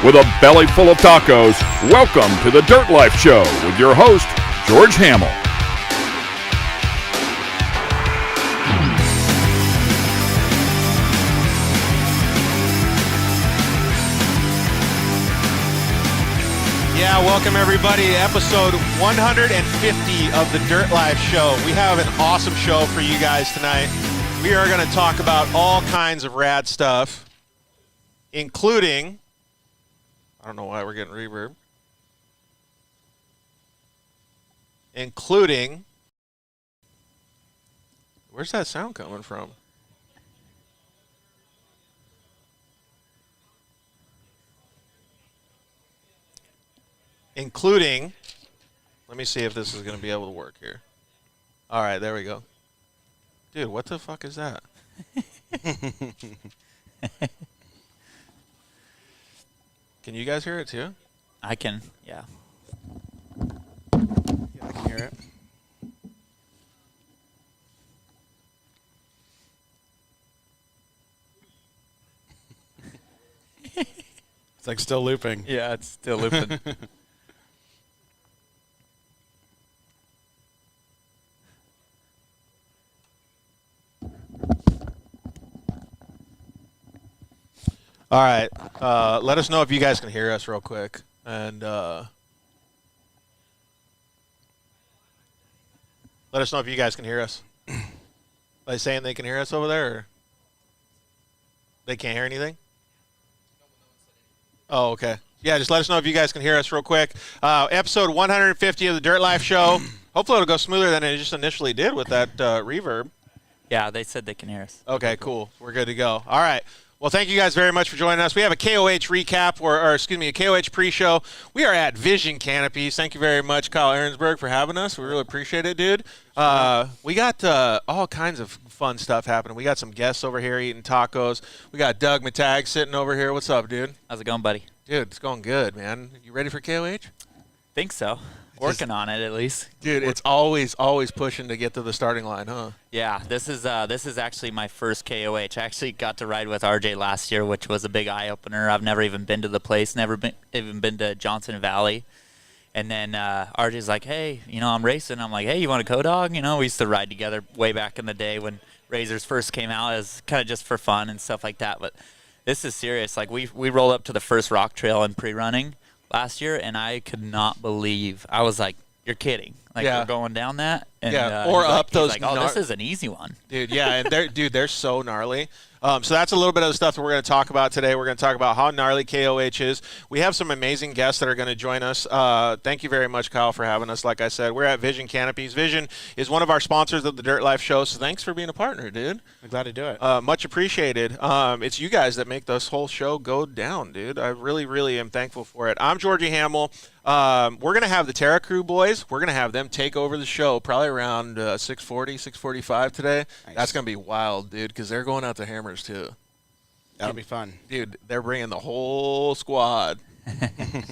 with a belly full of tacos, welcome to the Dirt Life Show with your host, George Hamill. Yeah, welcome everybody to episode 150 of the Dirt Life Show. We have an awesome show for you guys tonight. We are going to talk about all kinds of rad stuff, including, I don't know why we're getting reverb, including, where's that sound coming from? Including, let me see if this is going to be able to work here. All right, there we go. Dude, what the fuck is that? Can you guys hear it too? I can, yeah. Yeah, I can hear it. It's like still looping. Yeah, it's still looping. All right. Let us know if you guys can hear us real quick. And let us know if you guys can hear us. Are they saying they can hear us over there? Or they can't hear anything? Oh, okay. Yeah, just let us know if you guys can hear us real quick. Episode 150 of the Dirt Life Show. Hopefully it'll go smoother than it just initially did with that reverb. Yeah, they said they can hear us. Okay, cool. We're good to go. All right. Well, thank you guys very much for joining us. We have a KOH recap, or excuse me, a KOH pre-show. We are at Vision Canopies. Thank you very much, Kyle Ahrensberg, for having us. We really appreciate it, dude. We got all kinds of fun stuff happening. We got some guests over here eating tacos. We got Doug Mittag sitting over here. What's up, dude? How's it going, buddy? Dude, it's going good, man. You ready for KOH? Think so. Working on it, at least. Dude, it's always pushing to get to the starting line, huh? Yeah, this is actually my first KOH. I actually got to ride with RJ last year, which was a big eye-opener. I've never even been to the place, even been to Johnson Valley. And then RJ's like, hey, I'm racing. I'm like, hey, you want a co-dog? We used to ride together way back in the day when Razors first came out as kind of just for fun and stuff like that. But this is serious. Like, we rolled up to the first rock trail in pre-running last year, and I could not believe. I was like, you're kidding. Like, yeah. We're going down that? And, yeah, or up those. Like, oh, this is an easy one. Dude, yeah, and they're so gnarly. So that's a little bit of the stuff that we're going to talk about today. We're going to talk about how gnarly KOH is. We have some amazing guests that are going to join us. Thank you very much, Kyle, for having us. Like I said, we're at Vision Canopies. Vision is one of our sponsors of the Dirt Life Show, so thanks for being a partner, dude. I'm glad to do it. Much appreciated. It's you guys that make this whole show go down, dude. I really, really am thankful for it. I'm Georgie Hamill. We're going to have the Terra Crew boys. We're going to have them take over the show probably around 6:40, 6:45 today. Nice. That's going to be wild, dude, because they're going out to Hammers, too. That'll be fun. Dude, they're bringing the whole squad.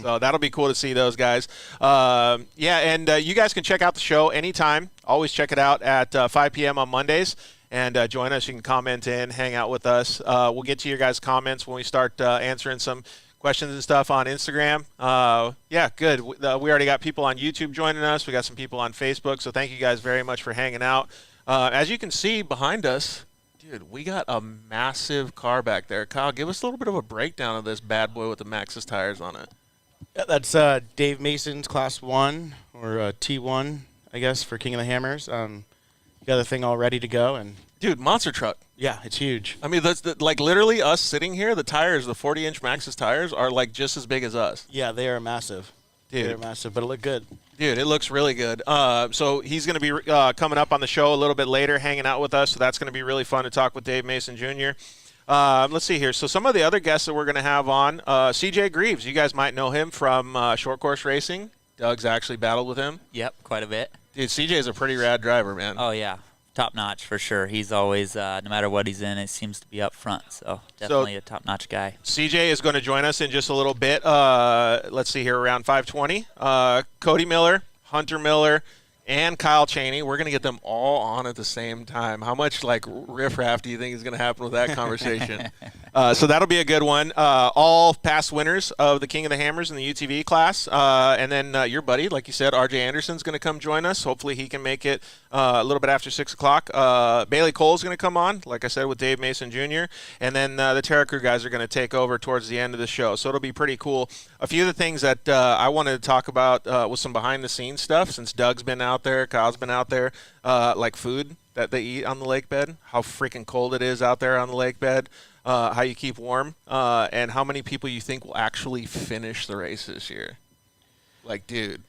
So that'll be cool to see those guys. You guys can check out the show anytime. Always check it out at 5 p.m. on Mondays. And join us. You can comment in, hang out with us. We'll get to your guys' comments when we start answering some questions and stuff on Instagram. Good. We already got people on YouTube joining us. We got some people on Facebook. So thank you guys very much for hanging out. As you can see behind us, dude, we got a massive car back there. Kyle, give us a little bit of a breakdown of this bad boy with the Maxxis tires on it. Yeah, that's Dave Mason's Class 1 or T1, I guess, for King of the Hammers. You got the thing all ready to go. And dude, monster truck. Yeah, it's huge. I mean, that's like literally us sitting here, the tires, the 40-inch Maxxis tires are like just as big as us. Yeah, they are massive. Dude. They're massive, but it looked good. Dude, it looks really good. So he's going to be coming up on the show a little bit later, hanging out with us. So that's going to be really fun to talk with Dave Mason Jr. Let's see here. So some of the other guests that we're going to have on, CJ Greaves. You guys might know him from short course racing. Doug's actually battled with him. Yep, quite a bit. Dude, CJ is a pretty rad driver, man. Oh, yeah. Top notch for sure. He's always, no matter what he's in, it seems to be up front. So definitely a top notch guy. CJ is going to join us in just a little bit. Let's see here, around 5:20. Cody Miller, Hunter Miller, and Kyle Chaney. We're going to get them all on at the same time. How much like riffraff do you think is going to happen with that conversation? So that'll be a good one. All past winners of the King of the Hammers in the UTV class. And then your buddy, like you said, RJ Anderson's going to come join us. Hopefully he can make it a little bit after 6 o'clock. Bailey Cole's going to come on, like I said, with Dave Mason Jr. And then the Terra Crew guys are going to take over towards the end of the show. So it'll be pretty cool. A few of the things that I wanted to talk about was some behind-the-scenes stuff, since Doug's been out there, Kyle's been out there, like food that they eat on the lake bed, how freaking cold it is out there on the lake bed, how you keep warm, and how many people you think will actually finish the race this year. Like, dude,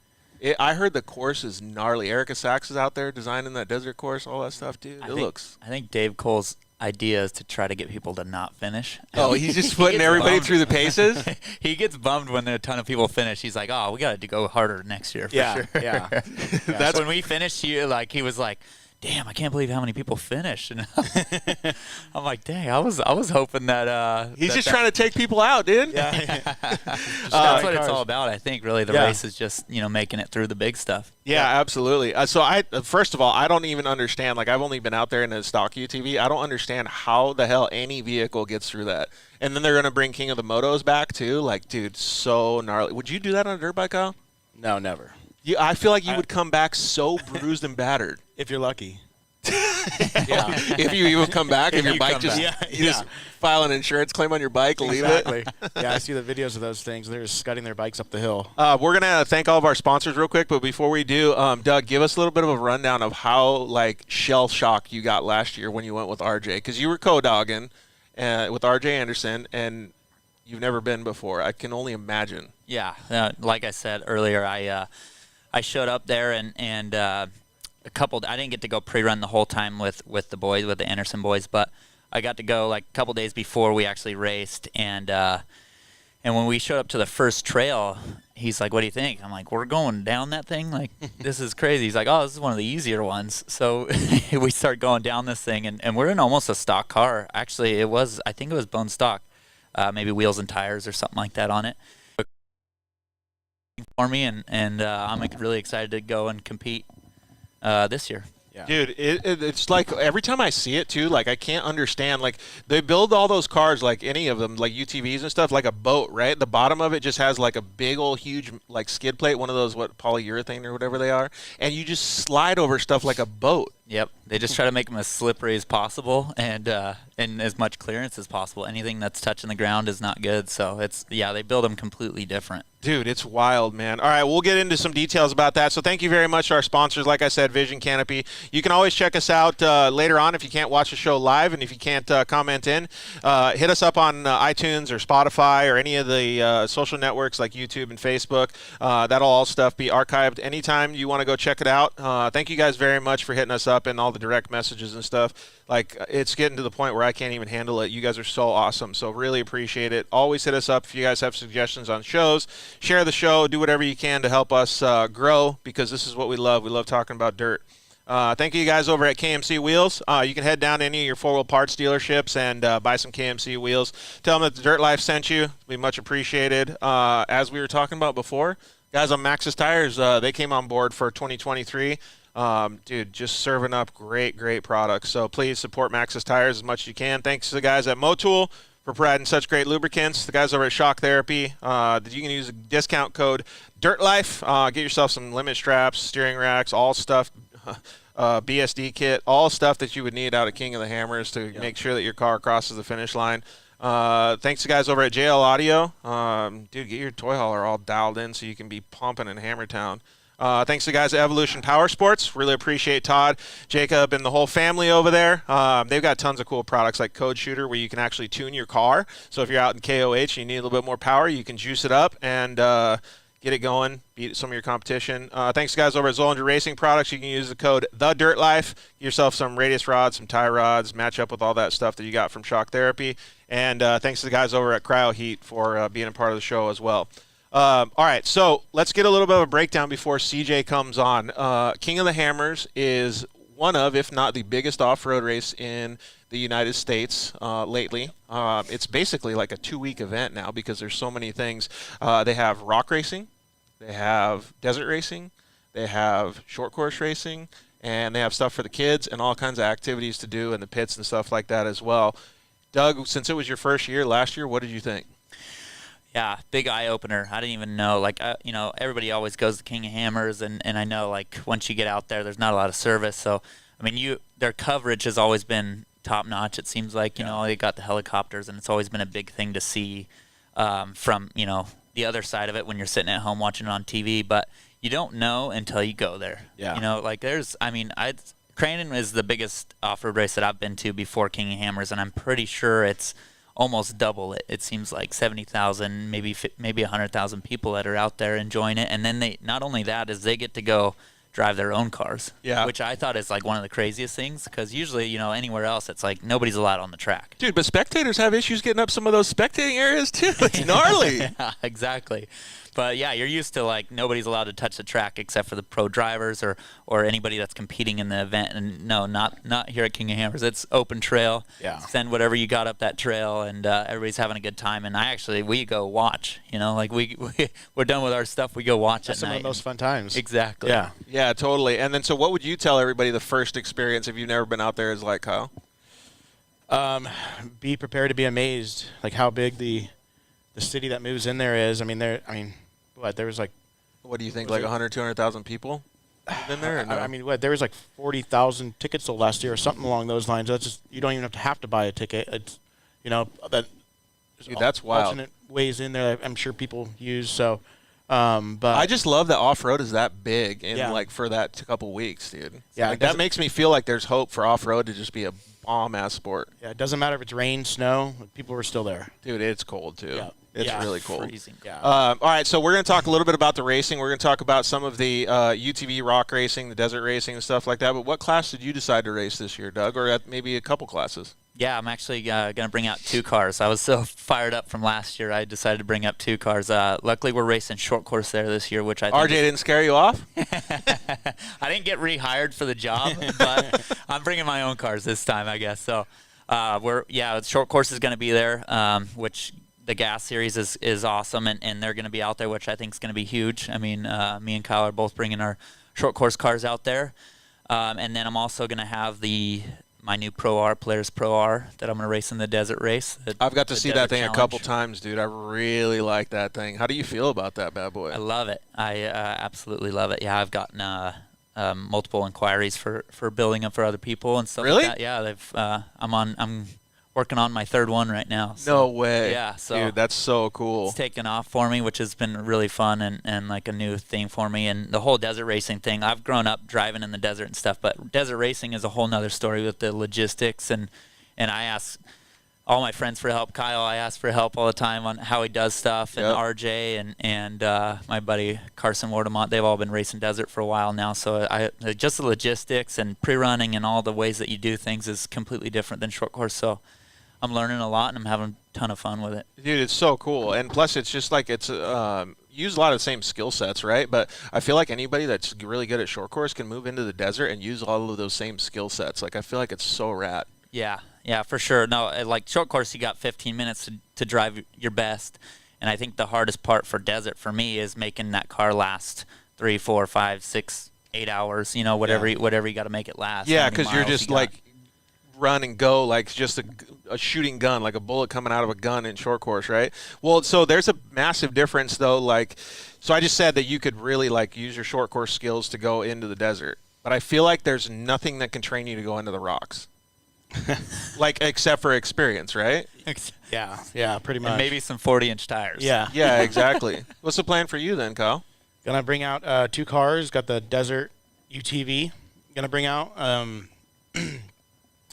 I heard the course is gnarly. Erica Sachs is out there designing that desert course, all that stuff, dude. I think Dave Cole's idea is to try to get people to not finish. Oh, he's just putting everybody through the paces? He gets bummed when a ton of people finish. He's like, oh, we got to go harder next year for sure. Yeah. That's when we finished, he was like, damn, I can't believe how many people finished. And I'm like, dang, I was hoping that he's just trying to take people out, dude. Yeah. That's what it's all about, I think. Really, the race is just making it through the big stuff. Yeah, absolutely. So first of all, I don't even understand. Like, I've only been out there in a stock UTV. I don't understand how the hell any vehicle gets through that. And then they're gonna bring King of the Motos back too. Like, dude, so gnarly. Would you do that on a dirt bike, Kyle? No, never. I feel like you would come back so bruised and battered. If you're lucky. If you even come back, if your bike just just file an insurance claim on your bike, leave it. Yeah, I see the videos of those things. They're just scudding their bikes up the hill. We're gonna thank all of our sponsors real quick, but before we do, Doug, give us a little bit of a rundown of how like shell shock you got last year when you went with RJ, because you were co-dogging with RJ Anderson, and you've never been before. I can only imagine. Yeah, like I said earlier, I showed up there and I didn't get to go pre-run the whole time with the boys, with the Anderson boys, but I got to go like a couple days before we actually raced, and when we showed up to the first trail, he's like, what do you think? I'm like, we're going down that thing? Like, this is crazy. He's like, oh, this is one of the easier ones. So we start going down this thing, and we're in almost a stock car. Actually, I think it was bone stock, maybe wheels and tires or something like that on it. For me, and I'm really excited to go and compete this year. Yeah. Dude, it's like every time I see it too, like I can't understand. Like they build all those cars, like any of them, like UTVs and stuff, like a boat, right? The bottom of it just has like a big old huge like skid plate, one of those polyurethane or whatever they are, and you just slide over stuff like a boat. Yep, they just try to make them as slippery as possible and as much clearance as possible. Anything that's touching the ground is not good. So they build them completely different. Dude, it's wild, man. All right, we'll get into some details about that. So thank you very much to our sponsors. Like I said, Vision Canopy. You can always check us out later on if you can't watch the show live, and if you can't comment in, hit us up on iTunes or Spotify or any of the social networks like YouTube and Facebook. That'll all stuff be archived anytime you want to go check it out. Thank you guys very much for hitting us up and all the direct messages and stuff. Like, it's getting to the point where I can't even handle it. You guys are so awesome, so really appreciate it. Always hit us up if you guys have suggestions on shows. Share the show. Do whatever you can to help us grow, because this is what we love. We love talking about dirt. Thank you guys over at KMC Wheels. You can head down to any of your four-wheel parts dealerships and buy some KMC wheels. Tell them that the Dirt Life sent you. It'll be much appreciated. As we were talking about before, guys on Maxxis Tires, they came on board for 2023. Dude, just serving up great products. So please support Maxxis Tires as much as you can. Thanks to the guys at Motul for providing such great lubricants. The guys over at Shock Therapy, you can use a discount code DIRTLIFE. Get yourself some limit straps, steering racks, all stuff, BSD kit, all stuff that you would need out of King of the Hammers to make sure that your car crosses the finish line. Thanks to guys over at JL Audio. Dude, get your toy hauler all dialed in so you can be pumping in Hammertown. Thanks to the guys at Evolution Power Sports. Really appreciate Todd, Jacob, and the whole family over there. They've got tons of cool products like Code Shooter, where you can actually tune your car. So if you're out in KOH and you need a little bit more power, you can juice it up and get it going, beat some of your competition. Thanks to guys over at Zollinger Racing Products. You can use the code TheDirtLife. Get yourself some radius rods, some tie rods, match up with all that stuff that you got from Shock Therapy. And thanks to the guys over at Cryo Heat for being a part of the show as well. All right, so let's get a little bit of a breakdown before CJ comes on. King of the Hammers is one of, if not the biggest off-road race in the United States lately. It's basically like a 2-week event now because there's so many things. They have rock racing, they have desert racing, They have short course racing, and they have stuff for the kids and all kinds of activities to do in the pits and stuff like that as well. Doug, since it was your first year last year, what did you think? Yeah, big eye opener. I didn't even know. Like, everybody always goes to King of Hammers, and I know, like, once you get out there, there's not a lot of service. So, I mean, their coverage has always been top notch. It seems like, they got the helicopters, and it's always been a big thing to see from, the other side of it when you're sitting at home watching it on TV. But you don't know until you go there. Yeah. Crandon is the biggest off-road race that I've been to before King of Hammers, and I'm pretty sure it's almost double it. It seems like 70,000, maybe 100,000 people that are out there enjoying it. And then they, not only that, is they get to go drive their own cars, which I thought is like one of the craziest things, because usually, anywhere else, it's like nobody's allowed on the track. Dude, but spectators have issues getting up some of those spectating areas too. It's gnarly. Yeah, exactly. But yeah, you're used to like nobody's allowed to touch the track except for the pro drivers or anybody that's competing in the event. And no, not here at King of Hammers. It's open trail. Yeah. Send whatever you got up that trail, and everybody's having a good time. And we go watch. Like we're done with our stuff. We go watch That's at some night. of the most fun times. Exactly. Yeah. Yeah, totally. And then, so what would you tell everybody the first experience, if you've never been out there, is like, Kyle? Be prepared to be amazed, like how big the city that moves in there is. There was like, What do you think, like 100, 200,000 people in there? Or no? there was like 40,000 tickets sold last year or something along those lines. That's just, you don't even have to buy a ticket. It's, that. Dude, that's wild. Alternate ways in there that I'm sure people use. So, but I just love that off-road is that big and for that couple weeks, dude. Yeah, that makes me feel like there's hope for off-road to just be a bomb-ass sport. Yeah, it doesn't matter if it's rain, snow. People were still there. Dude, it's cold too. Yeah. It's really cold. Freezing. Yeah. All right, so we're going to talk a little bit about the racing. We're going to talk about some of the UTV rock racing, the desert racing, and stuff like that. But what class did you decide to race this year, Doug, or maybe a couple classes? Yeah, I'm actually going to bring out 2 cars. I was so fired up from last year, I decided to bring up 2 cars. Luckily, we're racing short course there this year, which I think RJ didn't scare you off? I didn't get rehired for the job, but I'm bringing my own cars this time, I guess. So, short course is going to be there, which the gas series is awesome, and they're going to be out there, which I think is going to be huge. I mean, me and Kyle are both bringing our short course cars out there, and then I'm also going to have my new Polaris Pro R that I'm going to race in the desert race. I've got to see that thing challenge. a couple times, dude. I really like that thing. How do you feel about that bad boy? I love it. I absolutely love it. Yeah, I've gotten multiple inquiries for building them for other people and stuff Really? like that. Yeah, I'm working on my 3rd one right now. So, no way. Yeah, so dude, that's so cool. it's taken off for me, which has been really fun and like a new thing for me. And the whole desert racing thing, I've grown up driving in the desert and stuff, but desert racing is a whole nother story with the logistics. And I ask all my friends for help. Kyle, I ask for help all the time on how he does stuff, and RJ and my buddy Carson Wardemont, they've all been racing desert for a while now. So just the logistics and pre-running and all the ways that you do things is completely different than short course. So I'm learning a lot, and I'm having a ton of fun with it. Dude, it's so cool. And plus, it's just like use a lot of the same skill sets, right? But I feel like anybody that's really good at short course can move into the desert and use all of those same skill sets. Like, I feel like it's so rad. Yeah, for sure. No, like short course, you got 15 minutes to drive your best. And I think the hardest part for desert for me is making that car last 3, 4, 5, 6, 8 hours, whatever you got to make it last. Yeah, because you're just like run and go like just a shooting gun, like a bullet coming out of a gun in short course, right? Well, so there's a massive difference though. Like, so I just said that you could really like use your short course skills to go into the desert, but I feel like there's nothing that can train you to go into the rocks. Like, except for experience, right? Yeah, pretty much. And maybe some 40-inch tires. Yeah, exactly. What's the plan for you then, Kyle? Gonna bring out 2 cars. Got the Desert UTV. Gonna bring out, and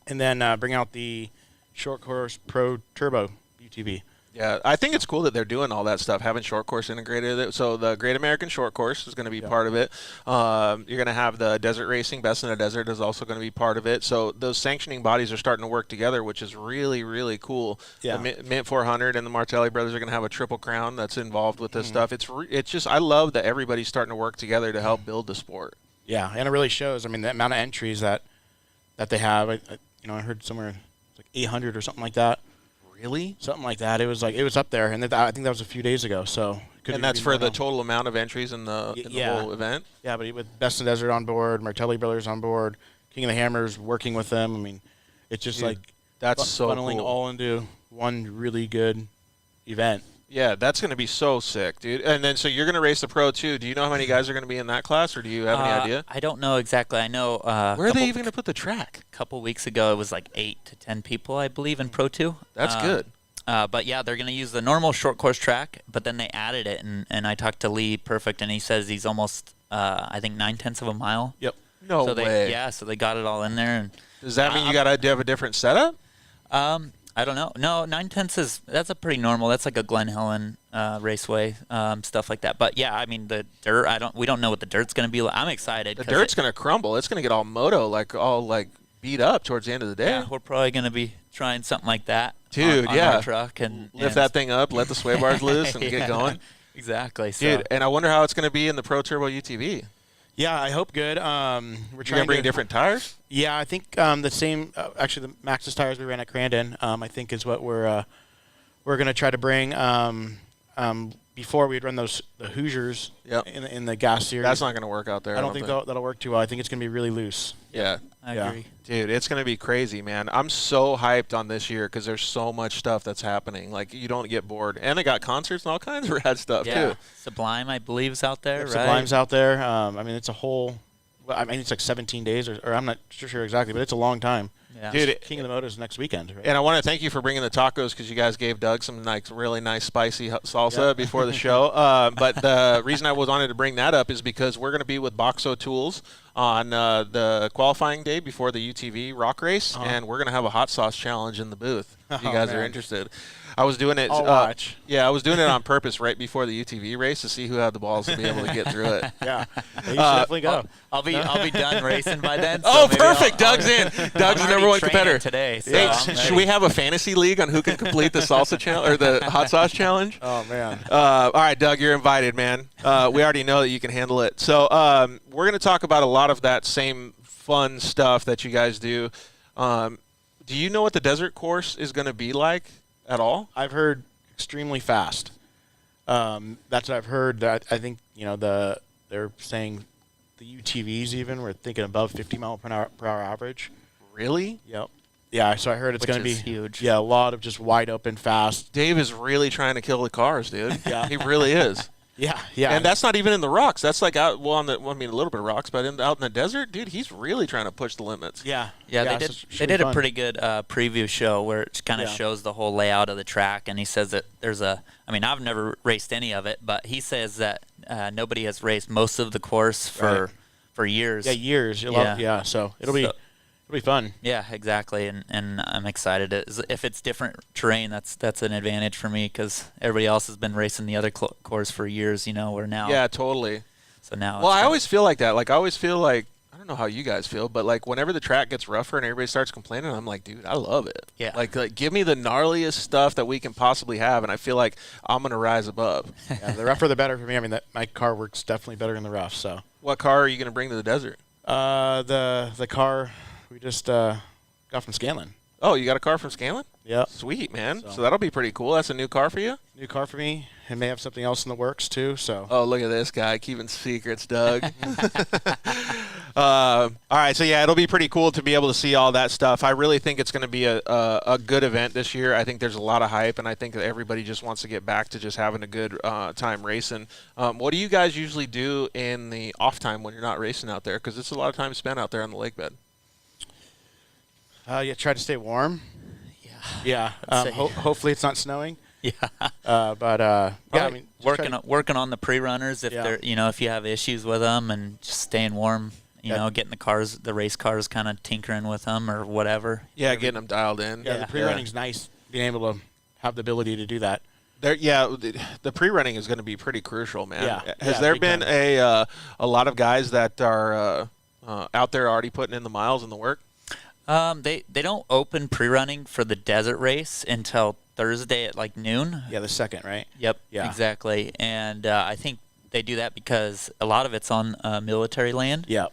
then bring out the Short Course Pro Turbo UTV. Yeah, I think it's cool that they're doing all that stuff, having short course integrated. So the Great American Short Course is going to be part of it. You're going to have the Desert Racing, Best in the Desert is also going to be part of it. So those sanctioning bodies are starting to work together, which is really, really cool. Yeah. The Mint 400 and the Martelli brothers are going to have a Triple Crown that's involved with this stuff. It's just, I love that everybody's starting to work together to help build the sport. Yeah, and it really shows. I mean, the amount of entries that they have. I heard somewhere it's like 800 or something like that. Really? something like that. It was up there, and I think that was a few days ago. So And that's for the total amount of entries in the whole event? Yeah, but with Best in Desert on board, Martelli Brothers on board, King of the Hammers working with them. I mean, it's just that's so funneling cool. all into one really good event. Yeah, that's going to be so sick, dude. And then so you're going to race the Pro too. Do you know how many guys are going to be in that class, or do you have any idea? I don't know exactly. I know. Where are they even going to put the track? A couple weeks ago, it was like 8 to 10 people, I believe, in Pro 2. That's good. But yeah, they're going to use the normal short course track, but then they added it, and I talked to Lee Perfect, and he says he's almost, I think, 9/10 of a mile. Yep. No way. Yeah, so they got it all in there. And does that mean you got to have a different setup? I don't know. No, 9/10 that's a pretty normal. That's like a Glen Helen raceway, stuff like that. But yeah, I mean the dirt. We don't know what the dirt's going to be like. I'm excited. The dirt's going to crumble. It's going to get all moto, all beat up towards the end of the day. Yeah, we're probably going to be trying something like that. Dude, on our truck and lift that thing up, let the sway bars loose, and get going. Exactly. Dude, and I wonder how it's going to be in the Pro Turbo UTV. Yeah, I hope good. We're You're trying to bring different tires? Yeah, I think the same. Actually, the Maxxis tires we ran at Crandon, I think, is what we're going to try to bring. Before we'd run the Hoosiers in the gas series. That's not going to work out there. I don't think that'll work too well. I think it's going to be really loose. Yeah. I agree. Dude, it's going to be crazy, man. I'm so hyped on this year because there's so much stuff that's happening. Like, you don't get bored. And they got concerts and all kinds of rad stuff, too. Sublime, I believe, is out there, right? Sublime's out there. I mean, it's a whole – I mean, it's like 17 days, or I'm not sure exactly, but it's a long time. Yeah. Dude, King of the Motos next weekend. Right? And I want to thank you for bringing the tacos because you guys gave Doug some really nice spicy salsa before the show. But the reason I wanted to bring that up is because we're going to be with Boxo Tools on the qualifying day before the UTV rock race, and we're going to have a hot sauce challenge in the booth if you guys are interested. I was doing it. I'll watch. Yeah, I was doing it on purpose right before the UTV race to see who had the balls to be able to get through it. Yeah, you should definitely go. I'll be done racing by then. So perfect. Doug's in. Doug's the number one competitor today. So hey, should we have a fantasy league on who can complete the salsa challenge or the hot sauce challenge? Oh man. All right, Doug, you're invited, man. We already know that you can handle it. So we're going to talk about a lot of that same fun stuff that you guys do. Do you know what the desert course is going to be like at all? I've heard extremely fast. That's what I've heard. That I think they're saying the UTVs even we're thinking above 50 mile per hour average. Really? Yep. Yeah. So I heard it's going to be huge. Yeah, a lot of just wide open fast. Dave is really trying to kill the cars, dude. Yeah, he really is. Yeah, yeah. And that's not even in the rocks. That's like out a little bit of rocks, but out in the desert, dude, he's really trying to push the limits. Yeah. Yeah, they did a pretty good preview show where it kind of shows the whole layout of the track, and he says that I've never raced any of it, but he says that nobody has raced most of the course for years. Yeah, years. So it'll be fun. Yeah, exactly, and I'm excited. If it's different terrain, that's an advantage for me because everybody else has been racing the other course for years. We're now. Yeah, totally. So now. Well, I always feel like that. Like I always feel like I don't know how you guys feel, but like whenever the track gets rougher and everybody starts complaining, I'm like, dude, I love it. Yeah. Like give me the gnarliest stuff that we can possibly have, and I feel like I'm gonna rise above. Yeah, the rougher the better for me. I mean, my car works definitely better in the rough. So. What car are you gonna bring to the desert? The car. We just got from Scanlon. Oh, you got a car from Scanlon? Yeah. Sweet, man. So that'll be pretty cool. That's a new car for you? New car for me. It may have something else in the works, too. So. Oh, look at this guy keeping secrets, Doug. All right, so yeah, it'll be pretty cool to be able to see all that stuff. I really think it's going to be a good event this year. I think there's a lot of hype, and I think that everybody just wants to get back to just having a good time racing. What do you guys usually do in the off time when you're not racing out there? Because it's a lot of time spent out there on the lake bed. Try to stay warm. Yeah. Yeah. Hopefully it's not snowing. Yeah. I mean, working on the pre-runners if they're if you have issues with them and just staying warm. Getting the race cars, kind of tinkering with them or whatever. Yeah, getting them dialed in. Yeah, the pre-running's nice. Being able to have the ability to do that. The pre-running is going to be pretty crucial, man. Yeah. Has there been a lot of guys that are out there already putting in the miles and the work? They don't open pre-running for the desert race until Thursday at like noon. Yeah, the second, right? Yep. Yeah. Exactly. And I think they do that because a lot of it's on military land. Yeah.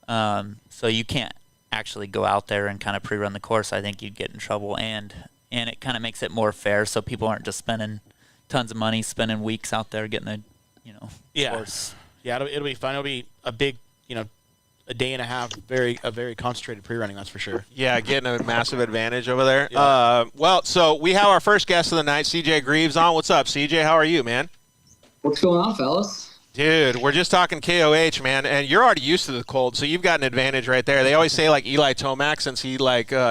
So you can't actually go out there and kind of pre-run the course. I think you'd get in trouble. And and it kind of makes it more fair, so people aren't just spending tons of money, spending weeks out there getting a course. Yeah, it'll be fun. It'll be a big, a day and a half, a very concentrated pre-running, that's for sure. Yeah, getting a massive advantage over there. Yeah. Well, so we have our first guest of the night, CJ Greaves, on. What's up, CJ? How are you, man? What's going on, fellas? Dude, we're just talking KOH, man, and you're already used to the cold, so you've got an advantage right there. They always say, like, Eli Tomac, since he,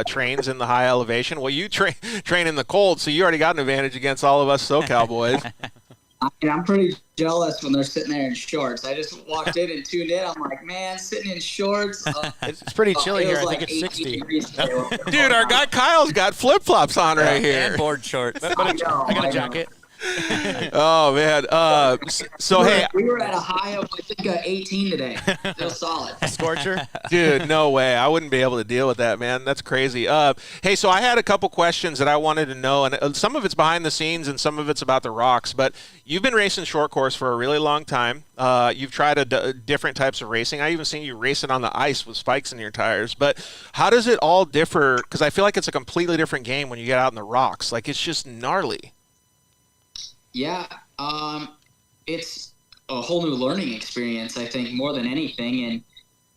trains in the high elevation. Well, you train in the cold, so you already got an advantage against all of us SoCal boys. I mean, I'm pretty jealous when they're sitting there in shorts. I just walked in and tuned in. I'm like, man, sitting in shorts. It's pretty chilly here. I think like it's 60. Dude, our guy Kyle's got flip-flops on right here. And board shorts. But I got a jacket. Oh, man. We were at a high of, I think, 18 today. Still solid. Scorcher. Dude, no way. I wouldn't be able to deal with that, man. That's crazy. Hey, so I had a couple questions that I wanted to know, and some of it's behind the scenes and some of it's about the rocks, but you've been racing short course for a really long time. You've tried different types of racing. I even seen you racing on the ice with spikes in your tires, but how does it all differ? Because I feel like it's a completely different game when you get out in the rocks. Like, it's just gnarly. Yeah, it's a whole new learning experience, I think, more than anything.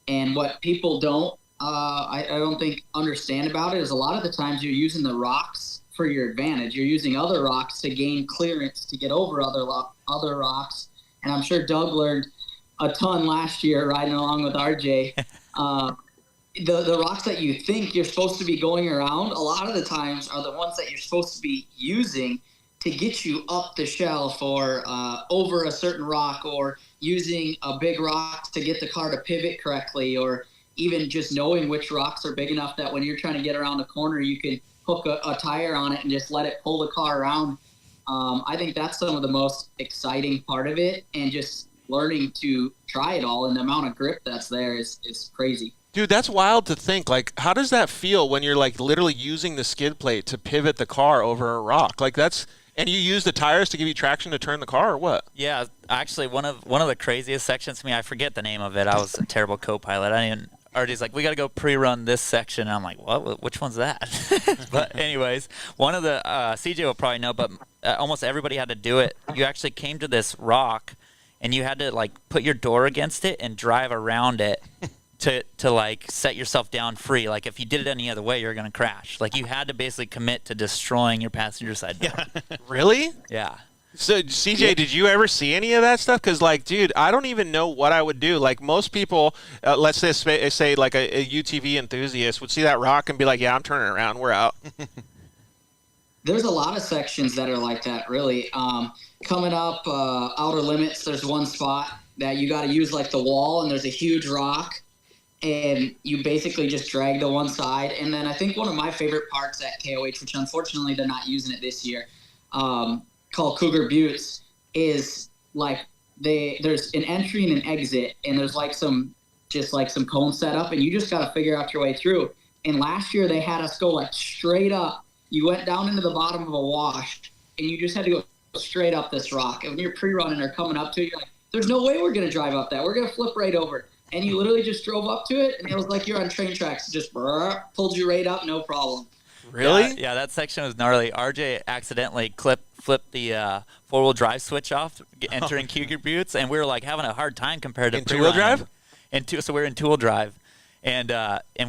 And what people don't, I don't think, understand about it is a lot of the times you're using the rocks for your advantage. You're using other rocks to gain clearance to get over other rocks. And I'm sure Doug learned a ton last year riding along with RJ. The rocks that you think you're supposed to be going around, a lot of the times are the ones that you're supposed to be using to get you up the shelf or over a certain rock, or using a big rock to get the car to pivot correctly, or even just knowing which rocks are big enough that when you're trying to get around a corner, you can hook a tire on it and just let it pull the car around. I think that's some of the most exciting part of it, and just learning to try it all, and the amount of grip that's there is crazy. Dude, that's wild to think. Like, how does that feel when you're, like, literally using the skid plate to pivot the car over a rock? Like, and you use the tires to give you traction to turn the car, or what? Yeah, actually, one of the craziest sections to me, I forget the name of it. I was a terrible co-pilot. RJ's like, we got to go pre-run this section. And I'm like, what? Which one's that? But anyways, one of the, CJ will probably know, but almost everybody had to do it. You actually came to this rock, and you had to, like, put your door against it and drive around it to like set yourself down free. Like, if you did it any other way, you're going to crash. Like, you had to basically commit to destroying your passenger side door. Really? Yeah. So, CJ, did you ever see any of that stuff? Because, like, dude, I don't even know what I would do. Like, most people, let's say like a UTV enthusiast would see that rock and be like, yeah, I'm turning around. We're out. There's a lot of sections that are like that, really. Coming up, Outer Limits, there's one spot that you got to use, like, the wall, and there's a huge rock, and you basically just drag the one side. And then I think one of my favorite parts at KOH, which unfortunately they're not using it this year, called Cougar Buttes, is like there's an entry and an exit, and there's like some cones set up, and you just got to figure out your way through. And last year they had us go, like, straight up. You went down into the bottom of a wash, and you just had to go straight up this rock. And when you're pre-running or coming up to it, you're like, there's no way we're going to drive up that. We're going to flip right over. And you literally just drove up to it, and it was like you're on train tracks. Just pulled you right up, no problem. Really? Yeah, that section was gnarly. RJ accidentally flipped the four-wheel drive switch off entering Cougar Buttes, and we were, like, having a hard time compared to two-wheel drive? So we were in two-wheel drive. And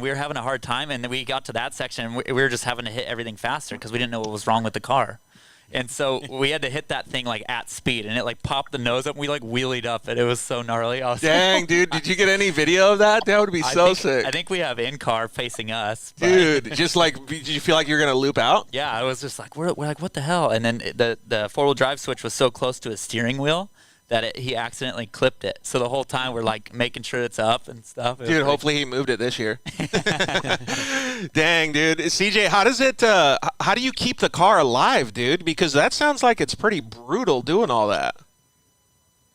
we were having a hard time, and then we got to that section, and we were just having to hit everything faster because we didn't know what was wrong with the car. And so we had to hit that thing, like, at speed, and it, like, popped the nose up, and we, like, wheelied up it. It was so gnarly. Dang, dude, did you get any video of that? That would be sick. I think we have in-car facing us. Dude, just, like, did you feel like you were going to loop out? Yeah, I was just like, we're like, what the hell? And then the four-wheel drive switch was so close to his steering wheel that he accidentally clipped it. So the whole time we're, like, making sure it's up and stuff. Dude, hopefully he moved it this year. Dang, dude. CJ, how do you keep the car alive, dude? Because that sounds like it's pretty brutal doing all that.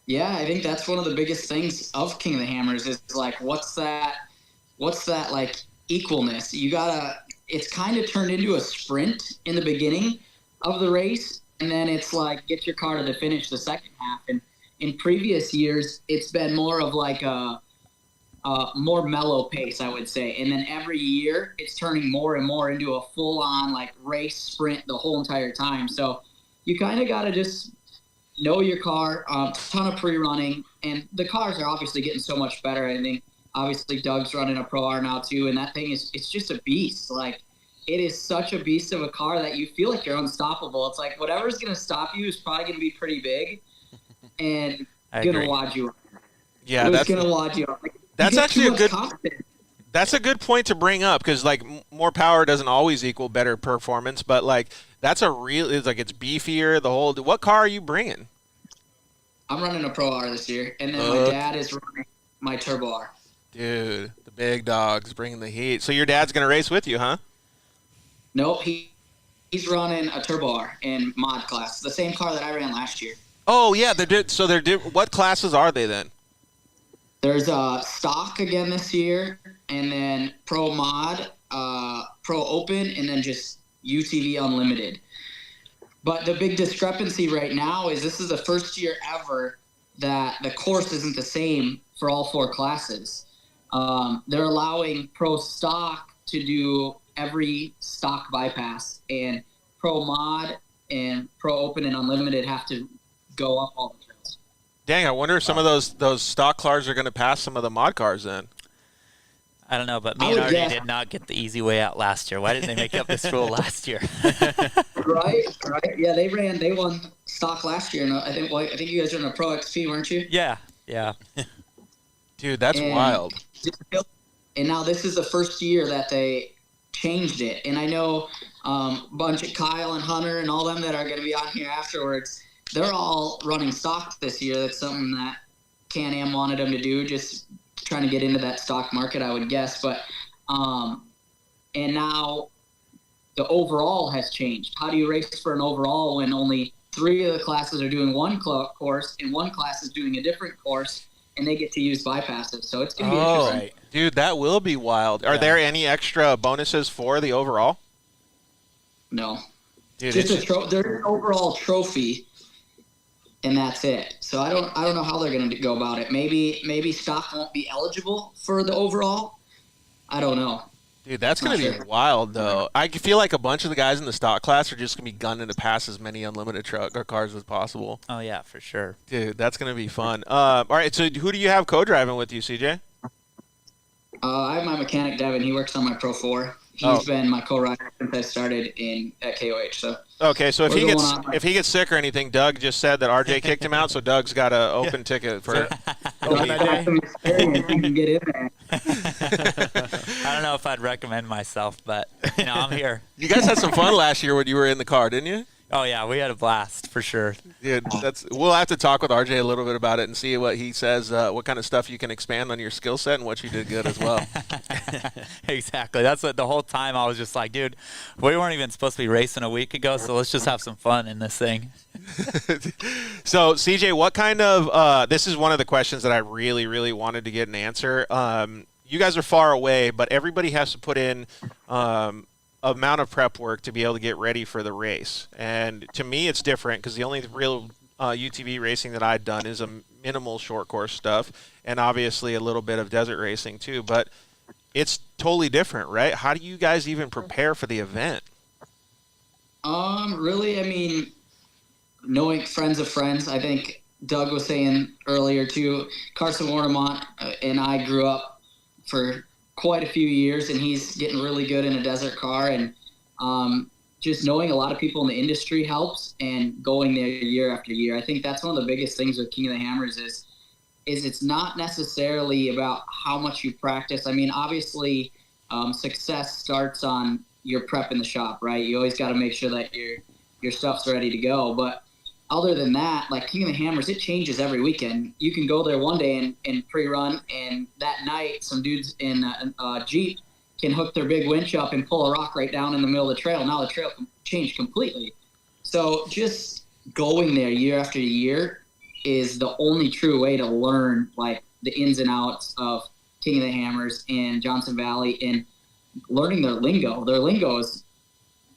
Yeah, I think that's one of the biggest things of King of the Hammers is, like, what's that like, equalness? It's kind of turned into a sprint in the beginning of the race, and then it's like, get your car to the finish the second half. And in previous years, it's been more of like a more mellow pace, I would say. And then every year it's turning more and more into a full-on like race sprint the whole entire time. So you kind of got to just know your car, ton of pre-running, and the cars are obviously getting so much better. I think obviously Doug's running a Pro R now too, and that thing it's just a beast. Like, it is such a beast of a car that you feel like you're unstoppable. It's like whatever's going to stop you is probably going to be pretty big and going to wad you up. Yeah, that's going to wad you up. Like, that's actually a good confidence. That's a good point to bring up, because like more power doesn't always equal better performance, but like that's it's beefier. What car are you bringing? I'm running a Pro R this year, and then my dad is running my Turbo R. Dude, the big dog's bringing the heat. So your dad's gonna race with you, huh? Nope, he's running a Turbo R in mod class, the same car that I ran last year. Oh yeah, what classes are they then? There's stock again this year, and then Pro Mod, Pro Open, and then just UTV Unlimited. But the big discrepancy right now is this is the first year ever that the course isn't the same for all 4 classes. They're allowing Pro Stock to do every stock bypass, and Pro Mod and Pro Open and Unlimited have to go up all the trails. Dang, I wonder if some of those stock cars are going to pass some of the mod cars then. I don't know, but me and RJ did not get the easy way out last year. Why didn't they make up this rule last year? Right. Yeah, they won stock last year, and I think you guys were in a Pro XP, weren't you? Yeah. Dude, that's wild. And now this is the first year that they changed it, and I know a bunch of Kyle and Hunter and all them that are going to be on here afterwards. They're all running stock this year. That's something that Can-Am wanted them to do, just trying to get into that stock market, I would guess. But and now the overall has changed. How do you race for an overall when only 3 of the classes are doing one course and one class is doing a different course, and they get to use bypasses? So it's going to be interesting. Right. Dude, that will be wild. Are there any extra bonuses for the overall? No. Dude, there's an overall trophy, and that's it. So I don't know how they're going to go about it. Maybe stock won't be eligible for the overall. I don't know. Dude, that's going to be wild, though. I feel like a bunch of the guys in the stock class are just going to be gunning to pass as many unlimited truck or cars as possible. Oh, yeah, for sure. Dude, that's going to be fun. All right, so who do you have co-driving with you, CJ? I have my mechanic, Devin. He works on my Pro 4. He's been my co-rider since I started at KOH. So okay, so if he gets sick or anything, Doug just said that RJ kicked him out, so Doug's got an open ticket for. He can get in there. I don't know if I'd recommend myself, but I'm here. You guys had some fun last year when you were in the car, didn't you? Oh yeah, we had a blast for sure. Dude, we'll have to talk with RJ a little bit about it and see what he says, what kind of stuff you can expand on your skill set and what you did good as well. Exactly. That's what the whole time I was just like, dude, we weren't even supposed to be racing a week ago, so let's just have some fun in this thing. So, CJ, what kind of this is one of the questions that I really, really wanted to get an answer. You guys are far away, but everybody has to put in amount of prep work to be able to get ready for the race. And to me, it's different because the only real UTV racing that I've done is a minimal short course stuff and obviously a little bit of desert racing too. But it's totally different, right? How do you guys even prepare for the event? Really, I mean, knowing friends of friends. I think Doug was saying earlier too, Carson Warnemont and I grew up for quite a few years, and he's getting really good in a desert car, and just knowing a lot of people in the industry helps, and going there year after year. I think that's one of the biggest things with King of the Hammers is it's not necessarily about how much you practice. I mean, obviously success starts on your prep in the shop, right? You always got to make sure that your stuff's ready to go. But other than that, like King of the Hammers, it changes every weekend. You can go there one day and pre-run, and that night some dudes in a Jeep can hook their big winch up and pull a rock right down in the middle of the trail. Now the trail can change completely. So just going there year after year is the only true way to learn like the ins and outs of King of the Hammers and Johnson Valley, and learning their lingo. Their lingo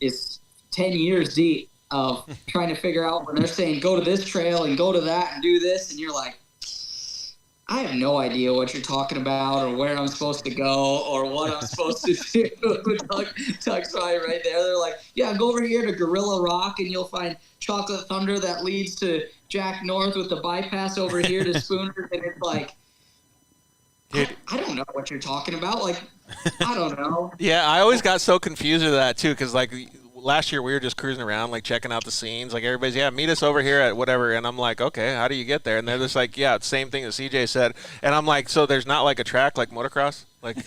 is 10 years deep of trying to figure out when they're saying go to this trail and go to that and do this, and you're like, I have no idea what you're talking about or where I'm supposed to go or what I'm supposed to do. Tuck's probably right there. They're like, yeah, go over here to Gorilla Rock and you'll find Chocolate Thunder that leads to Jack North with the bypass over here to Spooner. And it's like, dude, I don't know what you're talking about. Like, I don't know. Yeah, I always got so confused with that too, because like last year we were just cruising around, like checking out the scenes. Like everybody's, yeah, meet us over here at whatever, and I'm like, okay, how do you get there? And they're just like, yeah, same thing that CJ said. And I'm like, so there's not like a track like motocross? Like,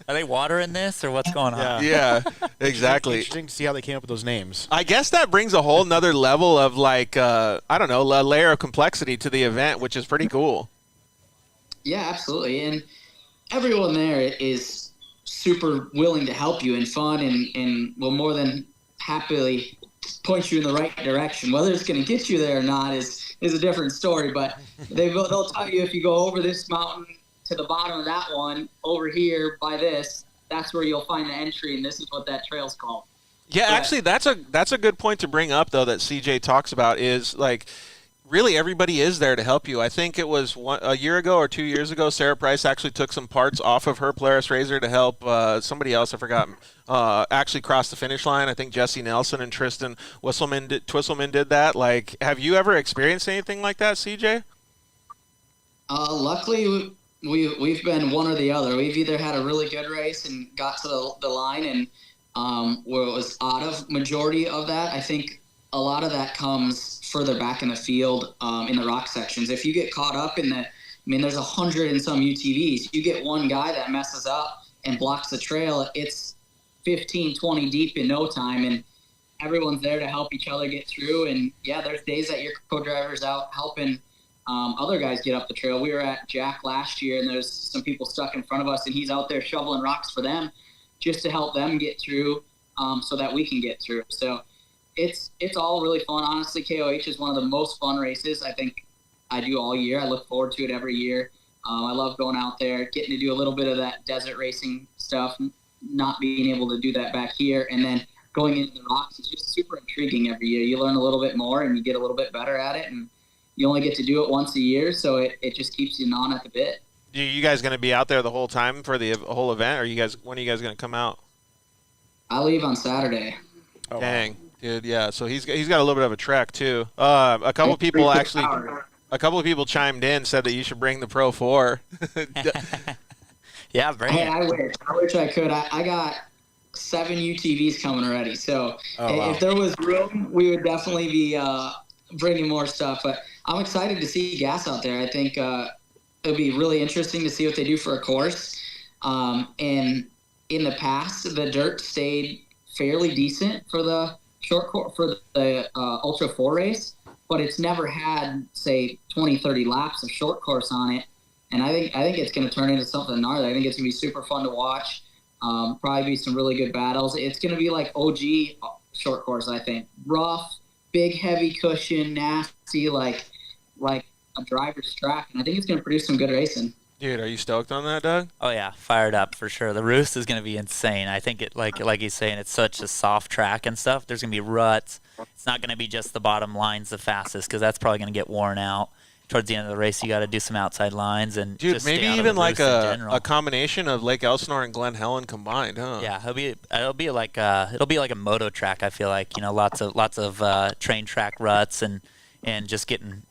are they watering this or what's going on? Yeah, exactly. Interesting to see how they came up with those names. I guess that brings a whole nother level of like, I don't know, a layer of complexity to the event, which is pretty cool. Yeah, absolutely. And everyone there is super willing to help you and fun and will more than happily point you in the right direction. Whether it's going to get you there or not is a different story, but they'll tell you if you go over this mountain to the bottom of that one, over here by this, that's where you'll find the entry, and this is what that trail's called. Yeah, actually, that's a good point to bring up, though, that CJ talks about is, like, really everybody is there to help you. I think it was a year ago or 2 years ago, Sarah Price actually took some parts off of her Polaris Razor to help somebody else, I forgot, actually cross the finish line. I think Jesse Nelson and Tristan Twisselman did that. Like, have you ever experienced anything like that, CJ? Luckily, we've been one or the other. We've either had a really good race and got to the line and where it was out of majority of that. I think a lot of that comes further back in the field in the rock sections. If you get caught up in there's 100 and some UTVs. You get one guy that messes up and blocks the trail, it's 15, 20 deep in no time, and everyone's there to help each other get through. And, yeah, there's days that your co-driver's out helping other guys get up the trail. We were at Jack last year, and there's some people stuck in front of us, and he's out there shoveling rocks for them just to help them get through so that we can get through. So it's all really fun. Honestly, KOH is one of the most fun races I think I do all year. I look forward to it every year. I love going out there, getting to do a little bit of that desert racing stuff, not being able to do that back here, and then going into the rocks is just super intriguing every year. You learn a little bit more, and you get a little bit better at it, and you only get to do it once a year, so it just keeps you gnawing at the bit. Are you guys going to be out there the whole time for the whole event, or when are you guys going to come out? I leave on Saturday. Oh, dang. Wow. Dude, yeah. So he's got a little bit of a trek too. A couple of people chimed in, said that you should bring the Pro 4. Yeah, bring it. I wish I could. I got 7 UTVs coming already. So if there was room, we would definitely be bringing more stuff. But I'm excited to see gas out there. I think it'll be really interesting to see what they do for a course. And in the past, the dirt stayed fairly decent for the short course, for the Ultra 4 race, but it's never had, say, 20, 30 laps of short course on it. And I think it's going to turn into something gnarly. I think it's going to be super fun to watch. Probably be some really good battles. It's going to be like OG short course, I think. Rough, big, heavy cushion, nasty, like a driver's track. And I think it's going to produce some good racing. Dude, are you stoked on that, Doug? Oh yeah, fired up for sure. The roost is going to be insane. I think it, like he's saying, it's such a soft track and stuff. There's going to be ruts. It's not going to be just the bottom lines the fastest, because that's probably going to get worn out. Towards the end of the race, you got to do some outside lines and dude, just maybe even like a combination of Lake Elsinore and Glen Helen combined, huh? Yeah, it'll be like a moto track. I feel like, lots of train track ruts and just getting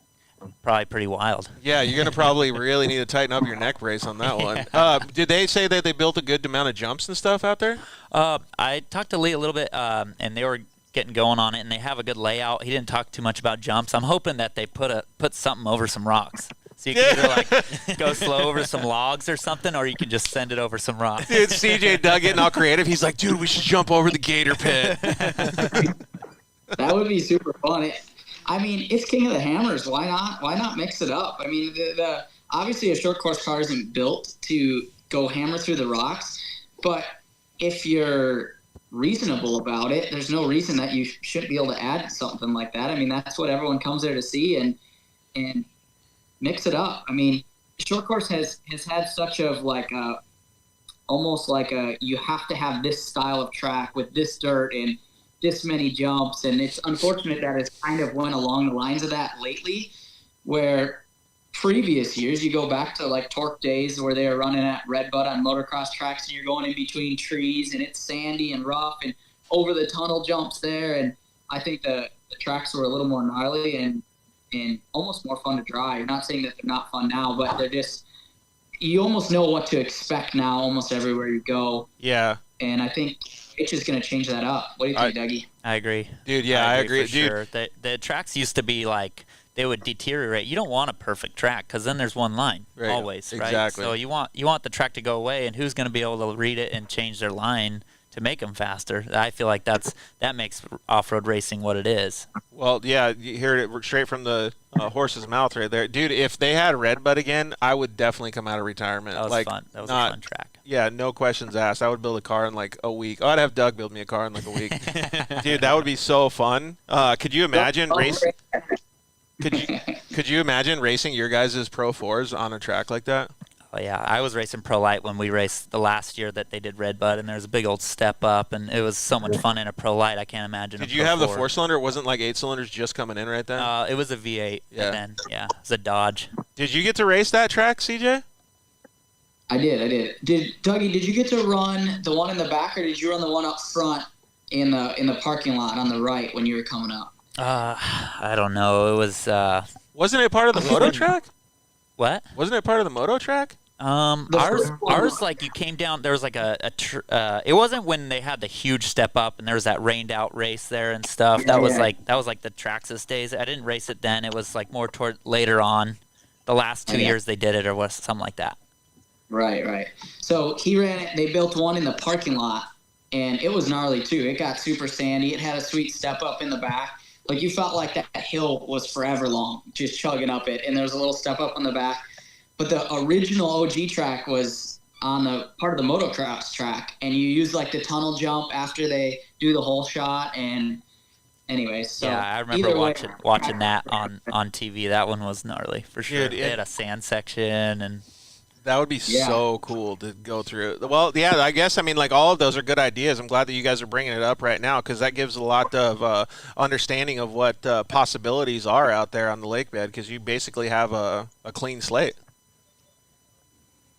probably pretty wild. Yeah, you're gonna probably really need to tighten up your neck brace on that one. Did they say that they built a good amount of jumps and stuff out there? I talked to Lee a little bit, and they were getting going on it, and they have a good layout. He didn't talk too much about jumps. I'm hoping that they put something over some rocks, so you can either go slow over some logs or something, or you can just send it over some rocks. Dude, CJ Doug getting all creative. He's like, dude, we should jump over the gator pit. That would be super fun. It's King of the Hammers. Why not? Why not mix it up? I mean, the obviously a short course car isn't built to go hammer through the rocks, but if you're reasonable about it, there's no reason that you shouldn't be able to add something like that. I mean, that's what everyone comes there to see, and mix it up. I mean, short course has had such of almost like you have to have this style of track with this dirt and this many jumps, and it's unfortunate that it's kind of went along the lines of that lately, where previous years, you go back to like Torque days where they were running at Redbud on motocross tracks, and you're going in between trees, and it's sandy and rough, and over the tunnel jumps there. And I think the tracks were a little more gnarly and almost more fun to drive. I'm not saying that they're not fun now, but they're just, you almost know what to expect now almost everywhere you go. Yeah. And I think it's just going to change that up. What do you think, Dougie? I agree. Dude, yeah, I agree. For sure. The tracks used to be like, they would deteriorate. You don't want a perfect track because then there's one line always, right? Exactly. So you want the track to go away, and who's going to be able to read it and change their line to make them faster? I feel like that makes off-road racing what it is. Well, yeah, you heard it straight from the horse's mouth right there. Dude, if they had Redbud again, I would definitely come out of retirement. That was fun. That was a fun track. Yeah, no questions asked. I would build a car in like a week. Oh, I'd have Doug build me a car in like a week. Dude, that would be so fun. Could you imagine racing? Could you imagine racing your guys' Pro 4s on a track like that? Oh, yeah. I was racing Pro Light when we raced the last year that they did Redbud, and there was a big old step up, and it was so much fun in a Pro Light. I can't imagine. Did you have the 4-cylinder? It wasn't like 8 cylinders just coming in right then? It was a V8 then. Yeah, it was a Dodge. Did you get to race that track, CJ? I did. Dougie, did you get to run the one in the back, or did you run the one up front in the parking lot on the right when you were coming up? I don't know. It was. Wasn't it part of the moto track? What? Wasn't it part of the moto track? Ours, like you came down. There was like it wasn't when they had the huge step up and there was that rained out race there and stuff. That was like the Traxxas days. I didn't race it then. It was like more toward later on. The last 2 years they did it, or was something like that. Right. So he ran it. They built one in the parking lot, and it was gnarly too. It got super sandy. It had a sweet step up in the back. Like you felt like that hill was forever long, just chugging up it, and there was a little step up on the back. But the original OG track was on the part of the motocross track, and you use like the tunnel jump after they do the whole shot. And anyway, so yeah, I remember watching that on TV. That one was gnarly for sure. Dude, they had a sand section, and that would be so cool to go through. Well, yeah, I guess, I mean, like, all of those are good ideas. I'm glad that you guys are bringing it up right now because that gives a lot of understanding of what possibilities are out there on the lake bed because you basically have a clean slate.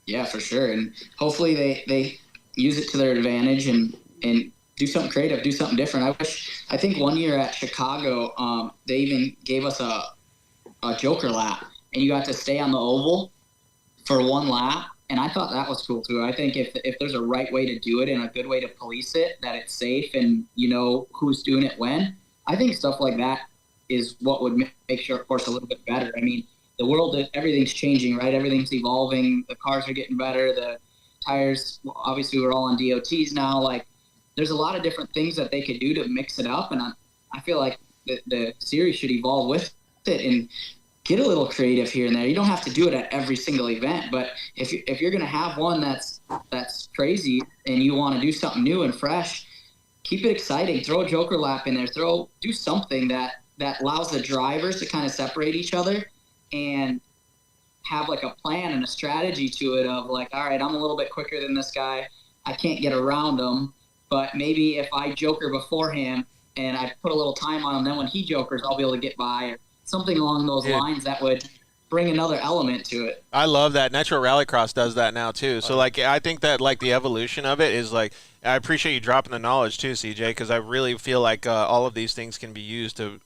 Yeah, for sure. And hopefully they use it to their advantage and do something creative, do something different. I think one year at Chicago, they even gave us a Joker lap, and you got to stay on the oval for one lap, and I thought that was cool too. I think if there's a right way to do it and a good way to police it, that it's safe and you know who's doing it when, I think stuff like that is what would make sure course a little bit better. I mean, the world, everything's changing, right? Everything's evolving. The cars are getting better. The tires, obviously we're all on DOTs now. Like, there's a lot of different things that they could do to mix it up, and I feel like the series should evolve with it and get a little creative here and there. You don't have to do it at every single event, but if you're going to have one that's crazy and you want to do something new and fresh, keep it exciting. Throw a Joker lap in there. Do something that allows the drivers to kind of separate each other and have like a plan and a strategy to it of like, all right, I'm a little bit quicker than this guy. I can't get around him, but maybe if I Joker before him and I put a little time on him, then when he Jokers, I'll be able to get by, or something along those lines that would bring another element to it. I love that. Nitro Rallycross does that now too. So like, I think that like the evolution of it is like, I appreciate you dropping the knowledge too, CJ, because I really feel like all of these things can be used to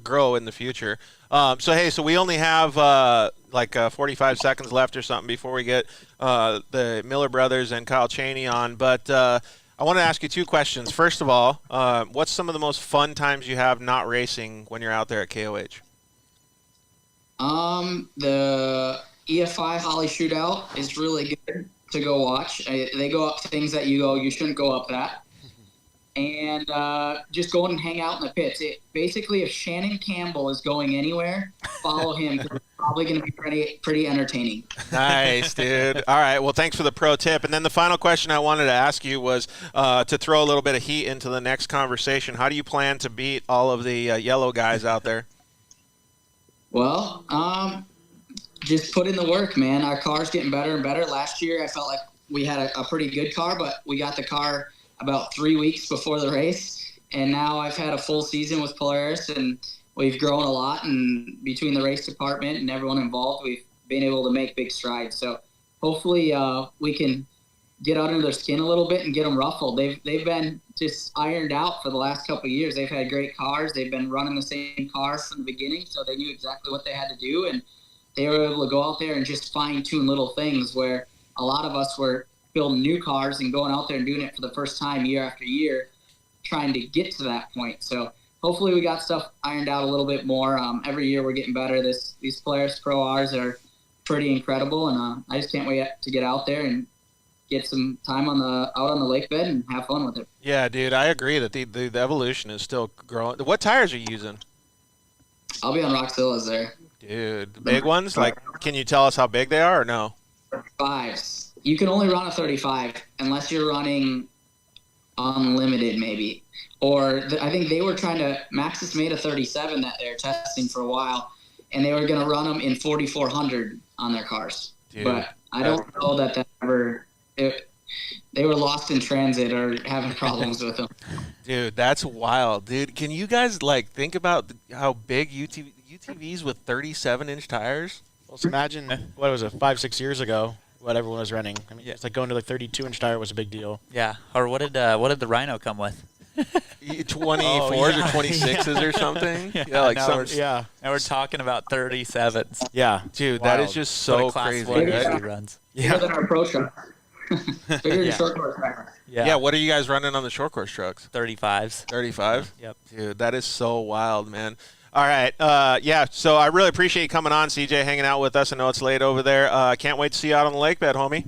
grow in the future. So we only have 45 seconds left or something before we get the Miller brothers and Kyle Chaney on. But I want to ask you two questions. First of all, what's some of the most fun times you have not racing when you're out there at KOH? The EFI Holly Shootout is really good to go watch. They go up things that you shouldn't go up that. And just go and hang out in the pits. Basically, if Shannon Campbell is going anywhere, follow him. It's probably going to be pretty entertaining. Nice, dude. All right, well, thanks for the pro tip. And then the final question I wanted to ask you was to throw a little bit of heat into the next conversation. How do you plan to beat all of the yellow guys out there? Well, just put in the work, man. Our car's getting better and better. Last year, I felt like we had a pretty good car, but we got the car about 3 weeks before the race. And now I've had a full season with Polaris, and we've grown a lot, and between the race department and everyone involved, we've been able to make big strides. So hopefully we can get under their skin a little bit and get them ruffled. They've been just ironed out for the last couple of years. They've had great cars. They've been running the same cars from the beginning, so they knew exactly what they had to do, and they were able to go out there and just fine-tune little things where a lot of us were building new cars and going out there and doing it for the first time year after year, trying to get to that point. So hopefully we got stuff ironed out a little bit more. Every year we're getting better. These Polaris Pro Rs are pretty incredible, and I just can't wait to get out there and get some time out on the lake bed and have fun with it. Yeah, dude, I agree that the evolution is still growing. What tires are you using? I'll be on Roxillas there. Dude, the big ones? Like, can you tell us how big they are or no? 35s. You can only run a 35 unless you're running unlimited maybe. Or I think they were Maxxis made a 37 that they're testing for a while, and they were going to run them in 4400 on their cars. Dude, but I don't know that ever they were lost in transit or having problems with them. Dude, that's wild. Dude, can you guys think about how big UTVs with 37-inch tires? Well, so imagine what was it 5-6 years ago, what everyone was running. I mean, it's like going to 32-inch tire was a big deal. Yeah. Or what did the Rhino come with? 24s or 26s or something. Yeah, and we're talking about 37s. Yeah, dude, that is just so crazy. Right? Runs. Bigger than our pro truck. Bigger than short course truck. Yeah. What are you guys running on the short course trucks? 35s. 35. Yep. Dude, that is so wild, man. All right. So I really appreciate you coming on, CJ, hanging out with us. I know it's late over there. Can't wait to see you out on the lake bed, homie.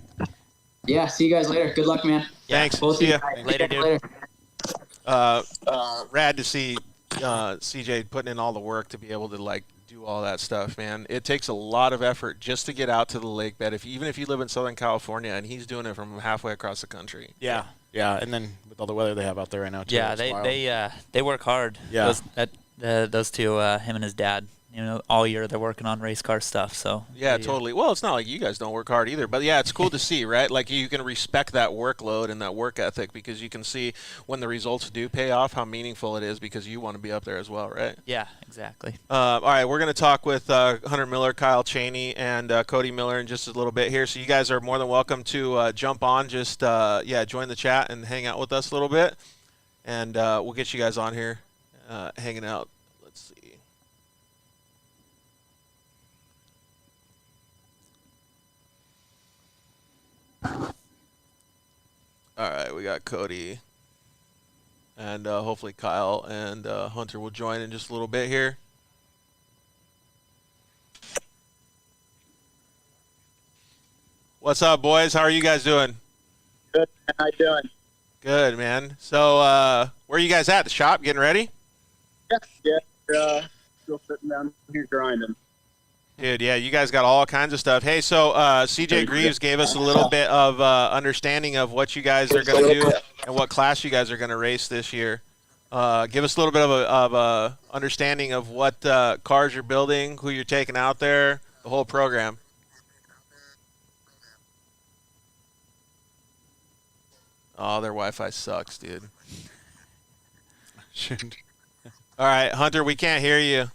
Yeah. See you guys later. Good luck, man. Thanks. Both see you later, dude. Rad to see CJ putting in all the work to be able to do all that stuff, man. It takes a lot of effort just to get out to the lake bed. Even if you live in Southern California, and he's doing it from halfway across the country. Yeah, and then with all the weather they have out there right now too. Yeah, they work hard. Yeah, those two, him and his dad. All year they're working on race car stuff. So yeah, totally. Well, it's not like you guys don't work hard either, but yeah, it's cool to see, right? Like you can respect that workload and that work ethic because you can see when the results do pay off how meaningful it is because you want to be up there as well, right? Yeah, exactly. All right, we're going to talk with Hunter Miller, Kyle Chaney, and Cody Miller in just a little bit here. So you guys are more than welcome to jump on, just join the chat and hang out with us a little bit, and we'll get you guys on here hanging out. Let's see. All right, we got Cody, and hopefully Kyle and Hunter will join in just a little bit here. What's up, boys? How are you guys doing? Good. How you doing? Good, man. So, where are you guys at? The shop, getting ready? Yeah. We're still sitting down here grinding. Dude, yeah, you guys got all kinds of stuff. Hey, so CJ Greaves gave us a little bit of understanding of what you guys are going to do and what class you guys are going to race this year. Give us a little bit of a understanding of what cars you're building, who you're taking out there, the whole program. Oh, their Wi-Fi sucks, dude. All right, Hunter, we can't hear you.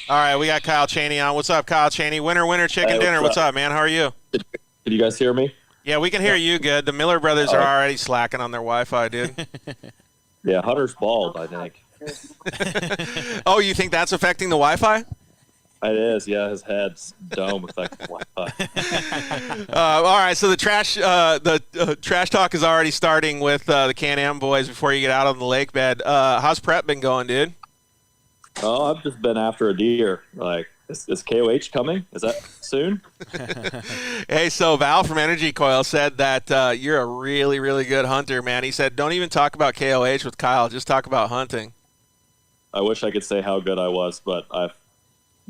All right, we got Kyle Chaney on. What's up, Kyle Chaney? Winner, chicken dinner. What's up, man? How are you? Can you guys hear me? Yeah, we can hear you good. The Miller brothers are already slacking on their Wi-Fi, dude. Yeah, Hunter's bald, I think. Oh, you think that's affecting the Wi-Fi? It is, yeah. His head's dome affecting Wi-Fi. All right, so the trash talk is already starting with the Can-Am boys before you get out on the lake bed. How's prep been going, dude? Oh, I've just been after a deer. Is KOH coming? Is that soon? Hey, so Val from Energy Coil said that you're a really, really good hunter, man. He said, don't even talk about KOH with Kyle. Just talk about hunting. I wish I could say how good I was, but I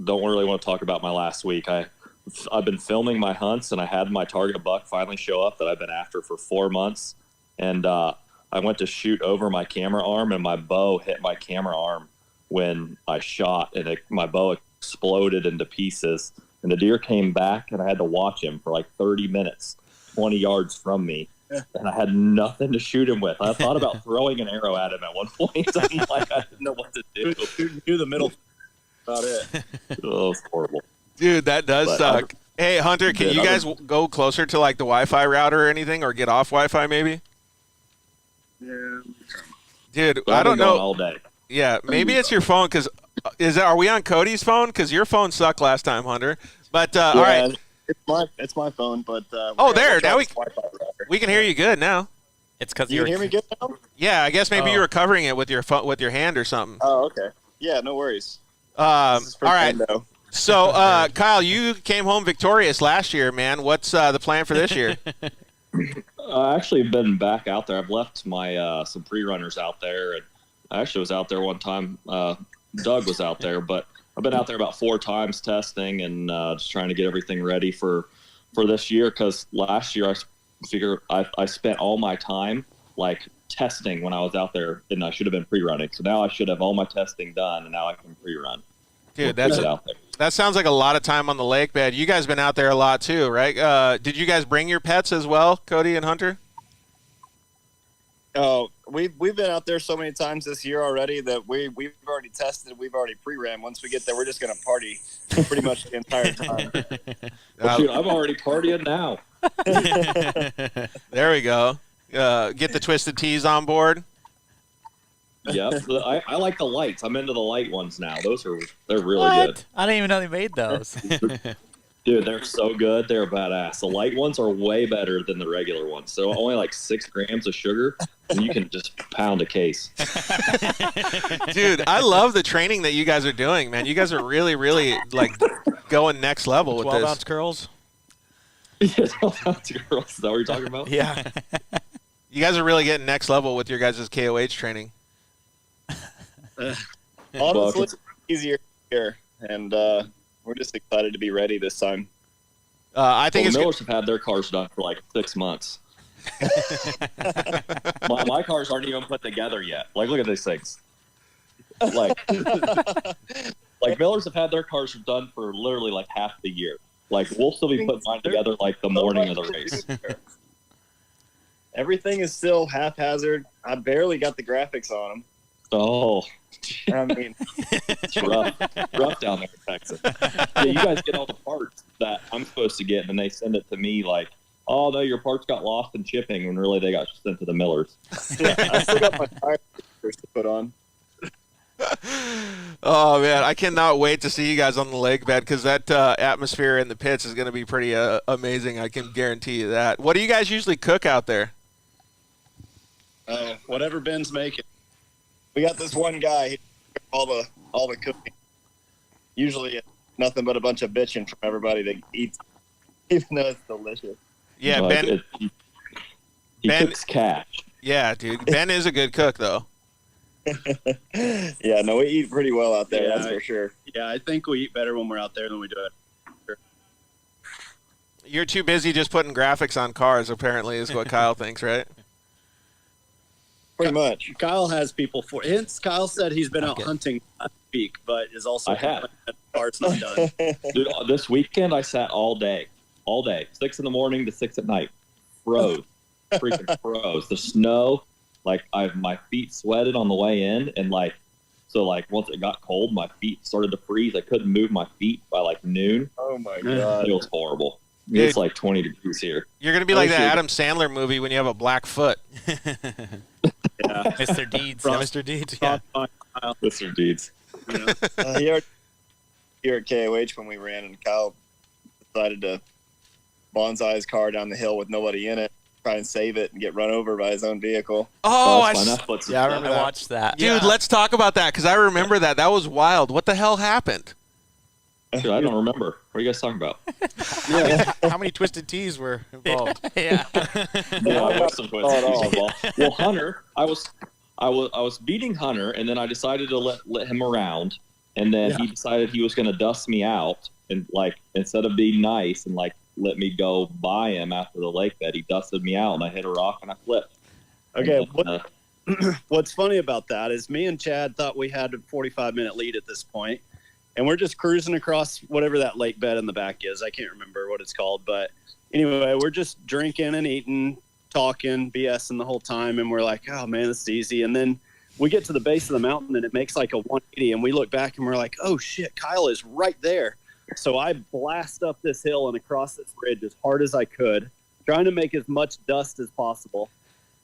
don't really want to talk about my last week. I've been filming my hunts, and I had my target buck finally show up that I've been after for 4 months. And I went to shoot over my camera arm, and my bow hit my camera arm when I shot, and my bow exploded into pieces. And the deer came back, and I had to watch him for 30 minutes, 20 yards from me. and I had nothing to shoot him with. I thought about throwing an arrow at him at one point. I'm like, I didn't know what to do. Do the middle. About it. Oh, it's horrible. Dude, that does suck. Hey, Hunter, can you guys go closer to like the Wi-Fi router or anything, or get off Wi-Fi maybe? Yeah. Dude, But I I've don't been going know. all day. Yeah, maybe it's your phone because are we on Cody's phone? Because your phone sucked last time, Hunter. But all right. It's my phone, but there. Now we can hear you good now. It's because You you're can hear me good now? Yeah, I guess maybe you were covering it with your phone, with your hand or something. Oh, okay. Yeah, no worries. All This is for right. Nintendo. So, Kyle, you came home victorious last year, man. What's the plan for this year? I actually been back out there. I've left my some pre-runners out there, and I actually was out there one time. Doug was out there, but I've been out there about 4 times testing and just trying to get everything ready for this year. Because last year I spent all my time like testing when I was out there, and I should have been pre-running. So now I should have all my testing done, and now I can pre-run. Dude, out there. that sounds like a lot of time on the lake bed. You guys been out there a lot too, right? Did you guys bring your pets as well, Cody and Hunter? Oh, we've been out there so many times this year already that we've already tested. We've already pre-ran. Once we get there, we're just going to party pretty much the entire time. Well, shoot, I'm already partying now. There we go. Get the Twisted Teas on board. Yep. I like the lights. I'm into the light ones now. They're really what? good. I didn't even know they made those. Dude, they're so good. They're badass. The light ones are way better than the regular ones. So only like 6 grams of sugar, and you can just pound a case. Dude, I love the training that you guys are doing, man. You guys are really, really like going next level with 12-ounce this. curls. Yeah, 12-ounce girls. Is that what you're talking about? Yeah. You guys are really getting next level with your guys' KOH training. Honestly, it's easier here, and we're just excited to be ready this time. I think the it's Millers have had their cars done for like 6 months. my cars aren't even put together yet. Like, look at these things. Like Millers have had their cars done for literally like half the year. Like, we'll still be putting mine together like the morning of the race. Everything is still haphazard. I barely got the graphics on them. Oh, I mean, it's rough down there in Texas. Yeah, you guys get all the parts that I'm supposed to get, and they send it to me like, oh, no, your parts got lost in shipping, when really they got sent to the Millers. I still got my tires to put on. Oh, man, I cannot wait to see you guys on the lake bed because that atmosphere in the pits is going to be pretty amazing. I can guarantee you that. What do you guys usually cook out there? Whatever Ben's making. We got this one guy. He does all the cooking. Usually, it's nothing but a bunch of bitching from everybody that eats, even though it's delicious. Yeah, Like, Ben. he Ben- cooks cash. Yeah, dude. Ben is a good cook, though. Yeah, no, we eat pretty well out there. Yeah. That's for sure. Yeah, I think we eat better when we're out there than we do it. You're too busy just putting graphics on cars, apparently, is what Kyle thinks, right? Pretty much. Kyle has people for hints. Kyle said he's been out hunting last week, but is also I have. complaining that the part's not done. Dude, this weekend I sat all day, 6 in the morning to 6 at night. Froze. Freaking froze. The snow, like my feet sweated on the way in, and so once it got cold, my feet started to freeze. I couldn't move my feet by like noon. Oh my god. It was horrible. Dude. It's like 20 degrees here. You're going to be like that shit. Adam Sandler movie when you have a black foot. Yeah. Mr. Deeds. Yeah, Mr. Deeds. Yeah. Mr. Deeds. Here at KOH when we ran, and Kyle decided to bonsai his car down the hill with nobody in it, try and save it and get run over by his own vehicle. Oh, That's fine. That's what's- Yeah, I remember I that. watched that. dude, let's talk about that because I remember that. That was wild. What the hell happened? Dude, I don't remember. What are you guys talking about? How many Twisted Teas were involved? Yeah. Yeah, I watched some Twisted. Well, Hunter, I was beating Hunter, and then I decided to let him around, and then he decided he was going to dust me out, and instead of being nice and let me go by him after the lake bed, he dusted me out, and I hit a rock and I flipped. Okay, And, what's funny about that is me and Chad thought we had a 45-minute lead at this point, and we're just cruising across whatever that lake bed in the back is. I can't remember what it's called, but anyway, we're just drinking and eating, talking, BSing the whole time, and we're like, oh, man, this is easy. And then we get to the base of the mountain, and it makes like a 180, and we look back, and we're like, oh, shit, Kyle is right there. So I blast up this hill and across this ridge as hard as I could, trying to make as much dust as possible.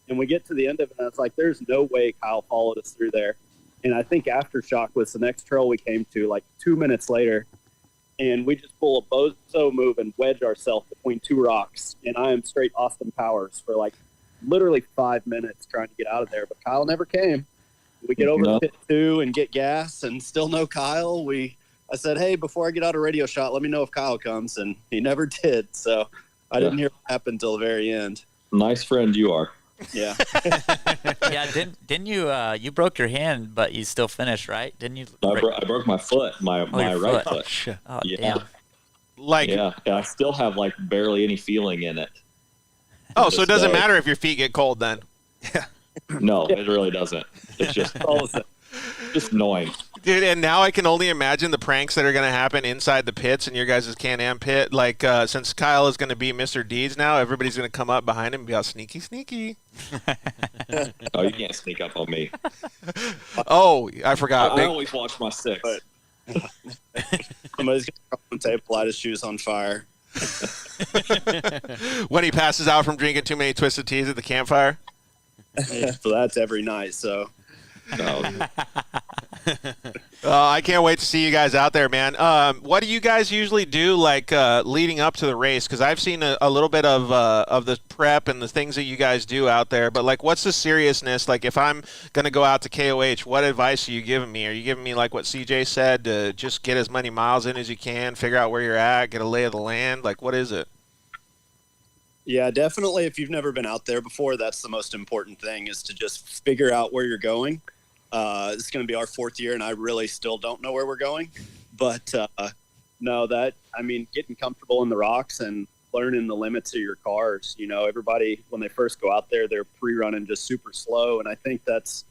And we get to the end of it, and I was like, there's no way Kyle followed us through there. And I think Aftershock was the next trail we came to, like 2 minutes later. And we just pull a bozo move and wedge ourselves between two rocks. And I am straight Austin Powers for like literally 5 minutes trying to get out of there. But Kyle never came. We get over to pit 2 and get gas and still no Kyle. I said, hey, before I get out of radio shot, let me know if Kyle comes. And he never did. So I didn't hear what happened until the very end. Nice friend you are. Yeah. Yeah, didn't you you broke your hand, but you still finished, right? Didn't you? I broke my foot, my right foot. Oh, shit. Oh, Yeah. damn. Like, Yeah, I still have like barely any feeling in it. oh, so it doesn't day. matter if your feet get cold then. No, it really doesn't. It's just just annoying. Dude, and now I can only imagine the pranks that are going to happen inside the pits in your guys' Can-Am pit. Like, since Kyle is going to be Mr. Deeds now, everybody's going to come up behind him and be all sneaky, sneaky. Oh, you can't sneak up on me. Oh, I forgot. I always watch my six. Somebody's going to come on the table, light his shoes on fire. When he passes out from drinking too many Twisted Teas at the campfire. So that's every night. So No. I can't wait to see you guys out there, man. What do you guys usually do, like leading up to the race? Because I've seen a little bit of the prep and the things that you guys do out there. But like, what's the seriousness? Like, if I'm gonna go out to KOH, what advice are you giving me? Are you giving me like what CJ said to just get as many miles in as you can, figure out where you're at, get a lay of the land? Like, what is it? yeah, definitely. If you've never been out there before, that's the most important thing, is to just figure out where you're going. It's going to be our 4th year, and I really still don't know where we're going. But no, getting comfortable in the rocks and learning the limits of your cars. You know, everybody, when they first go out there, they're pre-running just super slow. And I think that's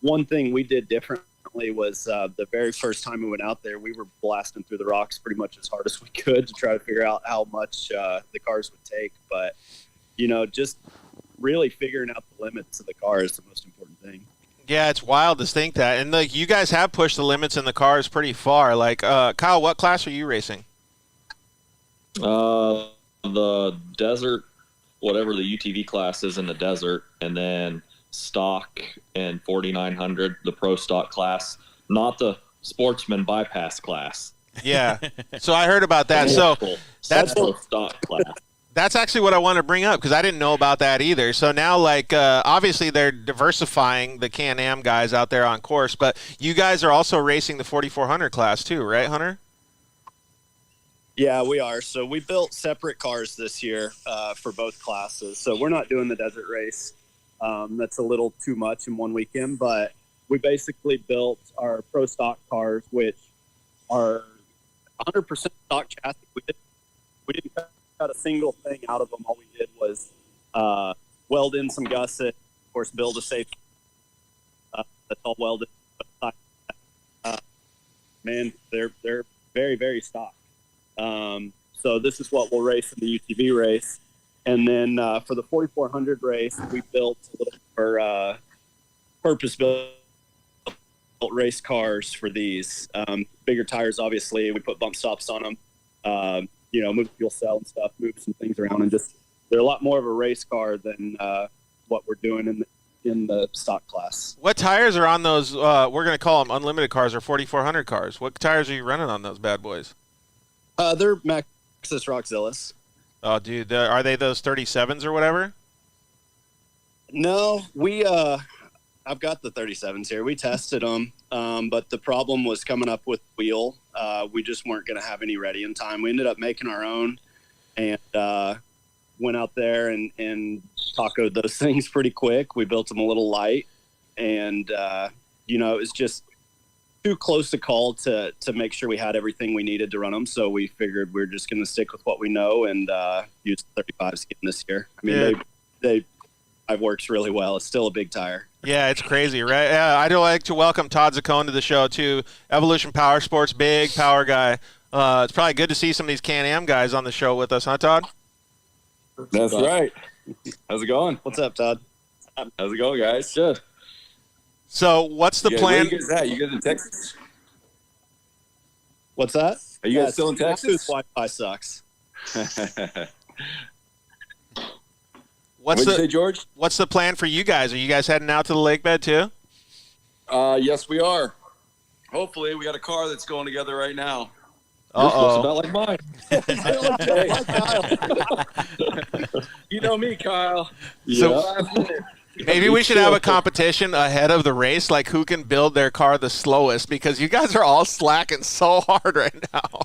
one thing we did differently was the very first time we went out there, we were blasting through the rocks pretty much as hard as we could to try to figure out how much the cars would take. But, you know, just really figuring out the limits of the car is the most important thing. Yeah, it's wild to think that. And like, you guys have pushed the limits in the cars pretty far. Like, Kyle, what class are you racing? The desert, whatever the UTV class is in the desert, and then stock and 4900, the pro stock class, not the sportsman bypass class. Yeah. So I heard about that. So that's pro stock class. That's actually what I want to bring up, because I didn't know about that either. So now, like, obviously they're diversifying the Can-Am guys out there on course, but you guys are also racing the 4400 class too, right, Hunter? Yeah, we are. So we built separate cars this year for both classes. So we're not doing the desert race. That's a little too much in one weekend, but we basically built our pro stock cars, which are 100% stock chassis. We didn't cut a single thing out of them. All we did was weld in some gusset, of course, build a safety. That's all welded. Man, they're very, very stock. So this is what we'll race in the UTV race. And then for the 4400 race, we built a little more purpose-built race cars for these. Bigger tires, obviously. We put bump stops on them. Move fuel cell and stuff, move some things around, and just they're a lot more of a race car than what we're doing in the stock class. What tires are on those? We're going to call them unlimited cars or 4400 cars. What tires are you running on those bad boys? They're Maxxis Rockzillas. Oh, dude, are they those 37s or whatever? No, I've got the 37s here. We tested them, but the problem was coming up with wheel. We just weren't going to have any ready in time. We ended up making our own and went out there and tacoed those things pretty quick. We built them a little light, and it was just too close a call to make sure we had everything we needed to run them. So we figured we're just going to stick with what we know and use 35s again this year. I mean, it works really well. It's still a big tire. Yeah, it's crazy, right? Yeah, I'd like to welcome Todd Zaccone to the show, too. Evolution Power Sports, big power guy. It's probably good to see some of these Can-Am guys on the show with us, huh, Todd? That's right. How's it going? What's up, Todd? How's it going, guys? Good. So what's the plan? Where you guys at? You guys in Texas? What's that? Are you guys still in Texas? Wi-Fi sucks. What's What'd you say, George? What's the plan for you guys? Are you guys heading out to the lake bed too? Yes, we are. Hopefully, we got a car that's going together right now. Uh-oh. About like mine. You know me, Kyle. So maybe we should have a competition ahead of the race, like who can build their car the slowest, because you guys are all slacking so hard right now.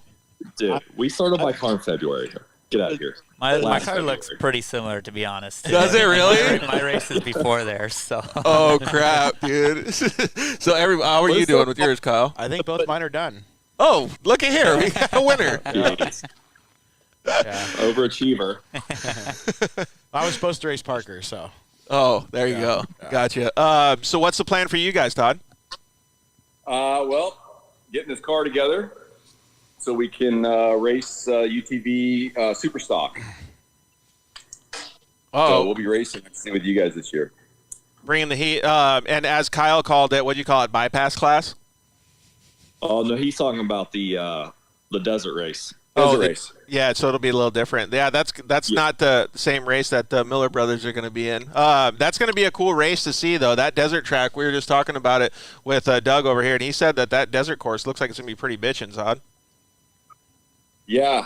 Dude, we started my car in February. Get out of here. My car looks pretty similar, to be honest. Does it really? My race is before there, so. Oh, crap, dude. So how are you doing with yours, Kyle? I think both mine are done. Oh, look at here. We got a winner. Overachiever. I was supposed to race Parker, so. Oh, there you go. Yeah. Gotcha. So what's the plan for you guys, Todd? Well, getting this car together so we can race UTV Super Stock. So we'll be racing with you guys this year. Bringing the heat. And as Kyle called it, what do you call it, bypass class? Oh, no, he's talking about the desert race. Race. Yeah, so it'll be a little different. Yeah, that's not the same race that the Miller brothers are going to be in. That's going to be a cool race to see, though. That desert track, we were just talking about it with Doug over here, and he said that desert course looks like it's going to be pretty bitchin', Zod. Yeah,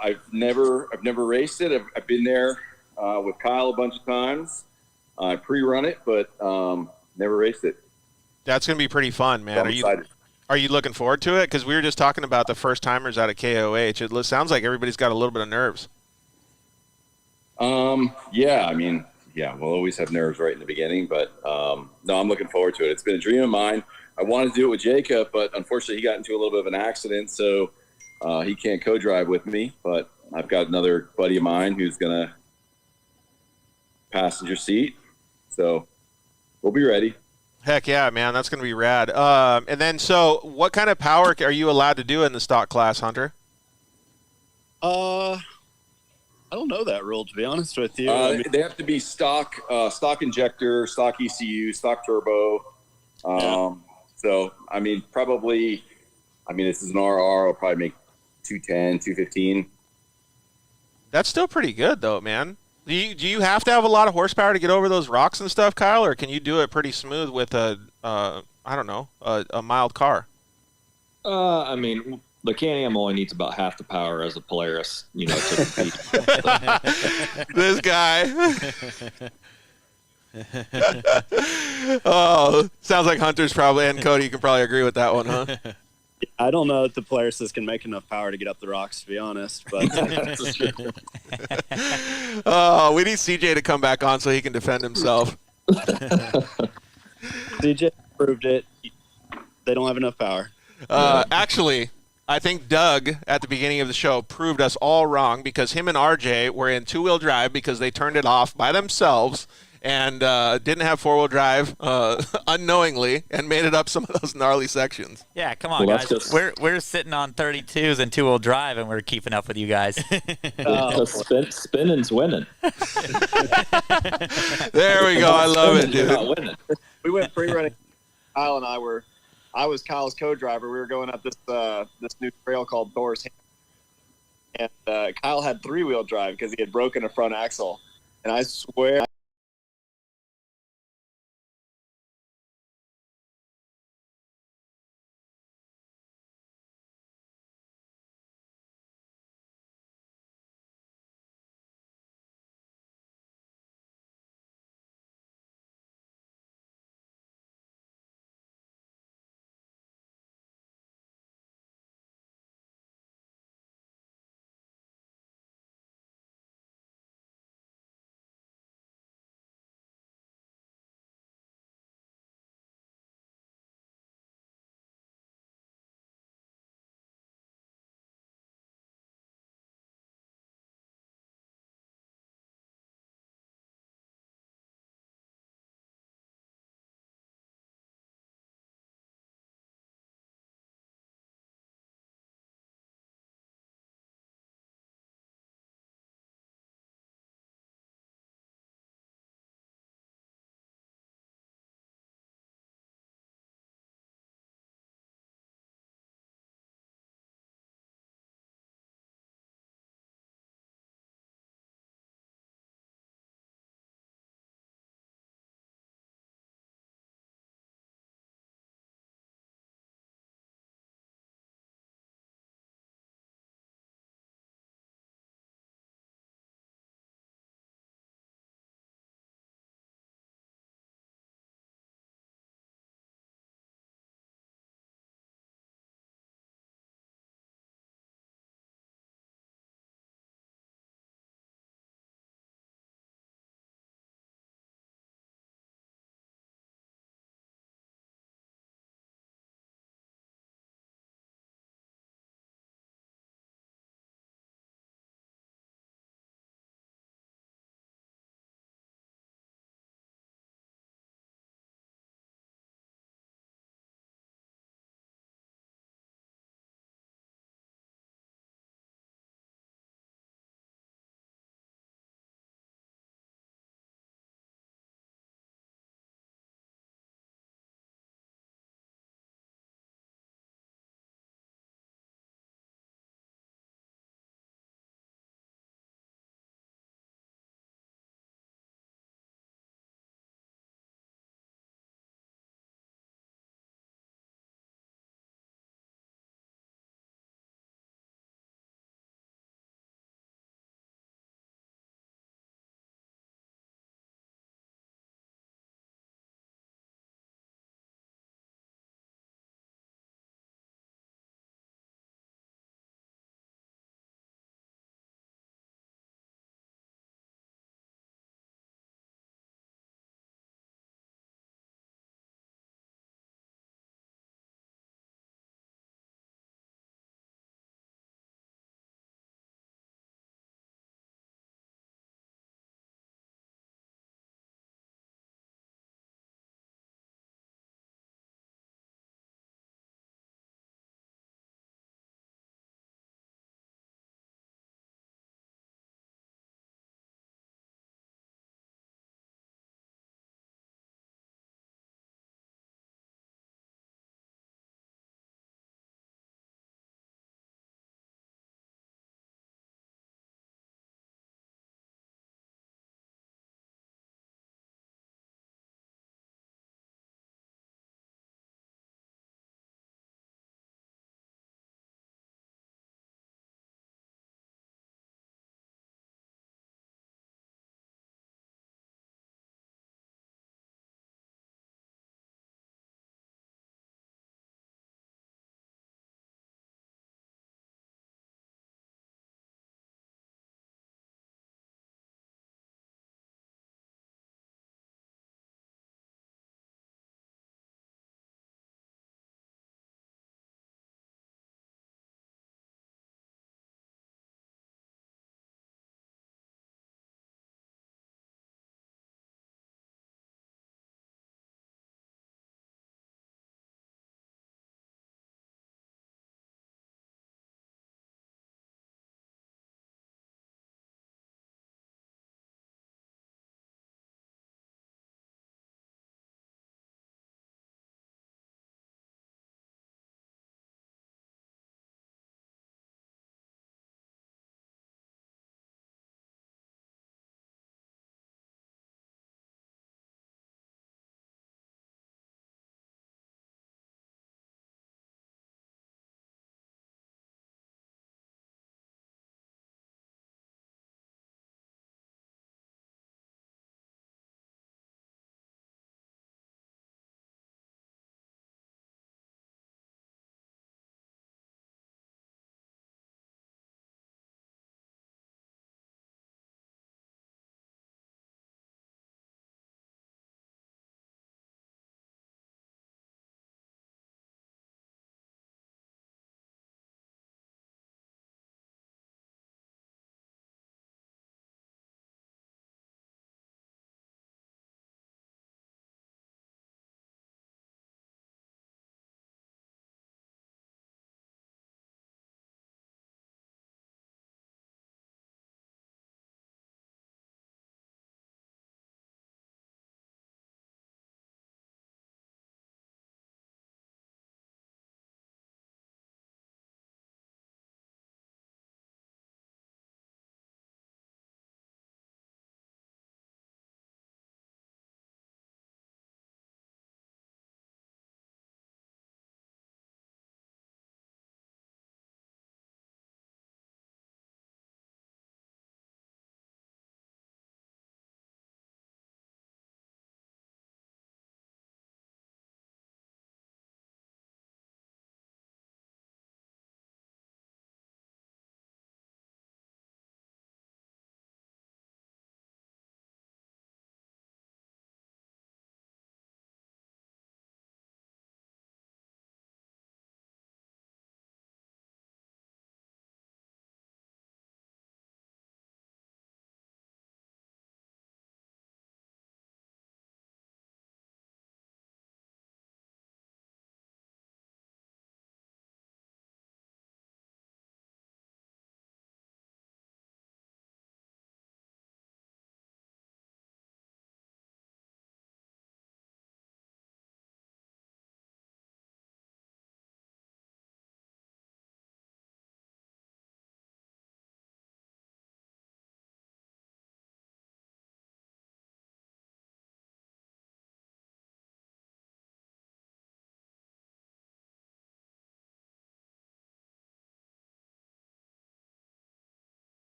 I've never raced it. I've been there with Kyle a bunch of times. I pre-run it, but never raced it. That's going to be pretty fun, man. I'm excited. Are you looking forward to it? Because we were just talking about the first timers out of KOH. It sounds like everybody's got a little bit of nerves. Yeah, I mean, we'll always have nerves right in the beginning, but no, I'm looking forward to it. It's been a dream of mine. I wanted to do it with Jacob, but unfortunately he got into a little bit of an accident, so he can't co-drive with me. But I've got another buddy of mine who's gonna passenger seat, so we'll be ready. Heck yeah, man. That's going to be rad. And then, so what kind of power are you allowed to do in the stock class, Hunter? I don't know that rule, to be honest with you. They have to be stock injector, stock ECU, stock turbo. So, I mean, this is an RR. I'll probably make 210, 215. That's still pretty good, though, man. Do you have to have a lot of horsepower to get over those rocks and stuff, Kyle, or can you do it pretty smooth with a mild car? I mean, the Can-Am only needs about half the power as a Polaris, to compete. This guy. Oh, sounds like Hunter's probably, and Cody, you can probably agree with that one, huh? I don't know if the Polarises can make enough power to get up the rocks, to be honest. But oh, we need CJ to come back on so he can defend himself. CJ proved it. They don't have enough power. Actually, I think Doug, at the beginning of the show, proved us all wrong because him and RJ were in two-wheel drive because they turned it off by themselves and didn't have four-wheel drive unknowingly and made it up some of those gnarly sections. Yeah, come on, guys. We're sitting on 32s and two-wheel drive, and we're keeping up with you guys. Spinning's winning. There we go. I love it, dude. We went pre-running. Kyle and I was Kyle's co-driver. We were going up this new trail called Thor's Hand. And Kyle had three-wheel drive because he had broken a front axle. And I swear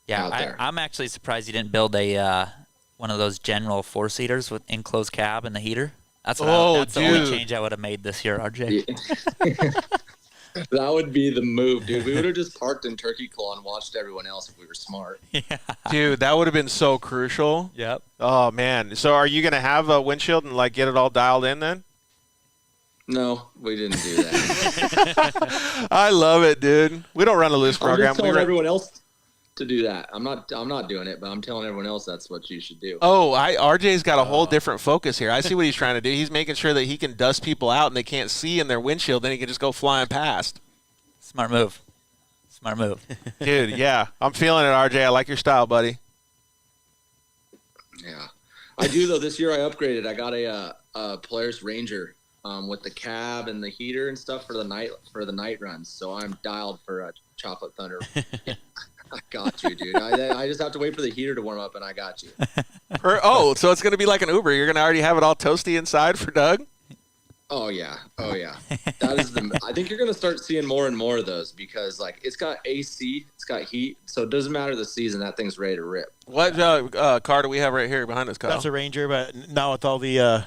Yeah, I'm actually surprised you didn't build a one of those general 4-seaters with enclosed cab and the heater. That's that's the only change I would have made this year, RJ. Yeah. That would be the move, dude. We would have just parked in Turkey Claw and watched everyone else if we were smart. Yeah. Dude, that would have been so crucial. Yep. Oh, man. So are you going to have a windshield and, like, get it all dialed in then? No, we didn't do that. I love it, dude. We don't run a loose program. I'm just telling everyone else to do that. I'm not doing it, but I'm telling everyone else that's what you should do. Oh, RJ's got a whole different focus here. I see what he's trying to do. He's making sure that he can dust people out and they can't see in their windshield, then he can just go flying past. Smart move. Smart move. Dude, yeah. I'm feeling it, RJ. I like your style, buddy. Yeah. I do, though. This year I upgraded. I got a Polaris Ranger with the cab and the heater and stuff for the night runs. So I'm dialed for Chocolate Thunder. I got you, dude. I just have to wait for the heater to warm up, and I got you. So it's going to be like an Uber. You're going to already have it all toasty inside for Doug? Oh, yeah. That is I think you're going to start seeing more and more of those because, like, it's got AC, it's got heat, so it doesn't matter the season. That thing's ready to rip. What car do we have right here behind us, Kyle? That's a Ranger, but not with all the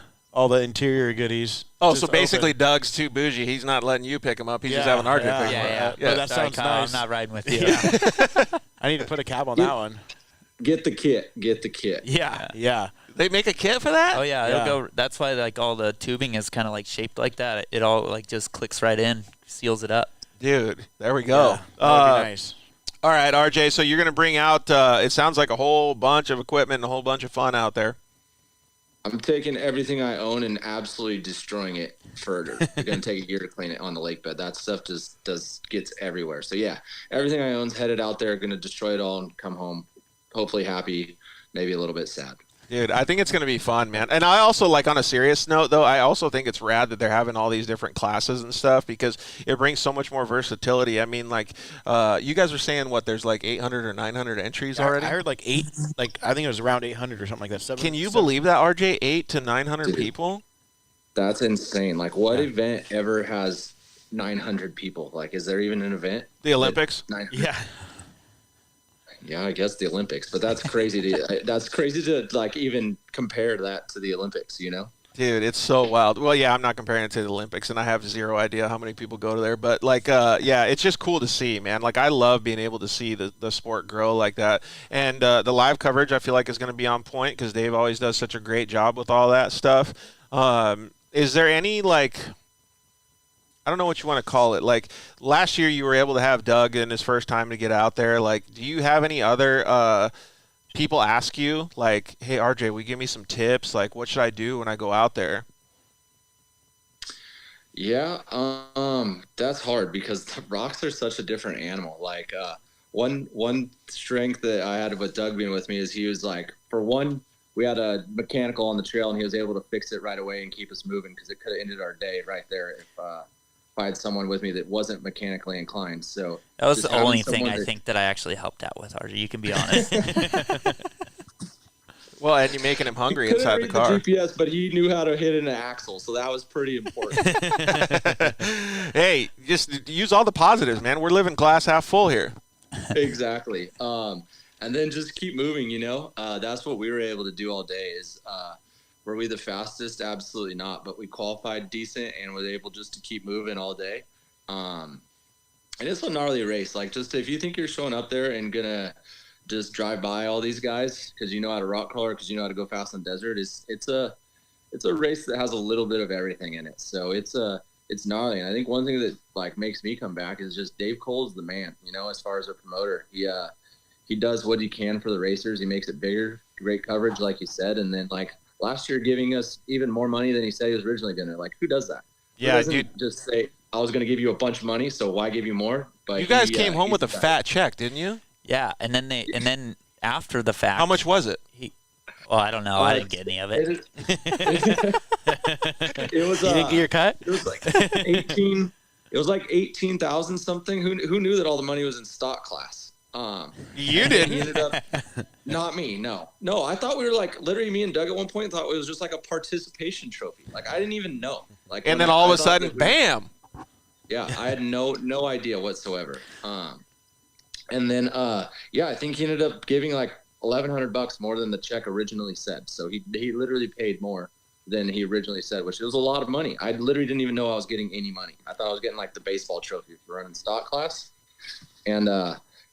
interior goodies. Oh, so basically Doug's too bougie. He's not letting you pick him up. He's just having RJ pick him up. Yeah. But that Sorry, sounds Kyle, nice. I'm not riding with you. I need to put a cab on that one. Get the kit. Yeah. They make a kit for that? Oh yeah, it'll go. That's why like all the tubing is kind of like shaped like that. It all like just clicks right in, seals it up. Dude, there we go. Yeah, that would be nice. All right, RJ. So you're going to bring out. It sounds like a whole bunch of equipment and a whole bunch of fun out there. I'm taking everything I own and absolutely destroying it further. It's going to take a year to clean it on the lake bed. That stuff just gets everywhere. So, yeah, everything I own's headed out there, going to destroy it all and come home hopefully happy, maybe a little bit sad. Dude, I think it's going to be fun, man. And I also, like, on a serious note, though, I also think it's rad that they're having all these different classes and stuff because it brings so much more versatility. I mean, like, you guys are saying, there's like 800 or 900 entries already? I heard like 8, I think it was around 800 or something like that. Can you believe that, RJ? 800 to 900 people? That's insane. Like, what event ever has 900 people? Like, is there even an event? The Olympics? Yeah. Yeah, I guess the Olympics, but that's crazy that's crazy to like even compare that to the Olympics, you know? Dude, it's so wild. Well, yeah, I'm not comparing it to the Olympics, and I have zero idea how many people go to there. But, like, yeah, it's just cool to see, man. Like, I love being able to see the sport grow like that. And the live coverage, I feel like, is going to be on point because Dave always does such a great job with all that stuff. Is there any, like, I don't know what you want to call it. Like, last year you were able to have Doug in his first time to get out there. Like, do you have any other people ask you, like, hey, RJ, will you give me some tips? Like, what should I do when I go out there? Yeah, that's hard because the rocks are such a different animal. Like, one strength that I had with Doug being with me is he was like, for one, we had a mechanical on the trail and he was able to fix it right away and keep us moving because it could have ended our day right there if I had someone with me that wasn't mechanically inclined. So that was the only thing I think that I actually helped out with, RJ. You can be honest. Well, and you're making him hungry inside the car. The GPS, but he knew how to hit an axle, so that was pretty important. Hey, just use all the positives, man. We're living glass half full here. Exactly. And then just keep moving, you know. That's what we were able to do all day is were we the fastest? Absolutely not. But we qualified decent and was able just to keep moving all day. And it's a gnarly race. Like, just if you think you're showing up there and going to just drive by all these guys because you know how to rock crawler, because you know how to go fast in the desert, it's a race that has a little bit of everything in it. So it's gnarly. And I think one thing that, like, makes me come back is just Dave Cole's the man, you know, as far as a promoter. He does what he can for the racers. He makes it bigger, great coverage, like you said. And then, like, last year giving us even more money than he said he was originally going to. Like, who does that? Yeah, dude. Just say, I was going to give you a bunch of money, so why give you more? But you guys came home with a fat check, didn't you? Yeah, and then after the fact. How much was it? Well, I don't know. I didn't get any of it. It was. You didn't get your cut? It was like 18. It was like 18,000 something. Who knew that all the money was in stock class? You didn't. He ended up, not me. No. I thought we were like literally me and Doug at one point thought it was just like a participation trophy. Like I didn't even know. Like, and then all of a sudden, bam. Yeah, I had no idea whatsoever. And then, I think he ended up giving like $1,100 more than the check originally said. So he literally paid more than he originally said, which was a lot of money. I literally didn't even know I was getting any money. I thought I was getting like the baseball trophy for running stock class. And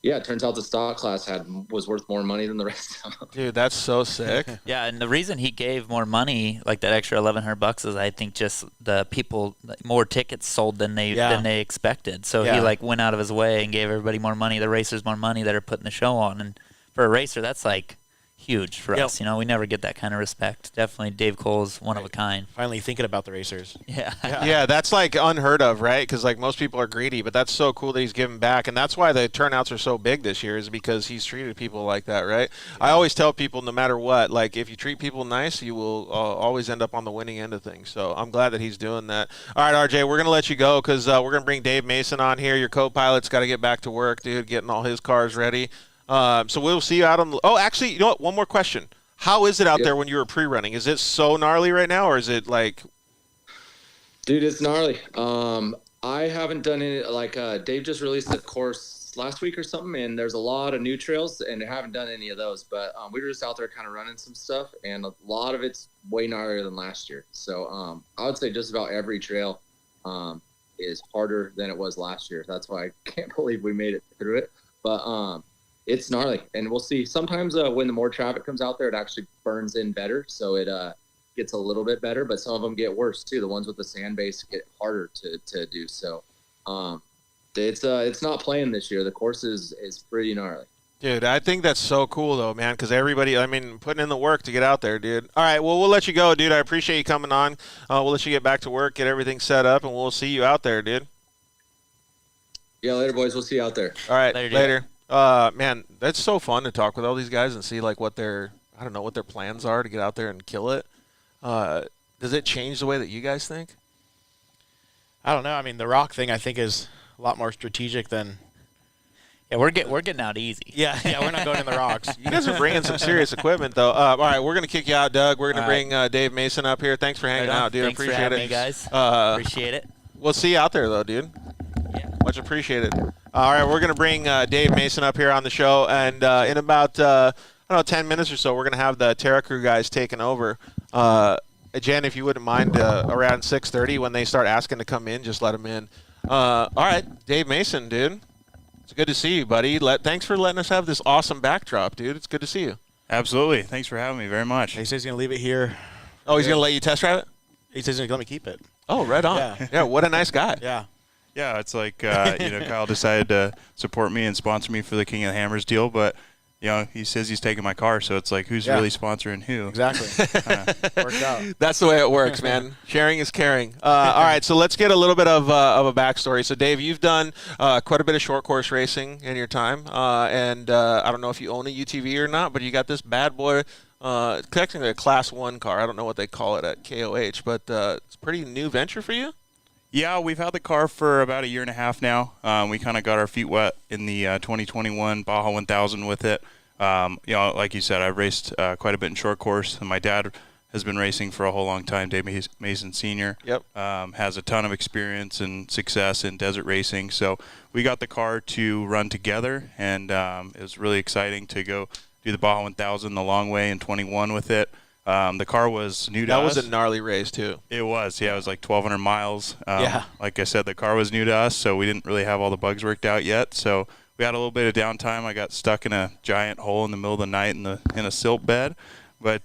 it turns out the stock class was worth more money than the rest of them. Dude, that's so sick. Yeah, and the reason he gave more money, like that extra $1,100, is I think just the people, more tickets sold than they expected. So he like went out of his way and gave everybody more money, the racers more money that are putting the show on. And for a racer, that's like huge for us. You know, we never get that kind of respect. Definitely Dave Cole's one of a kind. Finally thinking about the racers. Yeah, that's like unheard of, right? Because like most people are greedy, but that's so cool that he's giving back, and that's why the turnouts are so big this year, is because he's treated people like that, right? Yeah. I always tell people, no matter what, like if you treat people nice, you will always end up on the winning end of things. So I'm glad that he's doing that. All right, RJ, we're gonna let you go because we're gonna bring Dave Mason on here. Your co-pilot's got to get back to work, dude, getting all his cars ready. So we'll see you out on the – oh, actually, you know what? One more question. How is it out there when you were pre-running? Is it so gnarly right now, or is it like – Dude, it's gnarly. I haven't done any – like Dave just released a course last week or something, and there's a lot of new trails, and I haven't done any of those. But we were just out there kind of running some stuff, and a lot of it's way gnarlier than last year. So I would say just about every trail is harder than it was last year. That's why I can't believe we made it through it. But it's gnarly, and we'll see. Sometimes when the more traffic comes out there, it actually burns in better, so it gets a little bit better, but some of them get worse too. The ones with the sand base get harder to do. So it's not playing this year. The course is pretty gnarly. Dude, I think that's so cool, though, man, because everybody, I mean, putting in the work to get out there, dude. All right, well, we'll let you go, dude. I appreciate you coming on. We'll let you get back to work, get everything set up, and we'll see you out there, dude. Yeah, later, boys. We'll see you out there. All right, later. Man, that's so fun to talk with all these guys and see like what their plans are to get out there and kill it. Does it change the way that you guys think? I don't know. I mean, the rock thing I think is a lot more strategic than. Yeah, we're getting out easy. Yeah, we're not going in the rocks. You guys are bringing some serious equipment though. All right, we're gonna kick you out, Doug. We're gonna bring Dave Mason up here. Thanks for hanging out, dude. Thanks Appreciate for having it, me, guys. Appreciate it. We'll see you out there though, dude. Yeah. Much appreciated. All right, we're going to bring Dave Mason up here on the show, and in about 10 minutes or so, we're going to have the Terra Crew guys taking over. Jen, if you wouldn't mind, around 6:30 when they start asking to come in, just let them in. All right, Dave Mason, dude. It's good to see you, buddy. Thanks for letting us have this awesome backdrop, dude. It's good to see you. Absolutely. Thanks for having me very much. He says he's going to leave it here. Oh, he's going to let you test drive it? He says he's going to let me keep it. Oh, right on. Yeah, what a nice guy. Yeah. Yeah, it's like, Kyle decided to support me and sponsor me for the King of the Hammers deal, but, he says he's taking my car, so it's like, who's really sponsoring who? Exactly. Worked out. That's the way it works, man. Sharing is caring. All right, so let's get a little bit of a backstory. So, Dave, you've done quite a bit of short course racing in your time, and I don't know if you own a UTV or not, but you got this bad boy, technically a Class 1 car. I don't know what they call it at KOH, but it's a pretty new venture for you? Yeah, we've had the car for about a year and a half now. We kind of got our feet wet in the 2021 Baja 1000 with it. Like you said, I've raced quite a bit in short course, and my dad has been racing for a whole long time, Dave Mason Sr. Yep. Has a ton of experience and success in desert racing. So we got the car to run together, and it was really exciting to go do the Baja 1000 the long way in 21 with it. The car was new to us. That was a gnarly race, too. It was, yeah. It was like 1,200 miles. Yeah. Like I said, the car was new to us, so we didn't really have all the bugs worked out yet. So we had a little bit of downtime. I got stuck in a giant hole in the middle of the night in a silt bed. But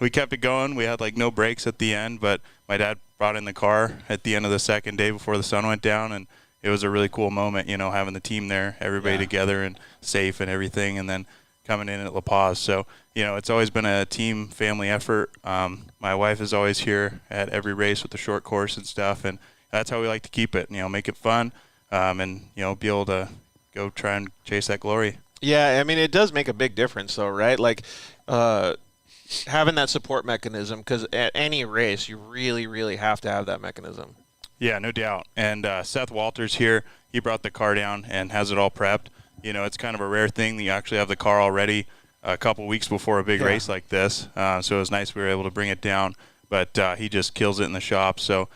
we kept it going. We had like no brakes at the end, but my dad brought in the car at the end of the second day before the sun went down, and it was a really cool moment, having the team there, everybody together and safe and everything, and then coming in at La Paz. So, it's always been a team family effort. My wife is always here at every race with the short course and stuff, and that's how we like to keep it, make it fun, and, be able to go try and chase that glory. Yeah, I mean, it does make a big difference, though, right? Like, having that support mechanism, because at any race, you really, really have to have that mechanism. Yeah, no doubt. And Seth Walters here, he brought the car down and has it all prepped. It's kind of a rare thing that you actually have the car already a couple weeks before a big race like this. So it was nice we were able to bring it down. But he just kills it in the shop. So,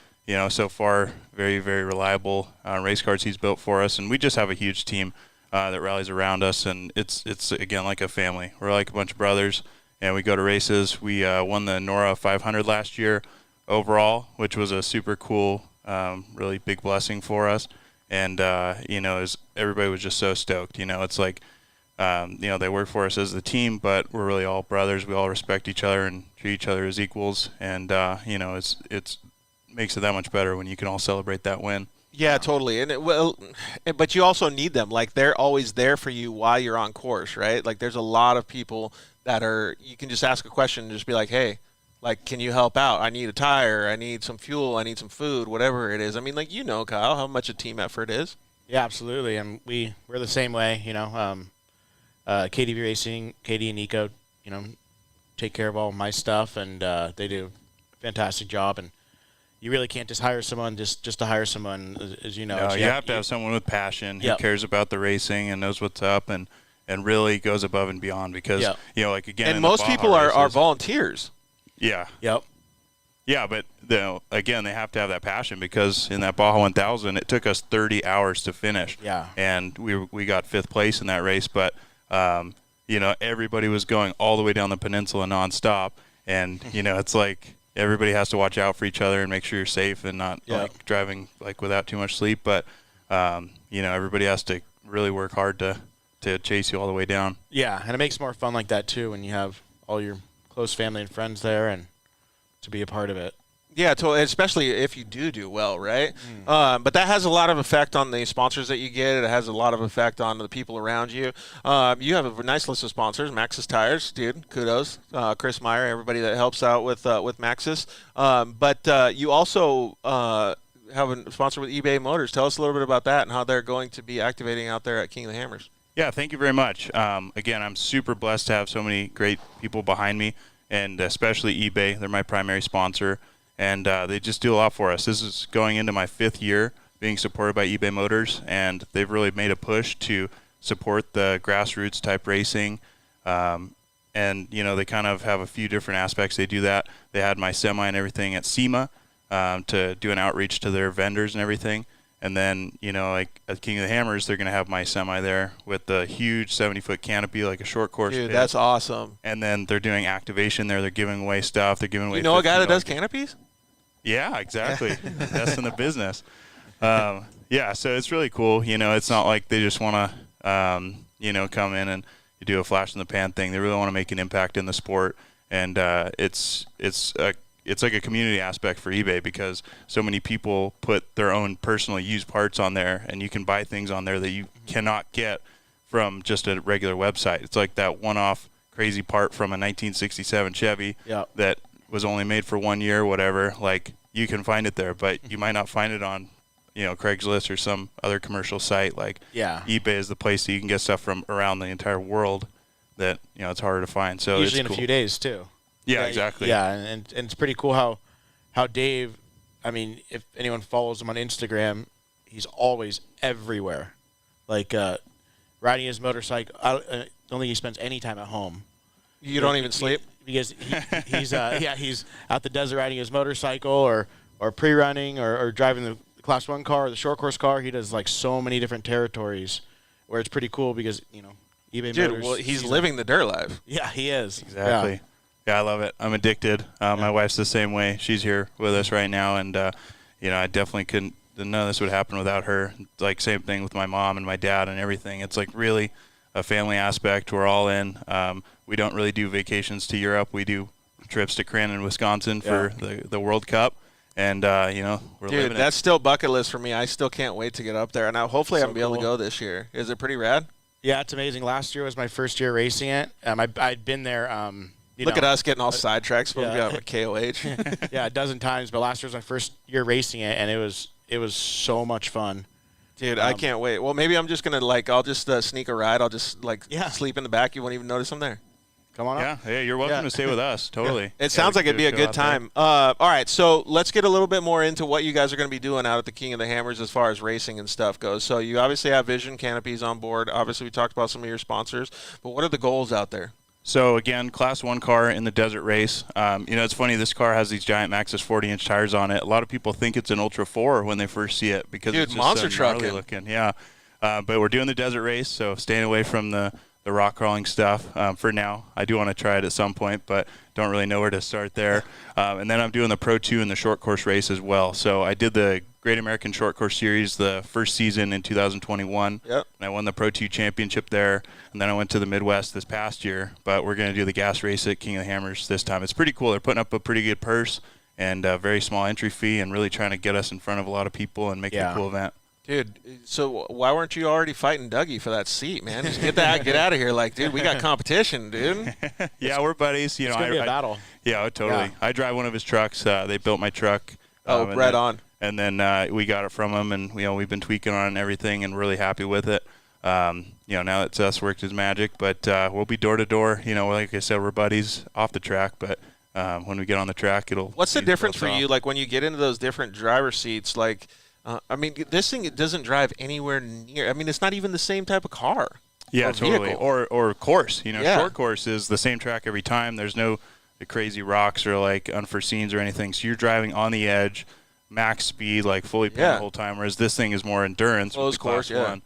so far, very, very reliable race cars he's built for us. And we just have a huge team. that rallies around us, and it's again like a family. We're like a bunch of brothers, and we go to races. We won the Nora 500 last year overall, which was a super cool, really big blessing for us. And everybody was just so stoked. It's like they work for us as the team, but we're really all brothers. We all respect each other and treat each other as equals, and it's makes it that much better when you can all celebrate that win. Yeah, totally. But you also need them. Like, they're always there for you while you're on course, right? Like, there's a lot of people that you can just ask a question and just be like, hey, like, can you help out? I need a tire. I need some fuel. I need some food, whatever it is. I mean, like, Kyle, how much a team effort is. Yeah, absolutely. And we're the same way, KDB Racing, Katie and Nico, take care of all my stuff, and they do a fantastic job. And you really can't just hire someone just to hire someone, as you know. No, you have to have someone with passion who cares about the racing and knows what's up and really goes above and beyond because, again. And most people are volunteers. Yeah. Yep. Yeah, but again, they have to have that passion because in that Baja 1000, it took us 30 hours to finish. Yeah. And we got 5th place in that race, but, everybody was going all the way down the peninsula nonstop. And, it's like everybody has to watch out for each other and make sure you're safe and not driving without too much sleep. But, everybody has to really work hard to chase you all the way down. Yeah, and it makes it more fun like that too when you have all your close family and friends there and to be a part of it. Yeah, especially if you do well, right? But that has a lot of effect on the sponsors that you get. It has a lot of effect on the people around you. You have a nice list of sponsors. Maxxis Tires, dude, kudos. Chris Meyer, everybody that helps out with Maxxis. But you also have a sponsor with eBay Motors. Tell us a little bit about that and how they're going to be activating out there at King of the Hammers. Yeah, thank you very much. Again, I'm super blessed to have so many great people behind me, and especially eBay. They're my primary sponsor. And they just do a lot for us. This is going into my 5th year being supported by eBay Motors, and they've really made a push to support the grassroots type racing. And, they kind of have a few different aspects. They do that. They had my semi and everything at SEMA to do an outreach to their vendors and everything. And then, at King of the Hammers, they're going to have my semi there with the huge 70-foot canopy, like a short course Dude, pit. that's awesome. And then they're doing activation there. They're giving away stuff. They're giving away a guy that does canopies? Yeah, exactly. That's in the business. So it's really cool. It's not like they just want to, come in and do a flash in the pan thing. They really want to make an impact in the sport. And it's like a community aspect for eBay because so many people put their own personal used parts on there, and you can buy things on there that you cannot get from just a regular website. It's like that one-off crazy part from a 1967 Chevy that was only made for 1 year, whatever. Like, you can find it there, but you might not find it on, Craigslist or some other commercial site. Like, eBay is the place that you can get stuff from around the entire world that, it's harder to find. So usually it's in a few days, too. Yeah, exactly. Yeah, and it's pretty cool how Dave, I mean, if anyone follows him on Instagram, he's always everywhere. Like, riding his motorcycle. I don't think he spends any time at home. You don't even sleep? Because he's out the desert riding his motorcycle or pre-running or driving the Class 1 car or the short course car. He does, so many different territories where it's pretty cool because, eBay Motors. Dude, well, he's living the dirt life. Yeah, he is. Exactly. Yeah, I love it. I'm addicted. My wife's the same way. She's here with us right now, and I definitely couldn't. None of this would happen without her. Like, same thing with my mom and my dad and everything. It's like really a family aspect. We're all in. We don't really do vacations to Europe. We do trips to Crandon, Wisconsin for the World Cup, and we're living it. Dude, that's still bucket list for me. I still can't wait to get up there, and hopefully I'm able to go this year. Is it pretty rad? Yeah, it's amazing. Last year was my first year racing it. I'd been there. Look at us getting all sidetracked. We got a KOH. Yeah, a dozen times. But last year was my first year racing it, and it was so much fun. Dude, I can't wait. Well, maybe I'm just gonna I'll just sneak a ride. I'll just sleep in the back. You won't even notice I'm there. Come on up. Yeah, you're welcome to stay with us. Totally. It sounds like it'd be a good time. All right, so let's get a little bit more into what you guys are going to be doing out at the King of the Hammers as far as racing and stuff goes. So you obviously have Vision Canopies on board. Obviously, we talked about some of your sponsors. But what are the goals out there? So, again, Class 1 car in the desert race. It's funny, this car has these giant Maxxis 40-inch tires on it. A lot of people think it's an Ultra 4 when they first see it because it's just monster so gnarly trucking. looking. Yeah. But we're doing the desert race, so staying away from the rock crawling stuff for now. I do want to try it at some point, but don't really know where to start there. And then I'm doing the Pro 2 and the short course race as well. So I did the Great American Short Course Series the first season in 2021. Yep. And I won the Pro 2 championship there. And then I went to the Midwest this past year. But we're going to do the gas race at King of the Hammers this time. It's pretty cool. They're putting up a pretty good purse and a very small entry fee and really trying to get us in front of a lot of people and make it a cool event. Dude, so why weren't you already fighting Dougie for that seat, man? Just get out of here. Like, dude, we got competition, dude. Yeah, we're buddies. It's going to be a battle. Yeah, totally. Yeah. I drive one of his trucks. They built my truck. Right on. And then we got it from him, and we've been tweaking on it and everything, and really happy with it. Now it's us worked his magic, but we'll be door to door. Like I said, we're buddies off the track, but when we get on the track, it'll. What's the difference for you? Like when you get into those different driver seats, like. This thing, it doesn't drive anywhere near. It's not even the same type of car. Yeah, totally. Or course. Yeah. Short course is the same track every time. There's no crazy rocks or like unforeseens or anything. So you're driving on the edge, max speed, like fully pumped the whole time. Whereas this thing is more endurance. Closed course, Class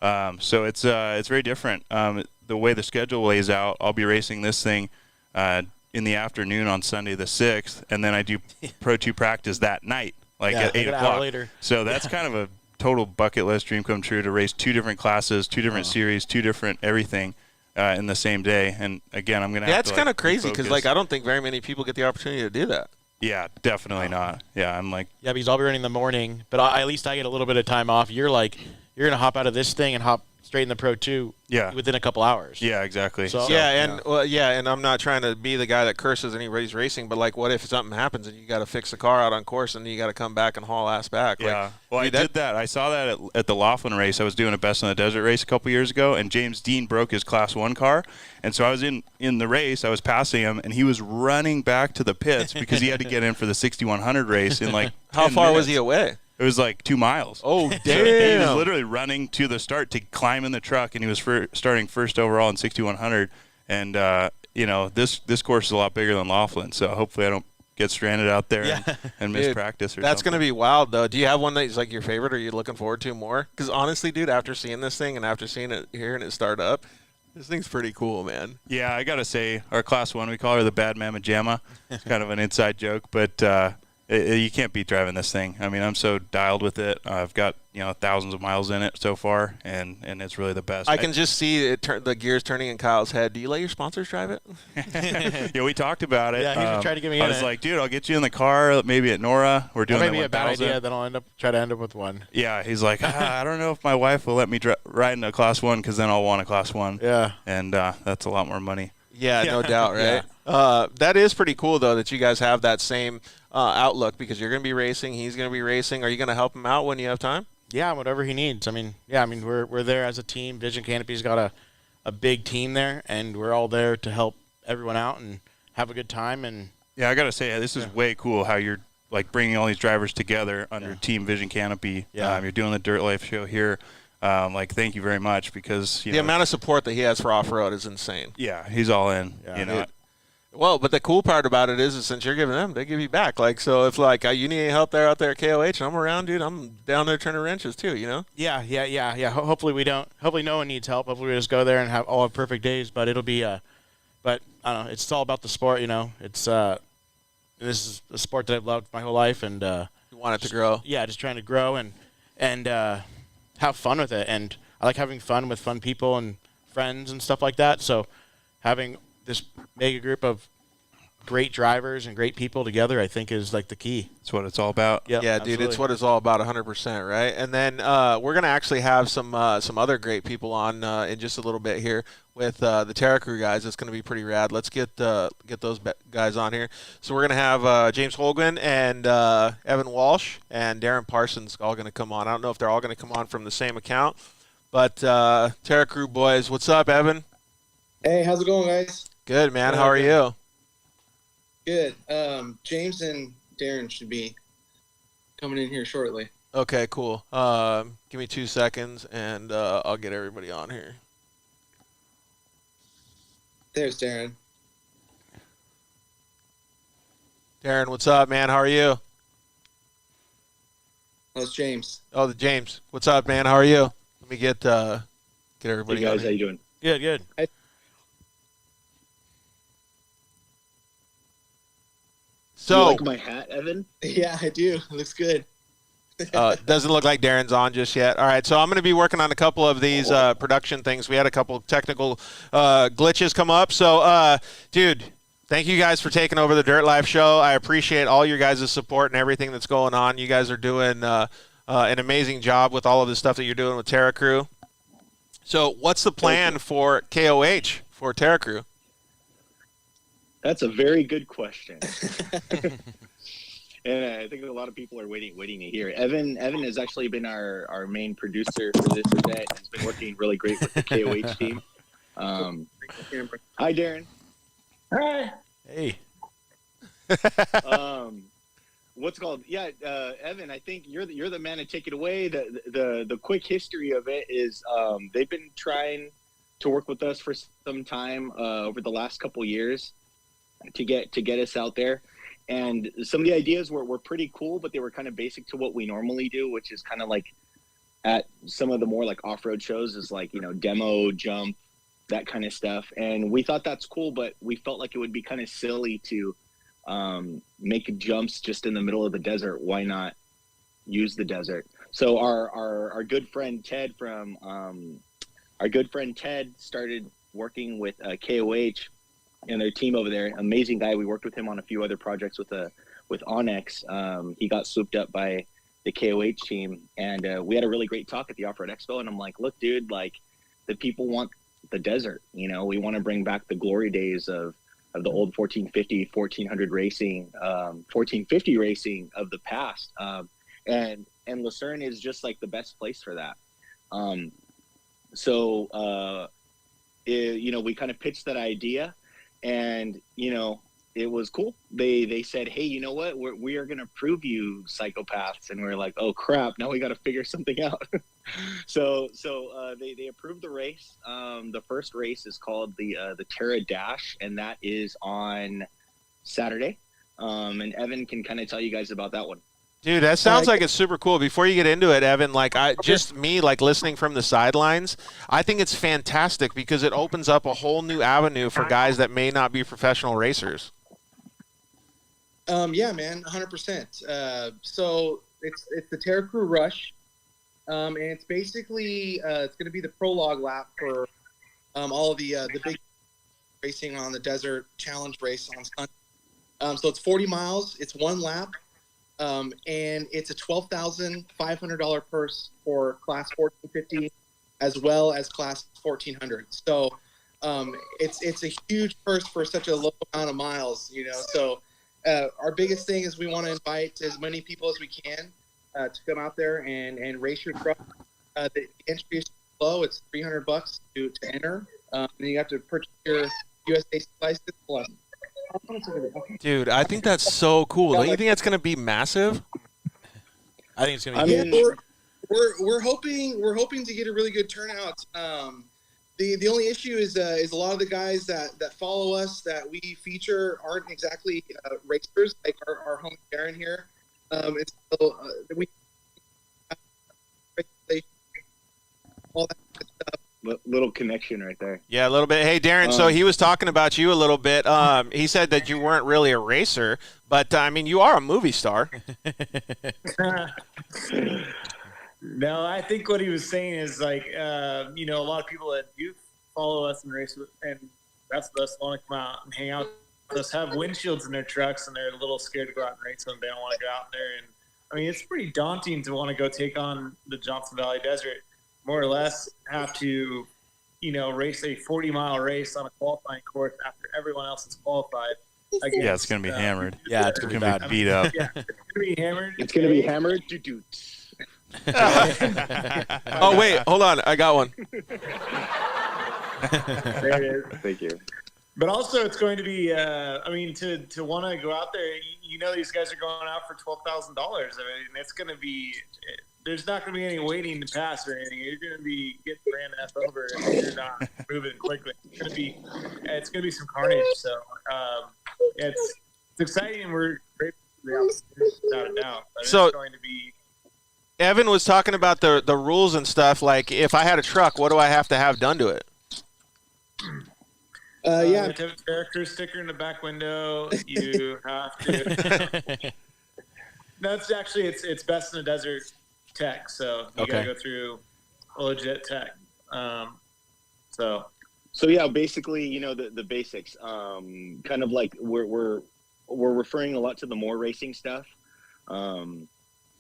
1. So it's very different. The way the schedule lays out, I'll be racing this thing in the afternoon on Sunday the 6th, and then I do Pro 2 practice that night. At 8 o'clock. Later. So that's kind of a total bucket list dream come true to race 2 different classes, 2 different series, 2 different everything in the same day. And again, I'm going to have to. That's kind of crazy because I don't think very many people get the opportunity to do that. Yeah, definitely not. Yeah, I'm like. Yeah, because I'll be running in the morning, but at least I get a little bit of time off. You're going to hop out of this thing and hop straight in the Pro 2 within a couple hours. Yeah, exactly. And I'm not trying to be the guy that curses anybody's racing, but like what if something happens and you got to fix the car out on course and you got to come back and haul ass back? Yeah. I did that. I saw that at the Laughlin race. I was doing a Best in the Desert race a couple years ago, and James Dean broke his Class 1 car. And so I was in the race. I was passing him, and he was running back to the pits because he had to get in for the 6100 race in like 10 How far minutes. was he away? It was like 2 miles. Oh, damn. So he was literally running to the start to climb in the truck, and he was starting first overall in 6100. And, this course is a lot bigger than Laughlin, so hopefully I don't get stranded out there and miss practice or something. That's going to be wild, though. Do you have one that's like your favorite, or are you looking forward to more? Because honestly, dude, after seeing this thing and after seeing it here and it start up, this thing's pretty cool, man. Yeah, I got to say, our Class 1, we call her the Bad Mama Jamma. It's kind of an inside joke, but you can't beat driving this thing. I'm so dialed with it. I've got thousands of miles in it so far, and it's really the best. I can just see the gears turning in Kyle's head. Do you let your sponsors drive it? Yeah, we talked about it. Yeah, he was trying to get me in. I was like, dude, I'll get you in the car, maybe at Nora. We're doing that maybe a bad idea. Then I'll try to end up with one. Yeah, he's like, I don't know if my wife will let me ride in a Class 1 because then I'll want a Class 1. Yeah, and that's a lot more money. Yeah, no doubt, right? Yeah. That is pretty cool, though, that you guys have that same outlook because you're going to be racing, he's going to be racing. Are you going to help him out when you have time? Yeah, whatever he needs. We're there as a team. Vision Canopies got a big team there, and we're all there to help everyone out and have a good time. And yeah, I got to say, this is way cool how you're like bringing all these drivers together under Team Vision Canopy. Yeah. You're doing the Dirt Life show here. Thank you very much because the amount of support that he has for off-road is insane. Yeah, he's all in. Yeah, well, but the cool part about it is since you're giving them, they give you back. Like, so if like you need any help out there at KOH, I'm around, dude. I'm down there turning wrenches too. Yeah. Hopefully no one needs help. Hopefully we just go there and have perfect days. But it'll be but I don't know. It's all about the sport. It's this is a sport that I've loved my whole life, and you want it to grow. Yeah, just trying to grow and have fun with it. And I like having fun with fun people and friends and stuff like that. So having this mega group of great drivers and great people together, I think, is like the key. That's what it's all about. Yep, yeah, absolutely. Dude, it's what it's all about 100%, right? And then we're going to actually have some other great people on in just a little bit here with the Terra Crew guys. It's going to be pretty rad. Let's get those guys on here. So we're going to have James Holguin and Evan Walsh and Darren Parsons all going to come on. I don't know if they're all going to come on from the same account, but Terra Crew boys, what's up, Evan? Hey, how's it going, guys? Good, man. How are you? Good. James and Darren should be coming in here shortly. Okay, cool. Give me 2 seconds, and I'll get everybody on here. There's Darren. Darren, what's up, man? How are you? Oh, it's James. Oh, the James. What's up, man? How are you? Let me get everybody. Hey guys, on how you doing? Good, good. So, you like my hat, Evan? Yeah, I do. It looks good. doesn't look like Darren's on just yet. All right, so I'm going to be working on a couple of these production things. We had a couple of technical glitches come up. So, dude, thank you guys for taking over the Dirt Life show. I appreciate all your guys' support and everything that's going on. You guys are doing an amazing job with all of the stuff that you're doing with Terra Crew. So what's the plan for KOH for Terra Crew? That's a very good question. And I think a lot of people are waiting to hear. Evan has actually been our main producer for this event. He's been working really great with the KOH team. Hi, Darren. Hi. Hey. What's it called? Yeah, Evan, I think you're the man to take it away. The quick history of it is they've been trying to work with us for some time over the last couple years to get us out there. And some of the ideas were pretty cool, but they were kind of basic to what we normally do, which is kind of like at some of the more like off-road shows is like, demo, jump, that kind of stuff. And we thought that's cool, but we felt like it would be kind of silly to make jumps just in the middle of the desert. Why not use the desert? So our good friend Ted started working with KOH and their team over there. Amazing guy. We worked with him on a few other projects with Onyx. He got swooped up by the KOH team, and we had a really great talk at the Off-Road Expo. And I'm like, look, dude, like the people want the desert. We want to bring back the glory days of the old 1450, 1400 racing, 1450 racing of the past. And Lucerne is just like the best place for that. We kind of pitched that idea, and, it was cool. They said, hey, you know what? We are going to prove you psychopaths. And we're like, oh crap, now we got to figure something out. So they approved the race. The first race is called the Terra Dash, and that is on Saturday. And Evan can kind of tell you guys about that one. Dude, that sounds like it's super cool. Before you get into it, Evan, listening from the sidelines, I think it's fantastic because it opens up a whole new avenue for guys that may not be professional racers. Yeah, man, 100%. So it's the Terra Crew Rush, and it's basically it's going to be the prologue lap for all of the big racing on the desert challenge race on Sunday. So it's 40 miles. It's one lap. And it's a $12,500 purse for class 1450 as well as class 1400. So it's a huge purse for such a low amount of miles, So our biggest thing is we want to invite as many people as we can to come out there and race your truck. The entry is low; it's $300 to enter. And you have to purchase your USA license plus. Dude, I think that's so cool. Don't you think that's going to be massive? I think it's going to be huge. We're hoping to get a really good turnout. The only issue is a lot of the guys that follow us that we feature aren't exactly racers, like our homie Darren here. And so we all that good stuff. Little connection right there. Yeah, a little bit. Hey, Darren, so he was talking about you a little bit. He said that you weren't really a racer, but, you are a movie star. No, I think what he was saying is, like, a lot of people that do follow us and race with, and that's us want to come out and hang out with us, have windshields in their trucks, and they're a little scared to go out and race them. They don't want to go out there. And, it's pretty daunting to want to go take on the Johnson Valley Desert. More or less have to, race a 40-mile race on a qualifying course after everyone else is qualified. Yeah, it's going to be hammered. Yeah, it's going to be beat up. Yeah, it's going to be hammered. It's going to be hammered. Oh, wait, hold on. I got one. There it is. Thank you. But also, it's going to be, to want to go out there, these guys are going out for $12,000. It's going to be, there's not going to be any waiting to pass or anything. You're going to be getting ran F over if you're not moving quickly. It's going to be some carnage. So it's exciting, and we're grateful for the opportunity, without a doubt. But So, it's going to be Evan was talking about the rules and stuff. Like, if I had a truck, what do I have to have done to it? Yeah. You have to have a Terra Crew sticker in the back window. You have to. No, it's best in the desert tech. So you gotta go through a legit tech. So yeah, basically, the basics. Kind of like we're referring a lot to the more racing stuff.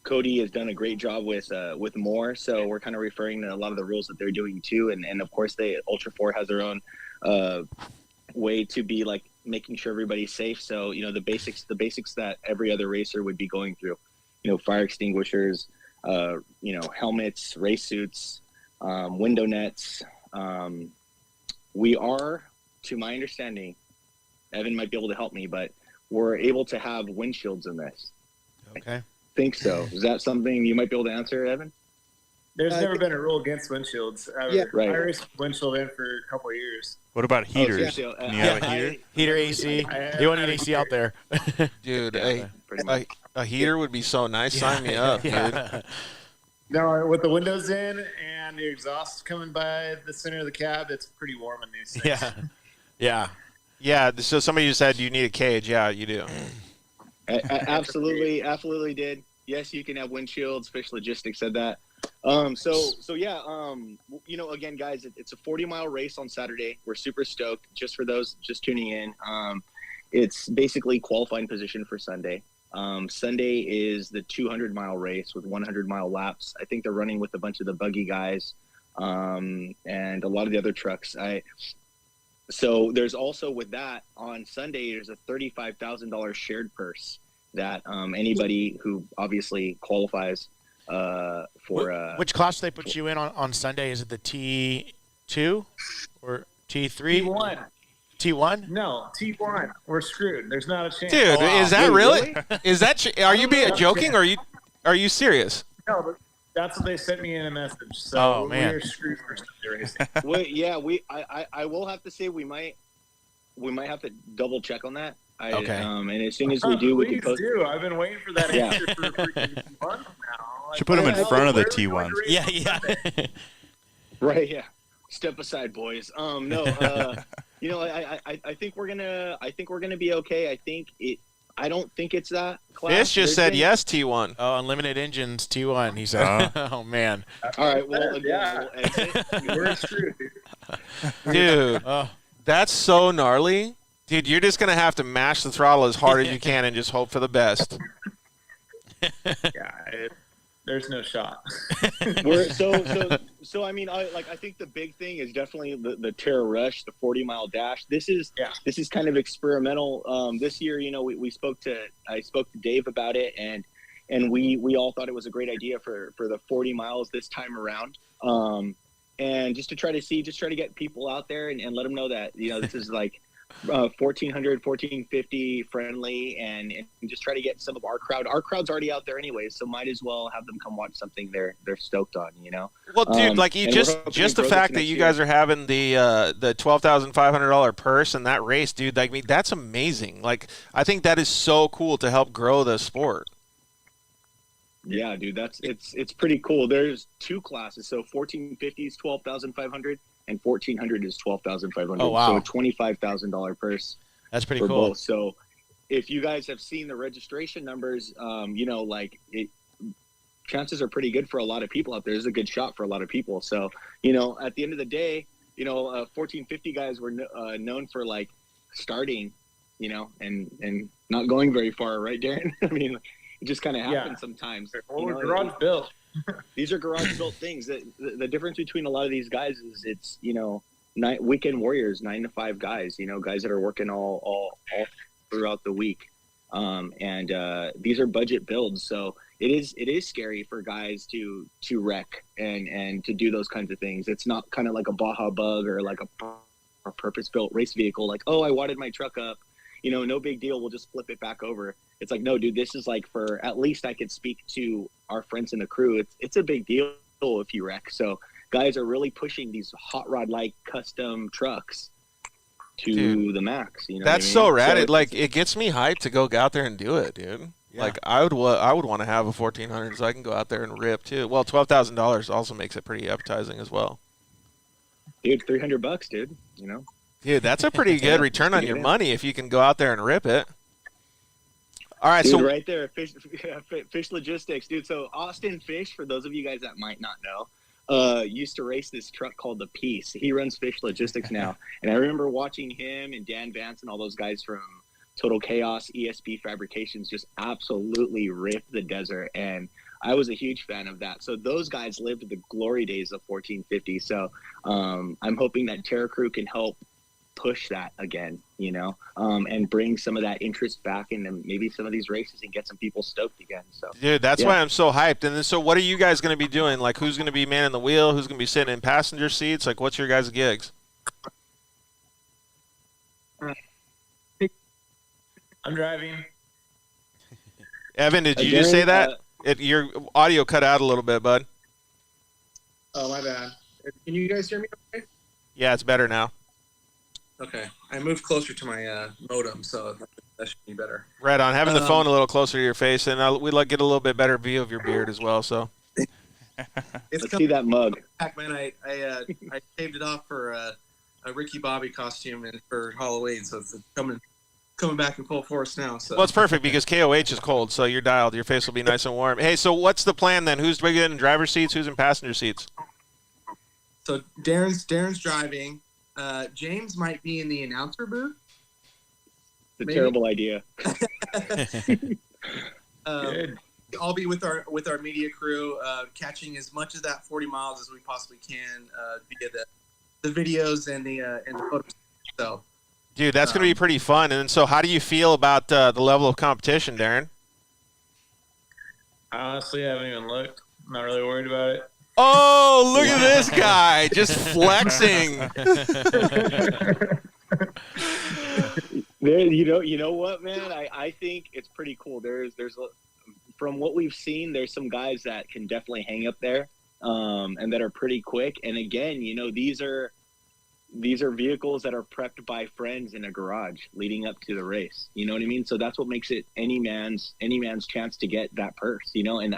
Cody has done a great job with more, so we're kind of referring to a lot of the rules that they're doing too, and of course Ultra 4 has their own way to be like making sure everybody's safe. So the basics that every other racer would be going through, fire extinguishers, helmets, race suits, window nets. We are, to my understanding, Evan might be able to help me, but we're able to have windshields in this. Okay. I think so. Is that something you might be able to answer, Evan? There's never been a rule against windshields ever. Yeah, right. I raced windshield in for a couple of years. What about heaters? So, Can you have a heater? Heater AC. You want an AC out there. Dude, pretty much. a heater would be so nice. Sign me up, dude. No, with the windows in and the exhaust coming by the center of the cab, it's pretty warm in these things. Yeah. So somebody just said you need a cage. Yeah, you do. Absolutely did. Yes, you can have windshields. Fish Logistics said that. Again, guys, it's a 40-mile race on Saturday. We're super stoked. Just for those just tuning in, it's basically qualifying position for Sunday. Sunday is the 200-mile race with 100-mile laps. I think they're running with a bunch of the buggy guys and a lot of the other trucks. So there's also with that on Sunday, there's a $35,000 shared purse that anybody who obviously qualifies for. Which class do they put you in on Sunday? Is it the T2 or T3? T1. T1? No, T1. We're screwed. There's not a chance. Dude, is that really? Is that? Are you being joking? Or are you serious? No, but that's what they sent me in a message. So man, we're screwed for Sunday racing. I will have to say we might have to double check on that. Okay. And as soon as we do, we can post. I've been waiting for that answer for freaking months now. Should put them in front of the T1s. Yeah. Right. Yeah. Step aside, boys. No. I think we're gonna be okay. I don't think it's that class. Fish just said yes, T1. Oh, unlimited engines, T1. He said. Oh man. All right. Well, We're screwed, dude. That's so gnarly. Dude, you're just going to have to mash the throttle as hard as you can and just hope for the best. There's no shot. I mean, I think the big thing is definitely the Terra Rush, the 40-mile dash. This is kind of experimental. This year, I spoke to Dave about it, and we all thought it was a great idea for the 40 miles this time around. And just to try to get people out there and let them know that this is like 1400, 1450 friendly, and just try to get some of our crowd. Our crowd's already out there anyways, so might as well have them come watch something they're stoked on. Well, dude, just the fact that you guys are having the $12,500 purse in that race, dude, that's amazing. Like, I think that is so cool to help grow the sport. Yeah, dude, it's pretty cool. There's two classes, so 1450 is 12,500. And 1,400 is 12,500. Oh, wow. So a $25,000 purse. That's pretty for cool. Both. So if you guys have seen the registration numbers, chances are pretty good for a lot of people out there. There's a good shot for a lot of people. So, at the end of the day, 1450 guys were known for like starting, and not going very far, right, Darren? I mean, it just kind of happens sometimes. Well, garage built. These are garage built things. The difference between a lot of these guys is it's weekend warriors, 9 to 5 guys. Guys that are working all throughout the week, and these are budget builds. So it is scary for guys to wreck and to do those kinds of things. It's not kind of like a Baja Bug or like a purpose built race vehicle. Like, oh, I wadded my truck up. No big deal. We'll just flip it back over. It's like, no, dude, this is like for, at least I could speak to our friends in the crew. It's a big deal if you wreck. So guys are really pushing these hot rod like custom trucks to the max. That's so rad. It gets me hyped to go out there and do it, dude. Yeah. Like I would want to have a 1400 so I can go out there and rip too. Well, $12,000 also makes it pretty appetizing as well. Dude, $300, dude. You know. Dude, that's a pretty good return on your money if you can go out there and rip it. All right, dude, so right there, fish logistics, dude. So Austin Fish, for those of you guys that might not know, used to race this truck called the Peace. He runs Fish Logistics now, and I remember watching him and Dan Vance and all those guys from Total Chaos, ESP Fabrications, just absolutely rip the desert, and I was a huge fan of that. So those guys lived the glory days of 1450. So I'm hoping that Terra Crew can help push that again, you know, and bring some of that interest back into maybe some of these races and get some people stoked again. So, dude, that's why I'm so hyped. And then, so what are you guys going to be doing? Like, who's going to be manning the wheel? Who's going to be sitting in passenger seats? Like, what's your guys' gigs? I'm driving. Evan, did you just say that? Your audio cut out a little bit, bud. Oh, my bad. Can you guys hear me okay? Yeah, it's better now. Okay. I moved closer to my modem, so that should be better. Right on. Having the phone a little closer to your face, and we'd like get a little bit better view of your beard as well. So let's see that mug. Back, man, I shaved it off for a Ricky Bobby costume and for Halloween, so it's coming back in full force now. So. Well, it's perfect because KOH is cold, so you're dialed. Your face will be nice and warm. Hey, so what's the plan then? Who's in driver's seats? Who's in passenger seats? So Darren's driving. James might be in the announcer booth. It's a terrible idea. I'll be with our media crew, catching as much of that 40 miles as we possibly can via the videos and the photos. So, dude, that's going to be pretty fun. And so, how do you feel about the level of competition, Darren? Honestly, I haven't even looked. I'm not really worried about it. Oh, look at this guy just flexing. You know what, man? I think it's pretty cool. From what we've seen, there's some guys that can definitely hang up there, and that are pretty quick. And again, you know, these are vehicles that are prepped by friends in a garage leading up to the race. You know what I mean? So that's what makes it any man's chance to get that purse. You know, and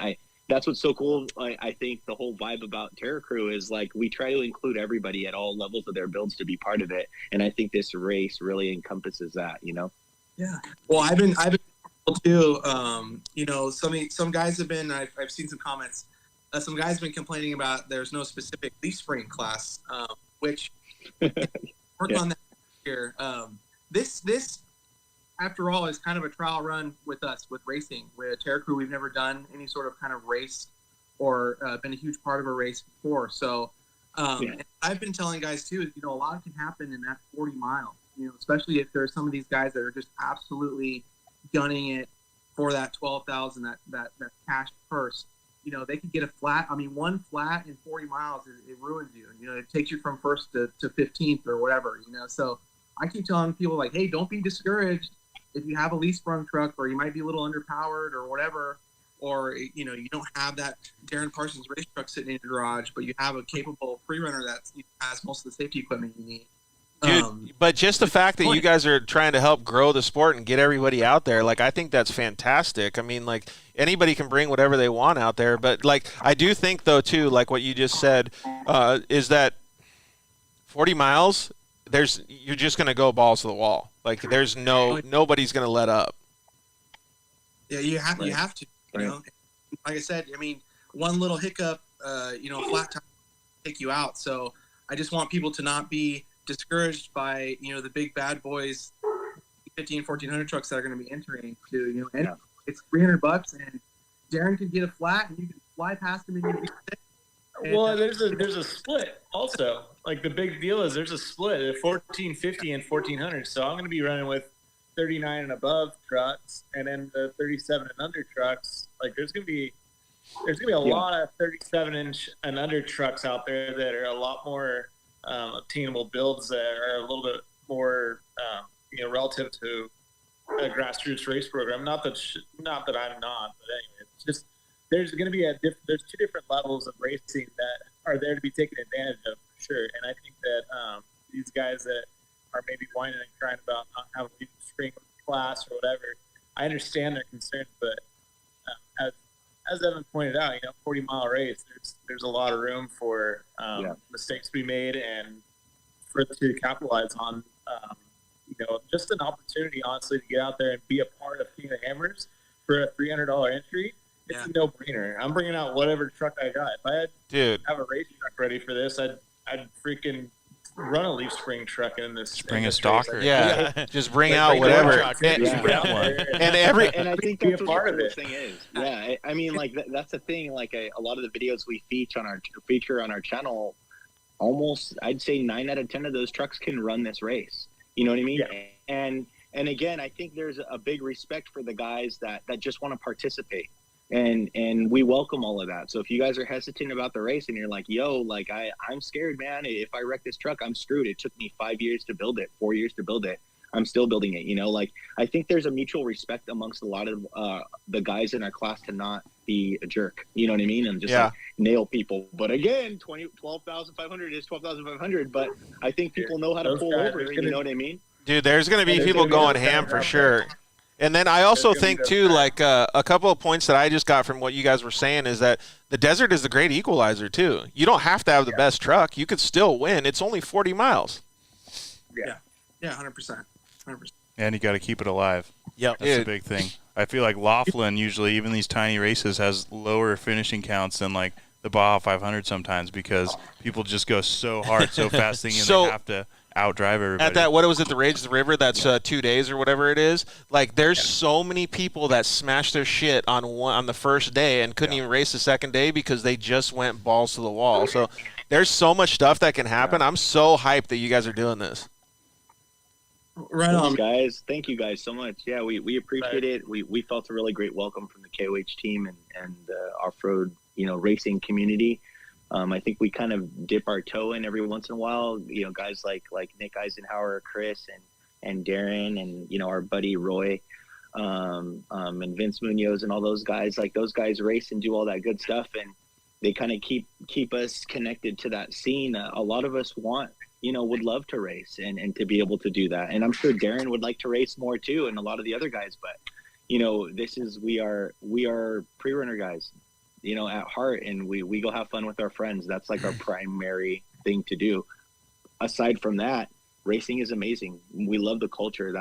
that's what's so cool. I think the whole vibe about Terra Crew is like we try to include everybody at all levels of their builds to be part of it, and I think this race really encompasses that. You know. Yeah. Well, I've been too. You know, some guys have been. I've seen some comments. Some guys have been complaining about there's no specific leaf spring class, which work on that here. This. After all, is kind of a trial run with us, with racing. With Terra Crew, we've never done any sort of kind of race or been a huge part of a race before. So and I've been telling guys, too, you know, a lot can happen in that 40 mile, you know, especially if there's some of these guys that are just absolutely gunning it for that 12,000, that cash purse. You know, they could get a flat. I mean, one flat in 40 miles, it ruins you. You know, it takes you from first to 15th or whatever, you know. So I keep telling people, like, hey, don't be discouraged. If you have a leaf sprung truck, or you might be a little underpowered or whatever, or, you know, you don't have that Darren Parsons race truck sitting in your garage, but you have a capable pre-runner that has most of the safety equipment you need. Dude, but just the fact that you guys are trying to help grow the sport and get everybody out there, like, I think that's fantastic. I mean, like, anybody can bring whatever they want out there. But, like, I do think, though, too, like what you just said, is that 40 miles, you're just going to go balls to the wall. Like, there's nobody's going to let up. Yeah, you have to. You know, like I said, I mean, one little hiccup, you know, flat tire take you out. So I just want people to not be discouraged by, you know, the big bad boys, 1,1400 trucks that are going to be entering to, you know, and it's $300 and Darren could get a flat and you can fly past him and you can well, there's a split also. Like, the big deal is there's a split at 1450 and 1400. So I'm going to be running with 39 and above trucks, and then the 37 and under trucks. Like, there's going to be a lot of 37 inch and under trucks out there that are a lot more obtainable builds that are a little bit more you know, relative to a grassroots race program. Not that I'm not, but anyway, it's just. There's going to be there's two different levels of racing that are there to be taken advantage of, for sure. And I think that these guys that are maybe whining and crying about not having a spring class or whatever, I understand their concerns, but as Evan pointed out, 40-mile race, there's a lot of room for mistakes to be made and for it to capitalize on, just an opportunity, honestly, to get out there and be a part of King of Hammers for a $300 entry. It's a no-brainer. I'm bringing out whatever truck I got. If I had to have a race truck ready for this, I'd freaking run a leaf spring truck in this. Bring a stalker. Yeah, just bring out whatever. And I think that's what the cool thing is. Yeah, I mean, like that's the thing. Like a lot of the videos we feature on our channel, almost I'd say 9 out of 10 of those trucks can run this race. You know what I mean? Yeah. And again, I think there's a big respect for the guys that just want to participate. And we welcome all of that. So if you guys are hesitant about the race and you're like, yo, like I'm scared, man. If I wreck this truck, I'm screwed. It took me 5 years to build it, 4 years to build it. I'm still building it. Like I think there's a mutual respect amongst a lot of the guys in our class to not be a jerk. You know what I mean? And just like, nail people. But again, 12,500 is 12,500. But I think people know how to pull over. You know what I mean? Dude, there's going to be people going ham for sure. And then I also think, too, like a couple of points that I just got from what you guys were saying is that the desert is the great equalizer, too. You don't have to have the best truck. You could still win. It's only 40 miles. Yeah, 100%. 100%. And you got to keep it alive. Yep. That's the big thing. I feel like Laughlin usually, even these tiny races, has lower finishing counts than, like, the Baja 500 sometimes because people just go so hard, so fast, thinking they have to outdrive everybody. At that, what was it, the Rage the River? That's 2 days or whatever it is. Like, there's so many people that smashed their shit on the first day and couldn't even race the second day because they just went balls to the wall. So there's so much stuff that can happen. I'm so hyped that you guys are doing this. Right on, guys. Thank you guys so much. Yeah, we appreciate it. We felt a really great welcome from the KOH team and off-road racing community. I think we kind of dip our toe in every once in a while. Guys like Nick Eisenhower, Chris, and Darren, and our buddy Roy, and Vince Munoz, and all those guys. Like those guys race and do all that good stuff, and they kind of keep us connected to that scene. A lot of us would love to race and to be able to do that. And I'm sure Darren would like to race more too, and a lot of the other guys. But we are pre-runner guys. At heart, and we go have fun with our friends. That's like our primary thing to do. Aside from that, racing is amazing. We love the culture.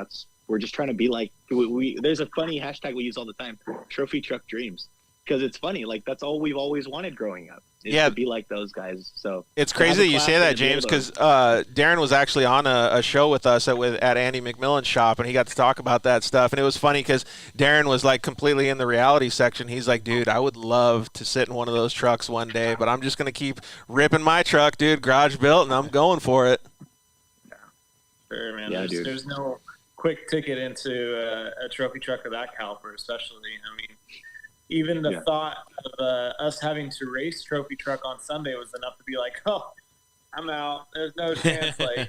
We're just trying to be like, there's a funny hashtag we use all the time, Trophy Truck Dreams. Because it's funny, like that's all we've always wanted growing up. Is to be like those guys. So it's crazy that you say that, James, because Darren was actually on a show with us at Andy McMillan's shop, and he got to talk about that stuff. And it was funny because Darren was like completely in the reality section. He's like, dude, I would love to sit in one of those trucks one day, but I'm just gonna keep ripping my truck, dude, garage built, and I'm going for it. Yeah, sure, man. Yeah, there's no quick ticket into a trophy truck of that caliber, especially. I mean, even the thought of us having to race trophy truck on Sunday was enough to be like, oh, I'm out. There's no chance. Like,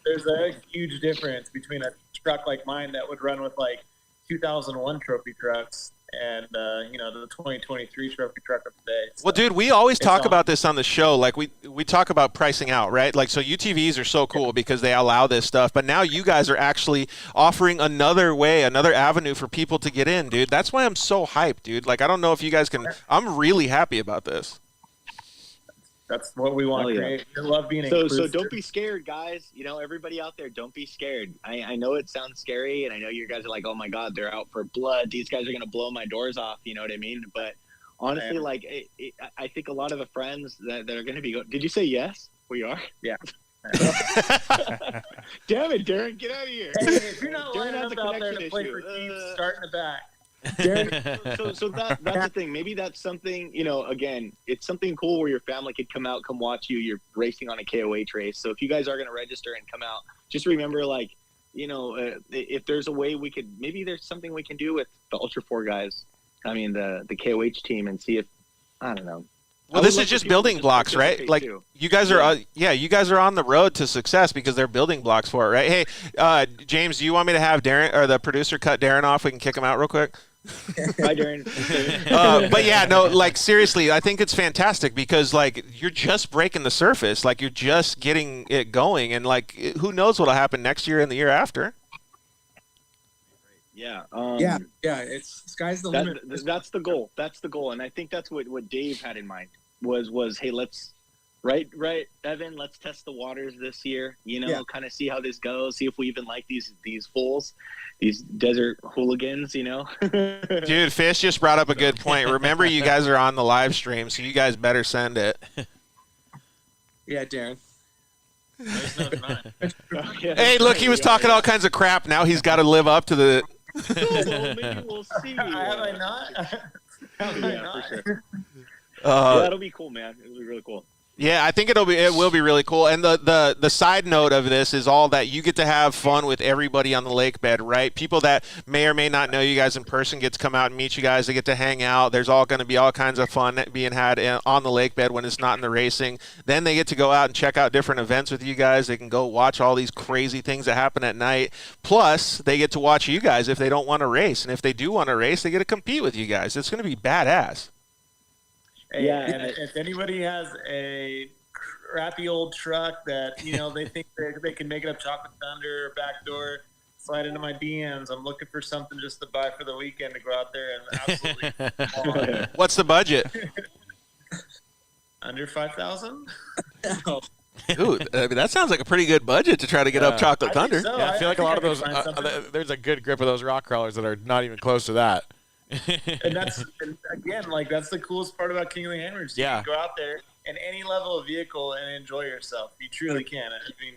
there's a huge difference between a truck like mine that would run with like 2001 trophy trucks and the 2023 trophy truck of today. So well, dude, we always talk about this on the show. Like we talk about pricing out, right? Like, so UTVs are so cool because they allow this stuff, but now you guys are actually offering another avenue for people to get in, dude. That's why I'm so hyped, dude. Like, I don't know if you guys can. I'm really happy about this. That's what we want to create. We love being inclusive. So don't be scared, guys. Everybody out there, don't be scared. I know it sounds scary, and I know you guys are like, oh my God, they're out for blood. These guys are going to blow my doors off. You know what I mean? But honestly, like, I think a lot of the friends that are going to be did you say yes? We are? Yeah. Damn it, Darren, get out of here. Hey, if you're not lining up out there to play for keeps, start in the back. So that's the thing. Maybe that's something, again, it's something cool where your family could come watch you. You're racing on a KOH race. So if you guys are going to register and come out, just remember, like, if there's a way maybe there's something we can do with the Ultra 4 guys. I mean, the KOH team, and see if, I don't know. Well, this is just building blocks, right? Like, you guys are, you guys are on the road to success because they're building blocks for it, right? Hey, James, do you want me to have Darren or the producer cut Darren off? We can kick him out real quick. Hi, Darren. But yeah, no, like, seriously, I think it's fantastic because, like, you're just breaking the surface. Like, you're just getting it going. And, like, who knows what will happen next year and the year after. Yeah. Yeah. It's sky's the limit. That's the goal. That's the goal, and I think that's what Dave had in mind was hey, let's right, Evan, let's test the waters this year. Kind of see how this goes. See if we even like these fools, these desert hooligans. Dude, Fish just brought up a good point. Remember, you guys are on the live stream, so you guys better send it. Yeah, Darren. Hey, look, he was talking all kinds of crap. Now he's got to live up to the. Well, maybe we'll see. Have I not? For sure. That'll be cool, man. It'll be really cool. Yeah, I think it will be really cool. And the side note of this is all that you get to have fun with everybody on the lake bed, right? People that may or may not know you guys in person get to come out and meet you guys. They get to hang out. There's all going to be all kinds of fun being had on the lake bed when it's not in the racing. Then they get to go out and check out different events with you guys. They can go watch all these crazy things that happen at night. Plus, they get to watch you guys if they don't want to race. And if they do want to race, they get to compete with you guys. It's going to be badass. Yeah, and if anybody has a crappy old truck that they think they can make it up Chocolate Thunder or Backdoor, slide into my DMs. I'm looking for something just to buy for the weekend to go out there and absolutely. What's the budget? Under 5,000. Dude, I mean, that sounds like a pretty good budget to try to get up Chocolate Thunder. So. Yeah, I feel like a lot of those. There's a good grip of those rock crawlers that are not even close to that. And that's that's the coolest part about King of the Hammers. You can go out there in any level of vehicle and enjoy yourself. You truly can. I mean,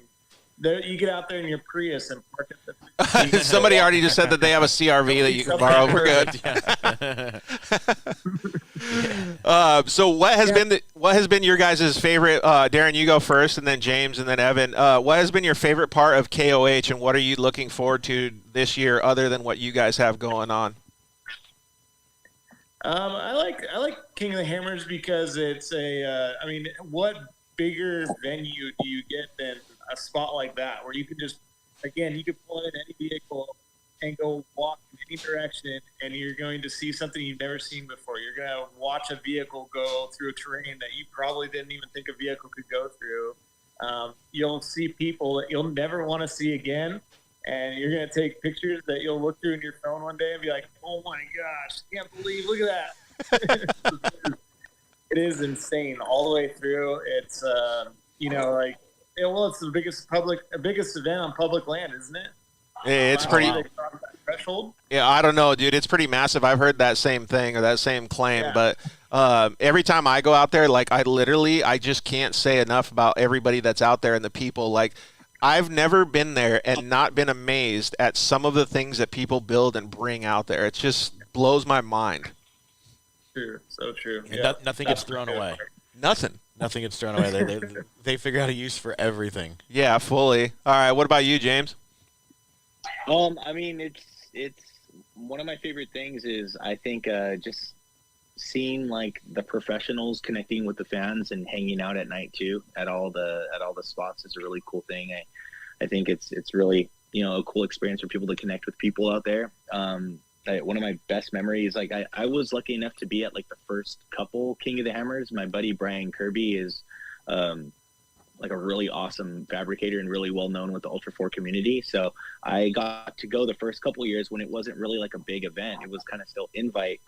you get out there in your Prius and park at the. Somebody already just said that they have a CRV that you can borrow for good. So what has been your guys' favorite? Darren, you go first, and then James, and then Evan. What has been your favorite part of KOH, and what are you looking forward to this year, other than what you guys have going on? I like King of the Hammers because it's what bigger venue do you get than a spot like that where you could just, you could pull in any vehicle and go walk in any direction and you're going to see something you've never seen before. You're going to watch a vehicle go through a terrain that you probably didn't even think a vehicle could go through. You'll see people that you'll never want to see again. And you're going to take pictures that you'll look through in your phone one day and be like, oh, my gosh, can't believe, look at that. It is insane all the way through. It's, it's the biggest event on public land, isn't it? It's pretty. Threshold? Yeah, I don't know, dude. It's pretty massive. I've heard that same thing or that same claim. Yeah. But every time I go out there, I just can't say enough about everybody that's out there and the people. Like, I've never been there and not been amazed at some of the things that people build and bring out there. It just blows my mind. True, so true. Yeah, nothing gets thrown away. Nothing gets thrown away. They figure out a use for everything. Yeah, fully. All right, what about you, James? I mean, it's one of my favorite things is I think just seeing like the professionals connecting with the fans and hanging out at night too at all the spots is a really cool thing. I think it's really a cool experience for people to connect with people out there. One of my best memories, like I was lucky enough to be at like the first couple King of the Hammers. My buddy Brian Kirby is like a really awesome fabricator and really well known with the Ultra 4 community. So I got to go the first couple of years when it wasn't really like a big event. It was kind of still invite.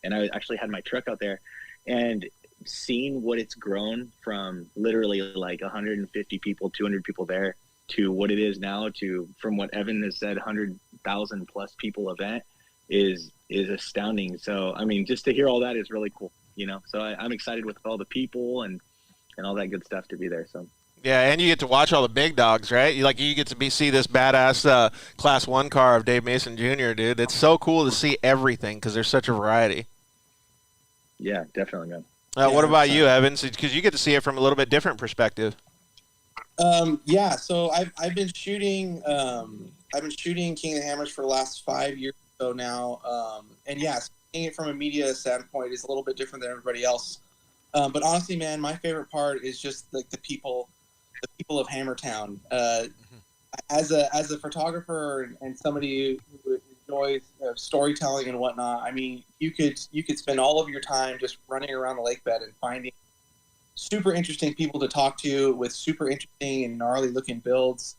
And I actually had my truck out there and seeing what it's grown from literally like 150 people, 200 people there to what it is now to, from what Evan has said, 100,000 plus people event is astounding. So, I mean, just to hear all that is really cool, so I'm excited with all the people and all that good stuff to be there. So yeah, and you get to watch all the big dogs, right? You get to see this badass Class 1 car of Dave Mason Jr., dude. It's so cool to see everything because there's such a variety. Yeah, definitely, man. What about you, Evans? Because you get to see it from a little bit different perspective. So I've been shooting King of the Hammers for the last 5 years or so now. And yeah, seeing it from a media standpoint is a little bit different than everybody else. But honestly, man, my favorite part is just like the people of Hammertown. As a photographer and somebody who enjoys storytelling and whatnot, I mean, you could spend all of your time just running around the lake bed and finding super interesting people to talk to with super interesting and gnarly looking builds.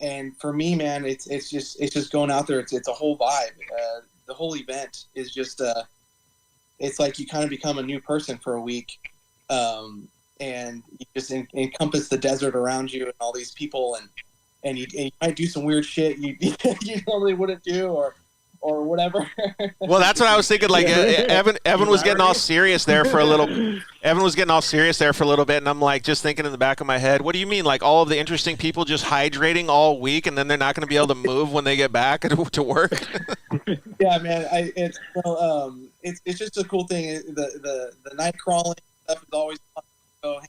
And for me, man, it's just going out there. It's a whole vibe. The whole event is just it's like you kind of become a new person for a week, and you just encompass the desert around you and all these people, and you might do some weird shit you normally wouldn't do, or whatever. Well, that's what I was thinking. Like Evan was getting all serious there for a little. Evan was getting all serious there for a little bit, and I'm like just thinking in the back of my head, what do you mean? Like all of the interesting people just hydrating all week, and then they're not going to be able to move when they get back to work? Yeah, man. It's just a cool thing. The night crawling stuff is always fun to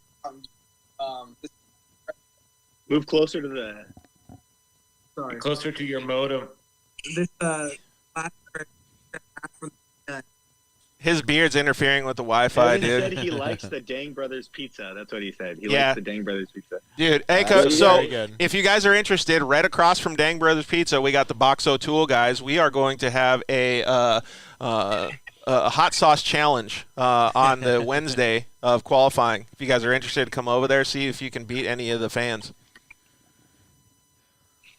go. Move closer to the. Sorry. Closer to your modem. This His beard's interfering with the Wi-Fi, Evan dude. said he likes the Dang Brothers pizza. That's what he said. He Yeah. likes the Dang Brothers pizza. Dude, hey, so if you guys are interested, right across from Dang Brothers Pizza, we got the Box O'Toole guys. We are going to have a hot sauce challenge on the Wednesday of qualifying. If you guys are interested, come over there, see if you can beat any of the fans.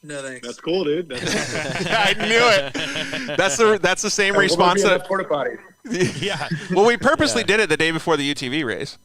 No thanks. That's cool, dude. I knew it. That's the same response. Porta potty. Yeah. Well, we purposely did it the day before the UTV race.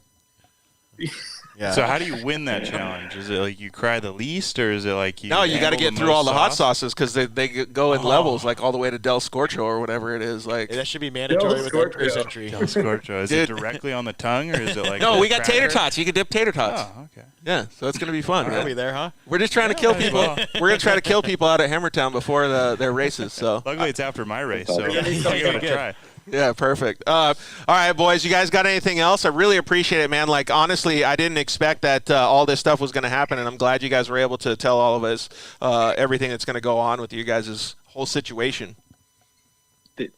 Yeah. So how do you win that challenge? Is it like you cry the least, or is it like you? No, you got to get through all the hot sauce? sauces because they go in levels, like all the way to Del Scorcho or whatever it is. Like that should be mandatory with first entry. Del Scorcho. Is it directly on the tongue, or is it like? No, we got tater tots. You can dip tater tots. Oh, okay. Yeah, so it's gonna be fun. We'll be there, huh? We're just trying to kill people. We're gonna try to kill people out at Hammertown before their races. So luckily, it's after my race, so Yeah, I gotta try. Yeah, perfect. All right, boys, you guys got anything else? I really appreciate it, man. Like, honestly, I didn't expect that all this stuff was going to happen, and I'm glad you guys were able to tell all of us everything that's going to go on with you guys' whole situation.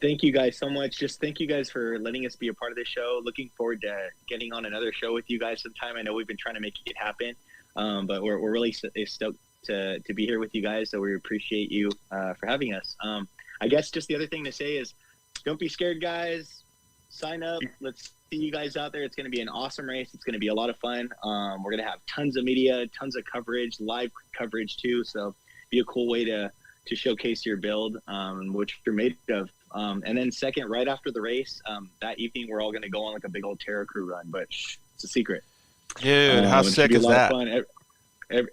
Thank you guys so much. Just thank you guys for letting us be a part of this show. Looking forward to getting on another show with you guys sometime. I know we've been trying to make it happen, but we're really stoked to be here with you guys, so we appreciate you for having us. I guess just the other thing to say is, don't be scared, guys. Sign up. Let's see you guys out there. It's going to be an awesome race. It's going to be a lot of fun. We're going to have tons of media, tons of coverage, live coverage too. So be a cool way to showcase your build and what you're made of. And then second, right after the race, that evening, we're all going to go on like a big old Terra Crew run, but it's a secret. Dude, how sick is that? Fun.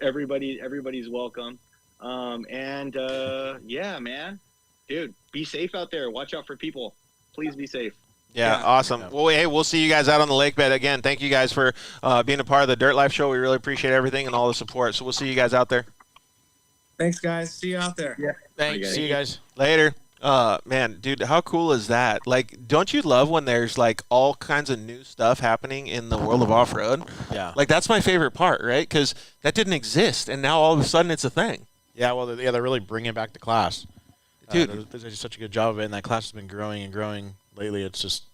Everybody's welcome. Yeah, man. Dude, be safe out there. Watch out for people. Please be safe. Yeah, awesome. Well, hey, we'll see you guys out on the lake bed. Again, thank you guys for being a part of the Dirt Life Show. We really appreciate everything and all the support. So we'll see you guys out there. Thanks, guys. See you out there. Yeah. Thanks. See you guys. Later. Man, dude, how cool is that? Like, don't you love when there's, like, all kinds of new stuff happening in the world of off-road? Yeah. Like, that's my favorite part, right? Because that didn't exist, and now all of a sudden it's a thing. Yeah, well, they're really bringing back the class. Dude. They did such a good job of it, and that class has been growing and growing lately. It's just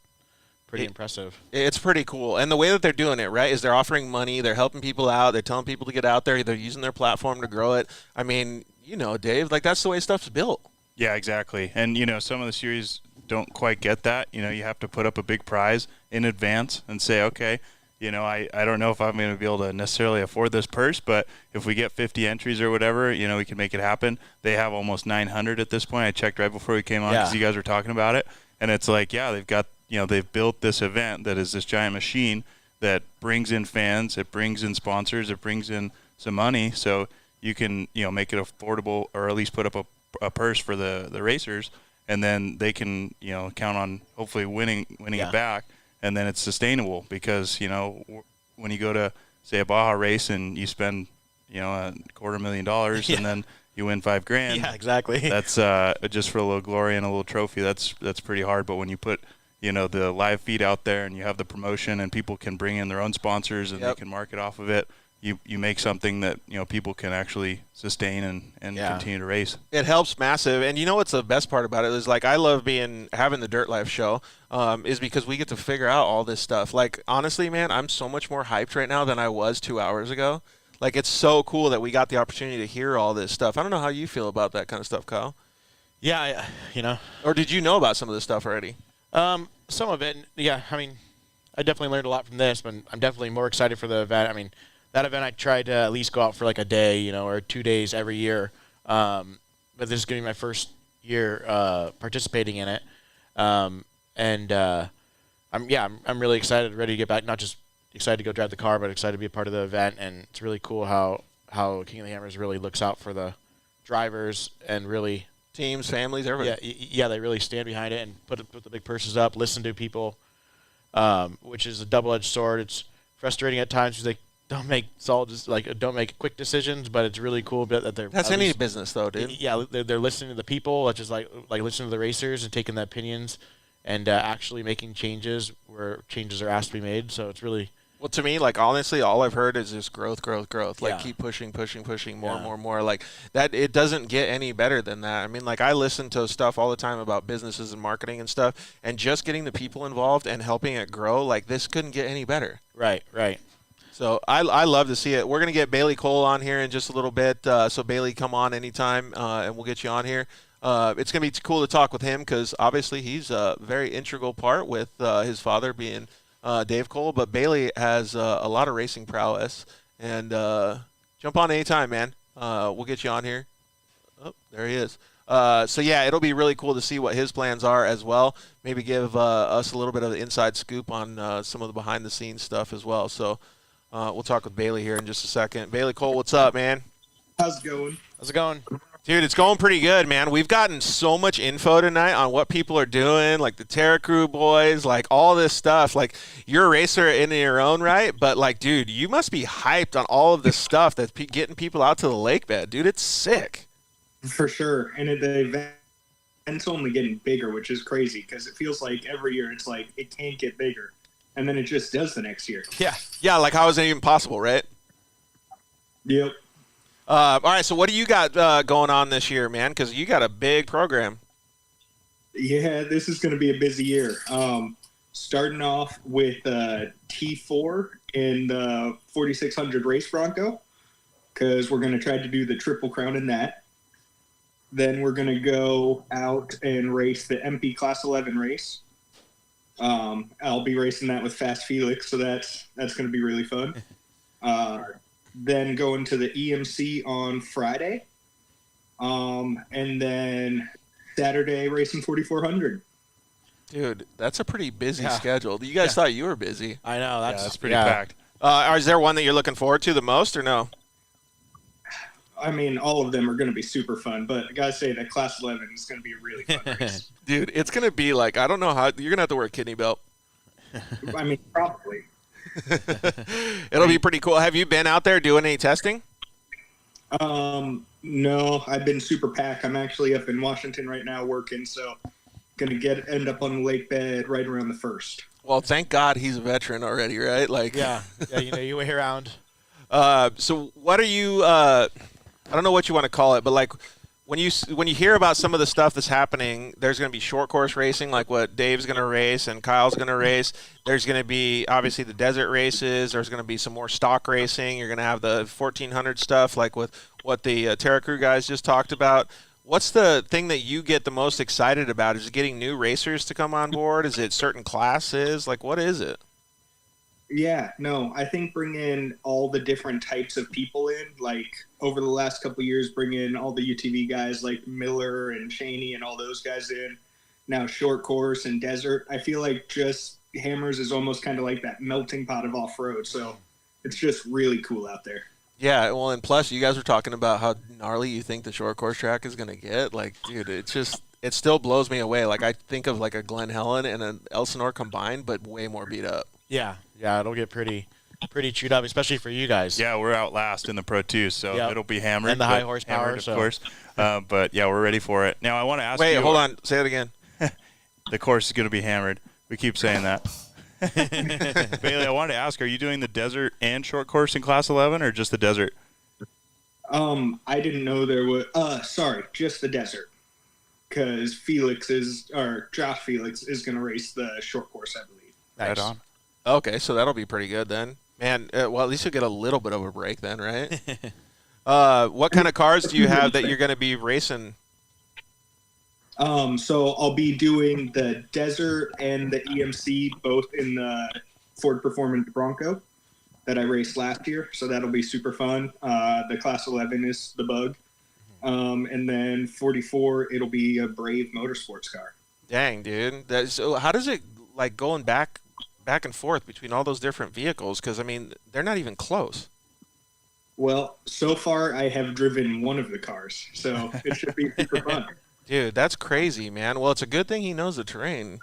pretty impressive. It's pretty cool. And the way that they're doing it, right, is they're offering money, they're helping people out, they're telling people to get out there, they're using their platform to grow it. I mean, you know, Dave, like, that's the way stuff's built. Yeah, exactly. And, you know, some of the series don't quite get that. You know, you have to put up a big prize in advance and say, okay, you know, I don't know if I'm going to be able to necessarily afford this purse, but if we get 50 entries or whatever, you know, we can make it happen. They have almost 900 at this point. I checked right before we came on because you guys were talking about it. And it's like, yeah, they've got, you know, they've built this event that is this giant machine that brings in fans, it brings in sponsors, it brings in some money. So you can, you know, make it affordable or at least put up a purse for the racers, and then they can, you know, count on hopefully winning it back. And then it's sustainable because, you know, when you go to, say, a Baja race and you spend, you know, $250,000 and then you win $5,000. Yeah, exactly. That's just for a little glory and a little trophy. That's pretty hard. But when you put, you know, the live feed out there and you have the promotion and people can bring in their own sponsors and they can market off of it, you make something that, you know, people can actually sustain and continue to race. It helps massive. And you know what's the best part about it is, like, I love having the Dirt Life Show is because we get to figure out all this stuff. Like, honestly, man, I'm so much more hyped right now than I was 2 hours ago. Like, it's so cool that we got the opportunity to hear all this stuff. I don't know how you feel about that kind of stuff, Kyle. Yeah, you know. Or did you know about some of this stuff already? Some of it, yeah. I mean, I definitely learned a lot from this, but I'm definitely more excited for the event. I mean, that event I tried to at least go out for like a day, or 2 days every year. But this is going to be my first year participating in it. I'm really excited, ready to get back. Not just excited to go drive the car, but excited to be a part of the event. And it's really cool how King of the Hammers really looks out for the drivers and really teams, families, everybody. Yeah, they really stand behind it and put the big purses up, listen to people, which is a double-edged sword. It's frustrating at times because they don't make quick decisions, but it's really cool that they're. That's any business, though, dude. Yeah, they're listening to the people, just like listening to the racers and taking the opinions and actually making changes where changes are asked to be made. So it's really. Well, to me, like, honestly, all I've heard is just growth. Like, keep pushing, more. Like, that, it doesn't get any better than that. I mean, like, I listen to stuff all the time about businesses and marketing and stuff, and just getting the people involved and helping it grow, like, this couldn't get any better. Right. So I love to see it. We're going to get Bailey Cole on here in just a little bit. So, Bailey, come on anytime, and we'll get you on here. It's going to be cool to talk with him because, obviously, he's a very integral part with his father being – Dave Cole, but Bailey has a lot of racing prowess, and jump on anytime, man. We'll get you on here. Oh, there he is. So, yeah, it'll be really cool to see what his plans are as well. Maybe give us a little bit of the inside scoop on some of the behind-the-scenes stuff as well. So we'll talk with Bailey here in just a second. Bailey Cole, what's up, man? How's it going? Dude, it's going pretty good, man. We've gotten so much info tonight on what people are doing, like the Terra Crew boys, like all this stuff. Like, you're a racer in your own right, but, like, dude, you must be hyped on all of this stuff that's getting people out to the lake bed. Dude, it's sick. For sure. And the event's only getting bigger, which is crazy because it feels like every year it's like it can't get bigger. And then it just does the next year. Yeah, like how is it even possible, right? Yep. All right, so what do you got going on this year, man? Because you got a big program. Yeah, this is going to be a busy year. Starting off with T4 in the 4600 race Bronco, because we're going to try to do the Triple Crown in that. Then we're going to go out and race the MP Class 11 race. I'll be racing that with Fast Felix, so that's going to be really fun. Then going to the EMC on Friday. And then Saturday racing 4400. Dude, that's a pretty busy schedule. You guys thought you were busy. I know. That's pretty packed. Is there one that you're looking forward to the most or no? I mean, all of them are going to be super fun, but I got to say that Class 11 is going to be a really fun race. Dude, it's going to be like, I don't know how, you're going to have to wear a kidney belt. I mean, probably. It'll be pretty cool. Have you been out there doing any testing? No, I've been super packed. I'm actually up in Washington right now working, so going to end up on the lake bed right around the 1st. Well, thank God he's a veteran already, right? Like, yeah, you wait around. So what are you? I don't know what you want to call it, but like when you hear about some of the stuff that's happening, there's going to be short course racing, like what Dave's going to race and Kyle's going to race. There's going to be obviously the desert races. There's going to be some more stock racing. You're going to have the 1400 stuff, like with what the Terra Crew guys just talked about. What's the thing that you get the most excited about? Is it getting new racers to come on board? Is it certain classes? Like, what is it? Yeah, no, I think bring in all the different types of people in, like over the last couple of years, bring in all the UTV guys like Miller and Chaney and all those guys in. Now short course and desert. I feel like just Hammers is almost kind of like that melting pot of off-road. So it's just really cool out there. Yeah, well, and plus you guys were talking about how gnarly you think the short course track is going to get. Like, dude, it still blows me away. Like, I think of like a Glen Helen and an Elsinore combined, but way more beat up. Yeah, it'll get pretty chewed up, especially for you guys. Yeah, we're out last in the Pro 2, so it'll be hammered. And the high horsepower, hammered, of course. But, yeah, we're ready for it. Now, I want to ask you. Wait, hold on. Say it again. The course is going to be hammered. We keep saying that. Bailey, I wanted to ask, are you doing the desert and short course in Class 11 or just the desert? I didn't know there was just the desert. Because Josh Felix is going to race the short course, I believe. Nice. Right on. Okay, so that'll be pretty good then. Man, well, at least you'll get a little bit of a break then, right? What kind of cars do you have that you're going to be racing? So I'll be doing the desert and the EMC both in the Ford Performance Bronco. that I raced last year, so that'll be super fun. The Class 11 is the Bug. And then 44, it'll be a Brave Motorsports car. Dang, dude. So how does it, like, going back and forth between all those different vehicles? Because, I mean, they're not even close. Well, so far I have driven one of the cars, so it should be super fun. Dude, that's crazy, man. Well, it's a good thing he knows the terrain.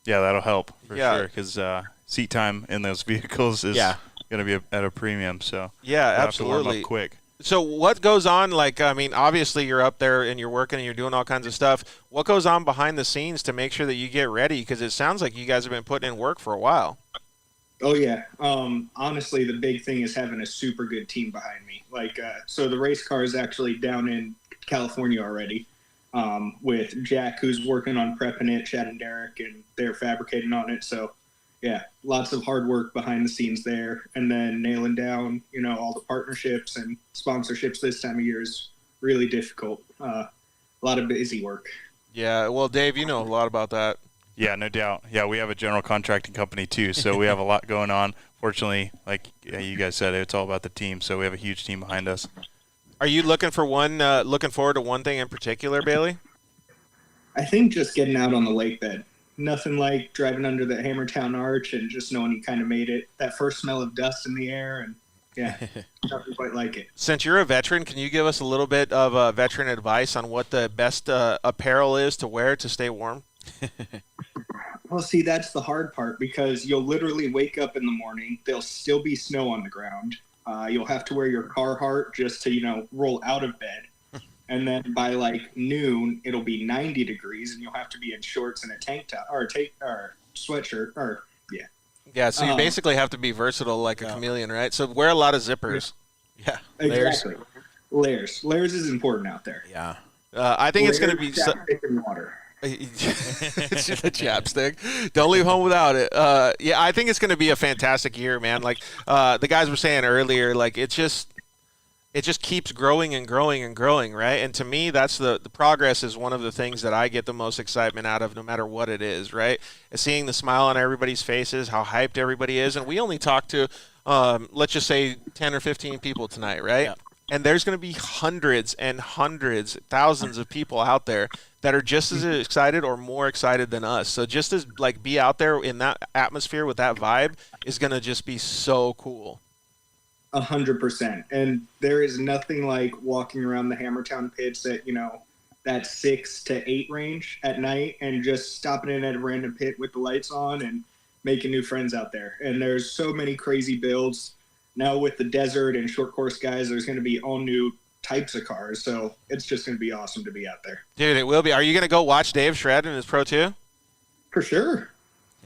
Yeah, that'll help for Yeah. sure because seat time in those vehicles is going to be at a premium. So Yeah, we'll have to warm absolutely. up quick. So what goes on, like, I mean, obviously you're up there and you're working and you're doing all kinds of stuff. What goes on behind the scenes to make sure that you get ready? Because it sounds like you guys have been putting in work for a while. Oh, yeah. Honestly, the big thing is having a super good team behind me. Like, so the race car is actually down in California already with Jack, who's working on prepping it, Chad and Derek, and they're fabricating on it. So, yeah, lots of hard work behind the scenes there. And then nailing down, all the partnerships and sponsorships this time of year is really difficult. A lot of busy work. Yeah, well, Dave, you know a lot about that. Yeah, no doubt. Yeah, we have a general contracting company too, so we have a lot going on. Fortunately, like you guys said, it's all about the team, so we have a huge team behind us. Are you looking forward to one thing in particular, Bailey? I think just getting out on the lake bed. Nothing like driving under the Hammertown Arch and just knowing you kind of made it. That first smell of dust in the air, and yeah, nothing quite like it. Since you're a veteran, can you give us a little bit of veteran advice on what the best apparel is to wear to stay warm? Well, see, that's the hard part because you'll literally wake up in the morning. There'll still be snow on the ground. You'll have to wear your Carhartt just to, roll out of bed. And then by like noon, it'll be 90 degrees and you'll have to be in shorts and a tank top or sweatshirt yeah. Yeah, so you basically have to be versatile like a chameleon, right? So wear a lot of zippers. Yeah, exactly. Layers is important out there. Yeah. I think it's going to be water. It's just a chapstick. Don't leave home without it. Yeah, I think it's going to be a fantastic year, man. Like the guys were saying earlier, like it just keeps growing and growing and growing, right? And to me, that's the progress is one of the things that I get the most excitement out of, no matter what it is, right? And seeing the smile on everybody's faces, how hyped everybody is, and we only talked to, let's just say 10 or 15 people tonight, right? Yeah. And there's going to be hundreds and hundreds, thousands of people out there that are just as excited or more excited than us. So just as like be out there in that atmosphere with that vibe is going to just be so cool. 100%. And there is nothing like walking around the Hammertown pits at, that 6 to 8 range at night and just stopping in at a random pit with the lights on and making new friends out there. And there's so many crazy builds. Now with the desert and short course guys, there's going to be all new types of cars. So it's just going to be awesome to be out there. Dude, it will be. Are you going to go watch Dave shred in his Pro 2? For sure.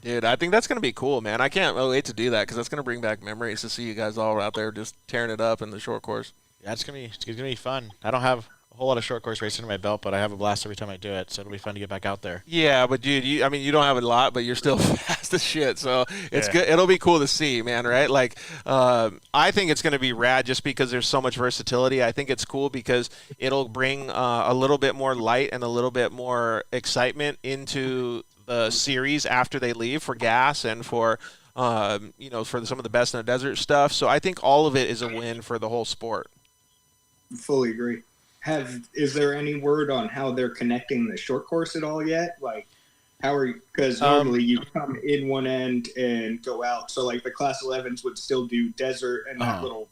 Dude, I think that's going to be cool, man. I can't wait to do that because that's going to bring back memories to see you guys all out there just tearing it up in the short course. Yeah, it's gonna be fun. I don't have a whole lot of short course racing in my belt, but I have a blast every time I do it, so it'll be fun to get back out there. Yeah, but dude, you don't have a lot, but you're still fast as shit, so it's good. It'll be cool to see, man, right? Like, I think it's going to be rad just because there's so much versatility. I think it's cool because it'll bring a little bit more light and a little bit more excitement into the series after they leave for gas and for for some of the best in the desert stuff. So I think all of it is a win for the whole sport. Fully agree. Is there any word on how they're connecting the short course at all yet? Like, how are you? Because normally you come in one end and go out. So like the Class 11s would still do desert and that little.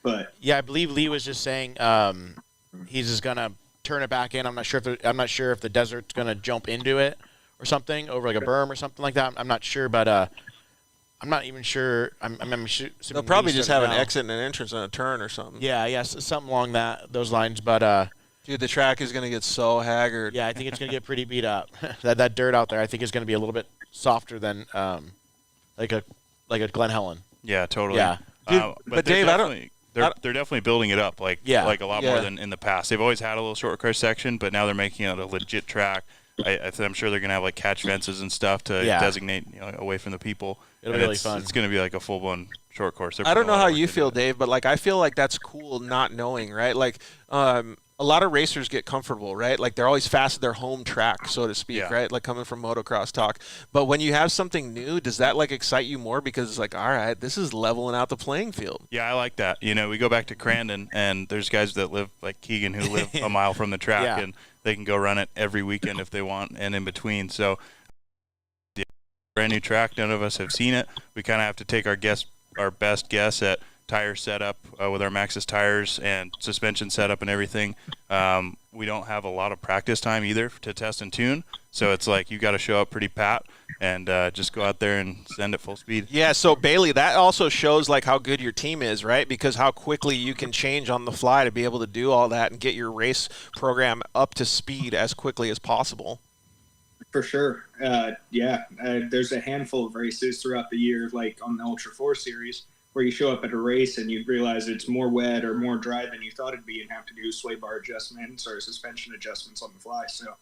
But yeah, I believe Lee was just saying he's just gonna turn it back in. I'm not sure if the desert's gonna jump into it or something over like a berm or something like that. I'm not sure, but I'm not even sure. I'm sure they'll probably just have an exit and an entrance and a turn or something. Yeah, something along those lines. But dude, the track is gonna get so haggard. Yeah, I think it's gonna get pretty beat up. that dirt out there, I think, is gonna be a little bit softer than like a Glen Helen. Yeah, totally. Yeah, but Dave, they're definitely building it up like a lot more than in the past. They've always had a little short course section, but now they're making it a legit track. I'm sure they're going to have like catch fences and stuff to designate away from the people. It'll be really fun. It's going to be like a full-blown short course. I don't know how you feel, Dave, but like I feel like that's cool not knowing, right? Like a lot of racers get comfortable, right? Like they're always fast at their home track, so to speak, Yeah. right? Like coming from motocross talk. But when you have something new, does that like excite you more because it's like, all right, this is leveling out the playing field? Yeah, I like that. You know, we go back to Crandon, and there's guys that live like Keegan who live a mile from the track, Yeah. and they can go run it every weekend if they want, and in between. So, yeah, brand new track. None of us have seen it. We kind of have to take our best guess at tire setup with our Maxxis tires and suspension setup and everything. We don't have a lot of practice time either to test and tune, so it's like you got to show up pretty pat and just go out there and send at full speed. Yeah, so Bailey, that also shows like how good your team is, right? Because how quickly you can change on the fly to be able to do all that and get your race program up to speed as quickly as possible. For sure. There's a handful of races throughout the year, like on the Ultra 4 series, where you show up at a race and you realize it's more wet or more dry than you thought it'd be and have to do sway bar adjustments or suspension adjustments on the fly. So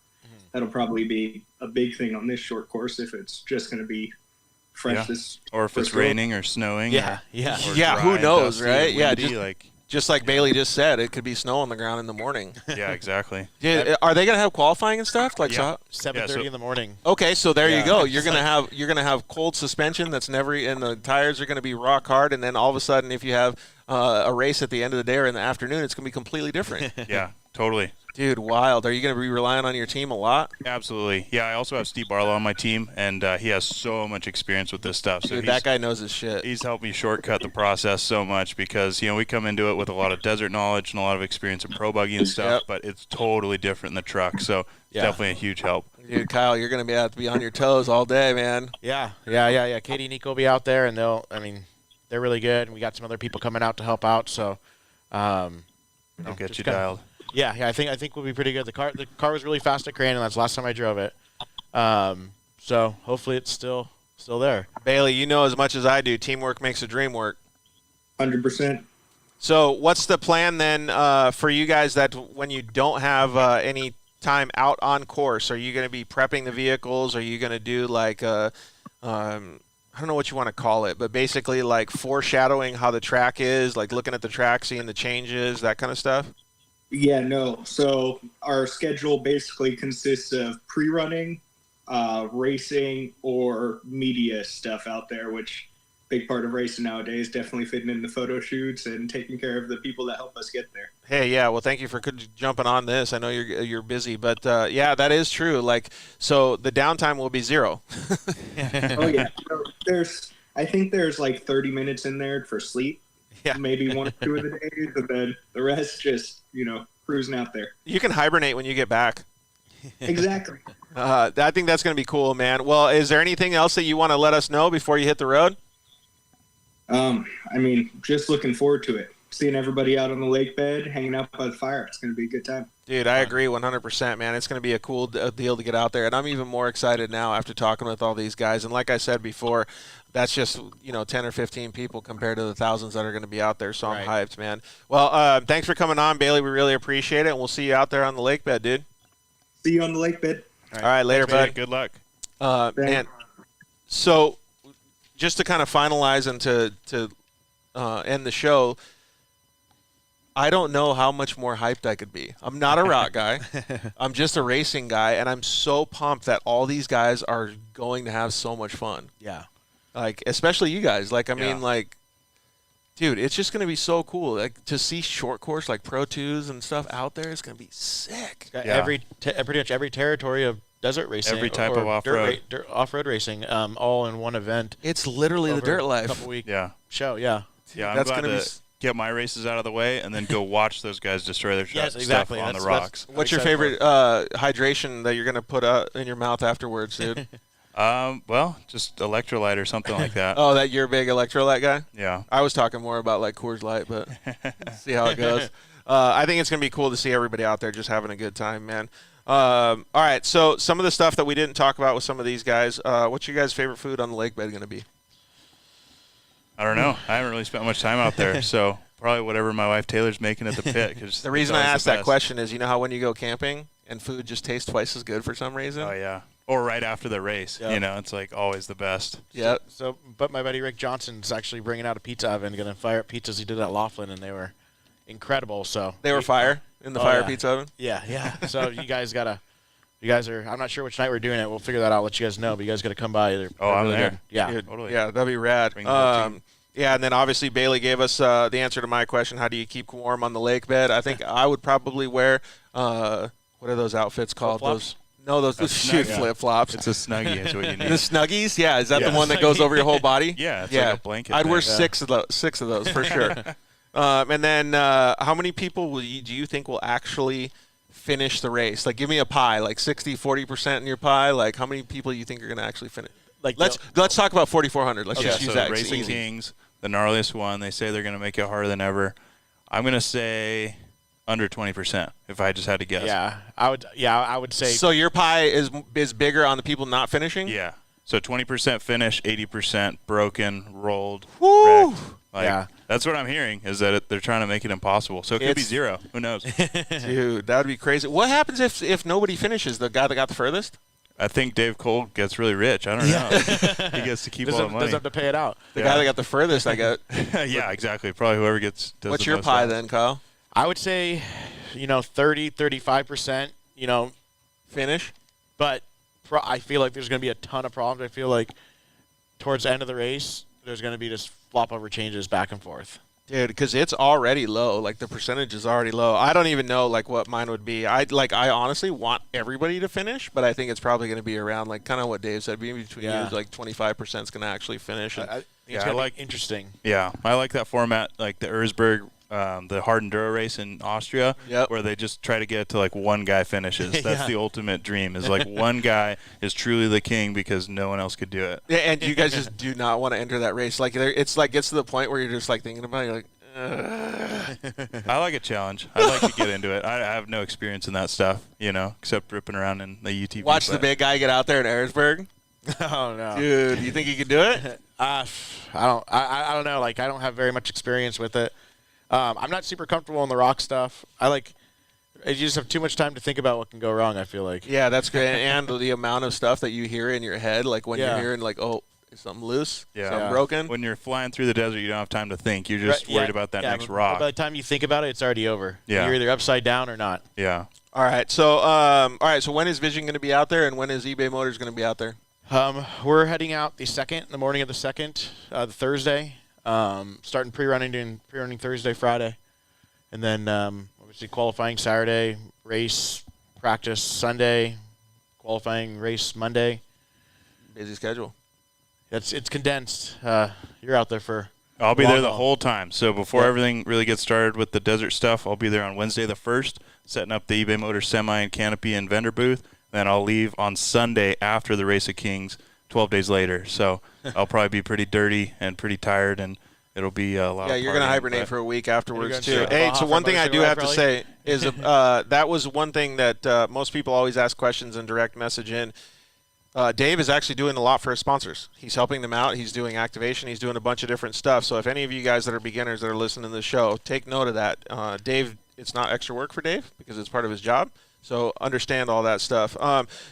that'll probably be a big thing on this short course if it's just going to be fresh. Yeah. Or if it's raining or snowing. Yeah, or yeah. dry Who and knows, dusty right? and Yeah, windy, just like Bailey just said, it could be snow on the ground in the morning. Yeah, exactly. Yeah, are they gonna have qualifying and stuff? Like Yeah. 7:30 in the morning. Okay, so there Yeah. you go. You're gonna have cold suspension that's never, and the tires are gonna be rock hard. And then all of a sudden, if you have a race at the end of the day or in the afternoon, it's gonna be completely different. Yeah, totally. Dude, wild. Are you gonna be relying on your team a lot? Absolutely. Yeah, I also have Steve Barlow on my team, and he has so much experience with this stuff. So Dude, that guy knows his shit. He's helped me shortcut the process so much because, you know, we come into it with a lot of desert knowledge and a lot of experience in pro buggy and stuff, but it's totally different in the truck. So it's definitely a huge help. Dude, Kyle, you're gonna have to be on your toes all day, man. Yeah. Katie and Nico will be out there, and they're really good. And we got some other people coming out to help out. So, They'll get you dialed. Yeah, I think we'll be pretty good. The car was really fast at Crandon. That's the last time I drove it. So hopefully it's still there. Bailey, you know as much as I do. Teamwork makes the dream work. 100%. So what's the plan then for you guys that when you don't have any time out on course? Are you going to be prepping the vehicles? Are you going to do like I don't know what you want to call it, but basically like foreshadowing how the track is, like looking at the track, seeing the changes, that kind of stuff? Yeah, no. So our schedule basically consists of pre-running, racing, or media stuff out there, which big part of racing nowadays, definitely fitting in the photo shoots and taking care of the people that help us get there. Hey, yeah, well, thank you for jumping on this. I know you're busy, but yeah, that is true. Like, so the downtime will be zero. Oh yeah, I think there's like 30 minutes in there for sleep. Yeah, maybe 1 or 2 of the days, and then the rest just cruising out there. You can hibernate when you get back. Exactly. I think that's going to be cool, man. Well, is there anything else that you want to let us know before you hit the road? Just looking forward to it. Seeing everybody out on the lake bed, hanging out by the fire. It's going to be a good time. Dude, I agree 100%, man. It's going to be a cool deal to get out there, and I'm even more excited now after talking with all these guys. And like I said before, that's just 10 or 15 people compared to the thousands that are going to be out there. So I'm hyped, man. Well, thanks for coming on, Bailey. We really appreciate it, and we'll see you out there on the lake bed, dude. See you on the lake bed. All right, later, bud. Good luck. Man, so just to kind of finalize and to end the show, I don't know how much more hyped I could be. I'm not a rock guy. I'm just a racing guy, and I'm so pumped that all these guys are going to have so much fun. Yeah. Like, especially you guys. Like, I mean, like, dude, it's just going to be so cool. Like, to see short course, like Pro 2s and stuff out there is going to be sick. Pretty much every territory of desert racing. Every type of off-road. Off-road racing, all in one event. It's literally the dirt life. Couple-week show, yeah. Yeah, I'm That's glad gonna to get my races out of the way and then go watch those guys destroy their Yes, stuff exactly. on the rocks. What's your favorite hydration that you're going to put in your mouth afterwards, dude? Well, just electrolyte or something like that. Oh, that you're a big electrolyte guy? Yeah. I was talking more about like Coors Light, but see how it goes. I think it's going to be cool to see everybody out there just having a good time, man. All right, so some of the stuff that we didn't talk about with some of these guys, what's your guys' favorite food on the lake bed going to be? I don't know. I haven't really spent much time out there, so probably whatever my wife Taylor's making at the pit. Cause the reason I asked that question is, you know how when you go camping and food just tastes twice as good for some reason? Oh, yeah. Or right after the race. Yep. It's like always the best. Yeah. But my buddy Rick Johnson's actually bringing out a pizza oven, going to fire up pizzas he did at Laughlin, and they were incredible. So they were fire in the fire pizza oven. Yeah. So you guys are. I'm not sure which night we're doing it. We'll figure that out. Let you guys know. But you guys got to come by. I'm there. Good. Yeah, Dude, totally. Yeah, that'd be rad. Yeah, and then obviously Bailey gave us the answer to my question: how do you keep warm on the lake bed? I think I would probably wear what are those outfits called? Those flip flops. It's a Snuggie. Is what you need. The Snuggies, yeah. Is that the one that goes over your whole body? Yeah, it's like a blanket. I'd wear six of those for sure. And then how many people do you think will actually finish the race? Like, give me a pie, like 60-40% in your pie. Like, how many people do you think are going to actually finish? Like, let's talk about 4,400. Let's just use that. Racing Kings, the gnarliest one. They say they're going to make it harder than ever. I'm going to say under 20%, if I just had to guess. Yeah, I would say. So your pie is bigger on the people not finishing? Yeah. So 20% finish, 80% broken, rolled, Woo! wrecked. That's what I'm hearing, is that they're trying to make it impossible. So it could be 0. Who knows? Dude, that would be crazy. What happens if nobody finishes? The guy that got the furthest? I think Dave Cole gets really rich. I don't know. He gets to keep all the money. Doesn't have to pay it out. The guy that got the furthest, I got. Yeah, exactly. Probably whoever does What's the your most pie out. then, Kyle? I would say, 30-35%, finish. But I feel like there's going to be a ton of problems. I feel like towards the end of the race, there's going to be just flop over changes back and forth. Dude, because it's already low. Like, the percentage is already low. I don't even know, like, what mine would be. I honestly want everybody to finish, but I think it's probably going to be around, like, kind of what Dave said. Being between you, like, 25% is going to actually finish. I like interesting. Yeah, I like that format, like the Erzberg, the hard enduro race in Austria, where they just try to get it to like one guy finishes. That's the ultimate dream. Is like one guy is truly the king because no one else could do it. Yeah, and you guys just do not want to enter that race. Like, it's like gets to the point where you're just like thinking about it. You're like, ugh. I like a challenge. I like to get into it. I have no experience in that stuff, except ripping around in the UTV. Watch the big guy get out there in Erzberg. Oh no, dude! You think he could do it? I don't know. Like, I don't have very much experience with it. I'm not super comfortable in the rock stuff. You just have too much time to think about what can go wrong, I feel like. Yeah, that's great. And the amount of stuff that you hear in your head, like when you're hearing, like, oh, is something loose? Something broken? When you're flying through the desert, you don't have time to think. You're just worried about that next rock. By the time you think about it, it's already over. Yeah. You're either upside down or not. Yeah. All right. So, when is Vision going to be out there, and when is eBay Motors going to be out there? We're heading out the morning of the 2nd, the Thursday. Starting pre-running Thursday, Friday. And then obviously qualifying Saturday, race, practice Sunday, qualifying race Monday. Busy schedule. It's condensed. You're out there for I'll be there the whole time. So before everything really gets started with the desert stuff, I'll be there on Wednesday the 1st, setting up the eBay Motors semi and canopy and vendor booth. Then I'll leave on Sunday after the Race of Kings, 12 days later. So I'll probably be pretty dirty and pretty tired, and it'll be a lot of you're going to hibernate for a week afterwards, too. Hey, so one thing I do have to say is that was one thing that most people always ask questions and direct message in. Dave is actually doing a lot for his sponsors. He's helping them out. He's doing activation. He's doing a bunch of different stuff. So if any of you guys that are beginners that are listening to the show, take note of that. Dave, it's not extra work for Dave because it's part of his job. So understand all that stuff.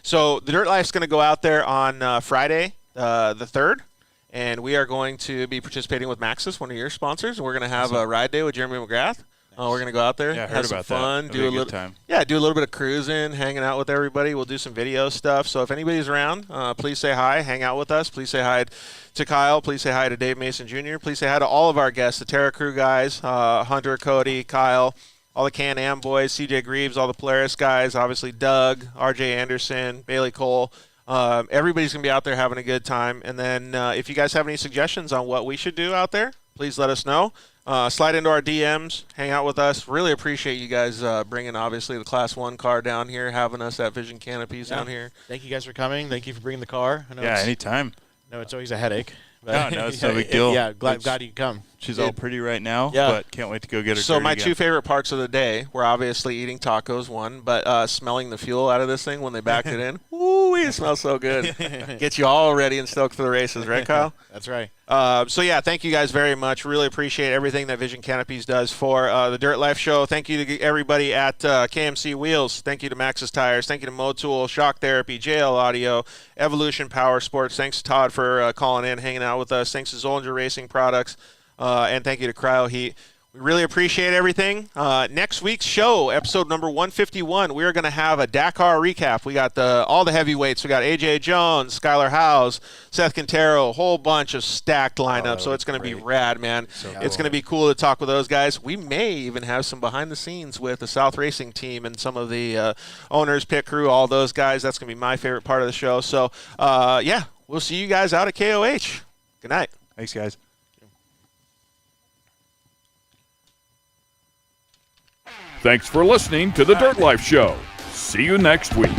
So the Dirt Life's going to go out there on Friday, the 3rd, and we are going to be participating with Maxxis, one of your sponsors. We're going to have a ride day with Jeremy McGrath. We're going to go out there, have some fun, do a little time. Yeah, do a little bit of cruising, hanging out with everybody. We'll do some video stuff. So if anybody's around, please say hi, hang out with us. Please say hi to Kyle. Please say hi to Dave Mason Jr. Please say hi to all of our guests, the Terra Crew guys, Hunter, Cody, Kyle, all the Can-Am boys, CJ Greaves, all the Polaris guys, obviously Doug, RJ Anderson, Bailey Cole. Everybody's going to be out there having a good time. And then if you guys have any suggestions on what we should do out there, please let us know. Slide into our DMs, hang out with us. Really appreciate you guys bringing, obviously, the Class 1 car down here, having us at Vision Canopies down here. Thank you guys for coming. Thank you for bringing the car. I know anytime. No, it's always a headache. No, it's no big deal. Yeah, glad you could come. She's all pretty right now, but can't wait to go get her. So my two favorite parts of the day were obviously eating tacos, one, but smelling the fuel out of this thing when they backed it in. Ooh, it smells so good. Gets you all ready and stoked for the races, right, Kyle? That's right. Thank you guys very much. Really appreciate everything that Vision Canopies does for the Dirt Life Show. Thank you to everybody at KMC Wheels. Thank you to Maxxis Tires. Thank you to Motul, Shock Therapy, JL Audio, Evolution Power Sports. Thanks to Todd for calling in, hanging out with us. Thanks to Zollinger Racing Products. And thank you to Cryo Heat. We really appreciate everything. Next week's show, episode number 151, we are going to have a Dakar recap. We got all the heavyweights. We got A.J. Jones, Skylar Howes, Seth Quintero, a whole bunch of stacked lineups. So it's going to be rad, man. It's going to be cool to talk with those guys. We may even have some behind the scenes with the South Racing team and some of the owners, pit crew, all those guys. That's going to be my favorite part of the show. So, yeah, we'll see you guys out at KOH. Good night. Thanks, guys. Thanks for listening to the Dirt Life Show. See you next week.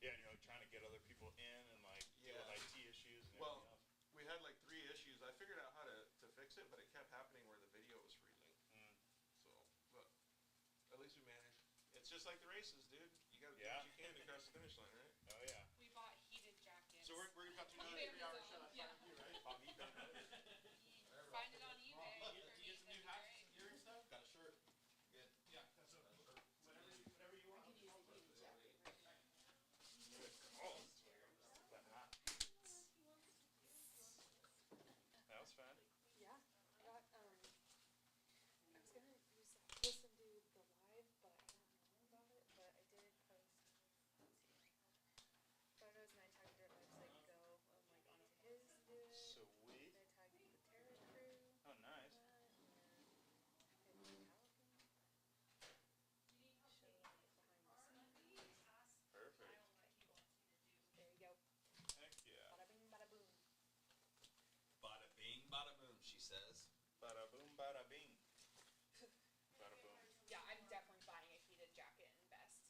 Yeah, and you're like trying to get other people in and like deal with IT issues and everything else. We had like 3 issues. I figured out how to fix it, but it kept happening where the video was freezing. So, but at least we managed. It's just like the races, dude. You got to do what you can to cross the finish line, right? Oh, yeah. We bought heated jackets. So we're about to do another 3-hour show. Yeah. On eBay. Find it on eBay. Did you get some new hats and gear and stuff? Got a shirt. Good. Yeah. Whatever you want. That was fun. Yeah. I got, I was going to use this and do the live, but I don't know about it. But I did post photos and I tagged Dirt Life so I could go onto his and do it. Sweet. I tagged the Terra Crew. Oh, nice. Perfect. There you go. Heck yeah. Bada bing, bada boom. Bada bing, bada boom, she says. Bada boom, bada bing. Bada boom. Yeah, I'm definitely buying a heated jacket and vest.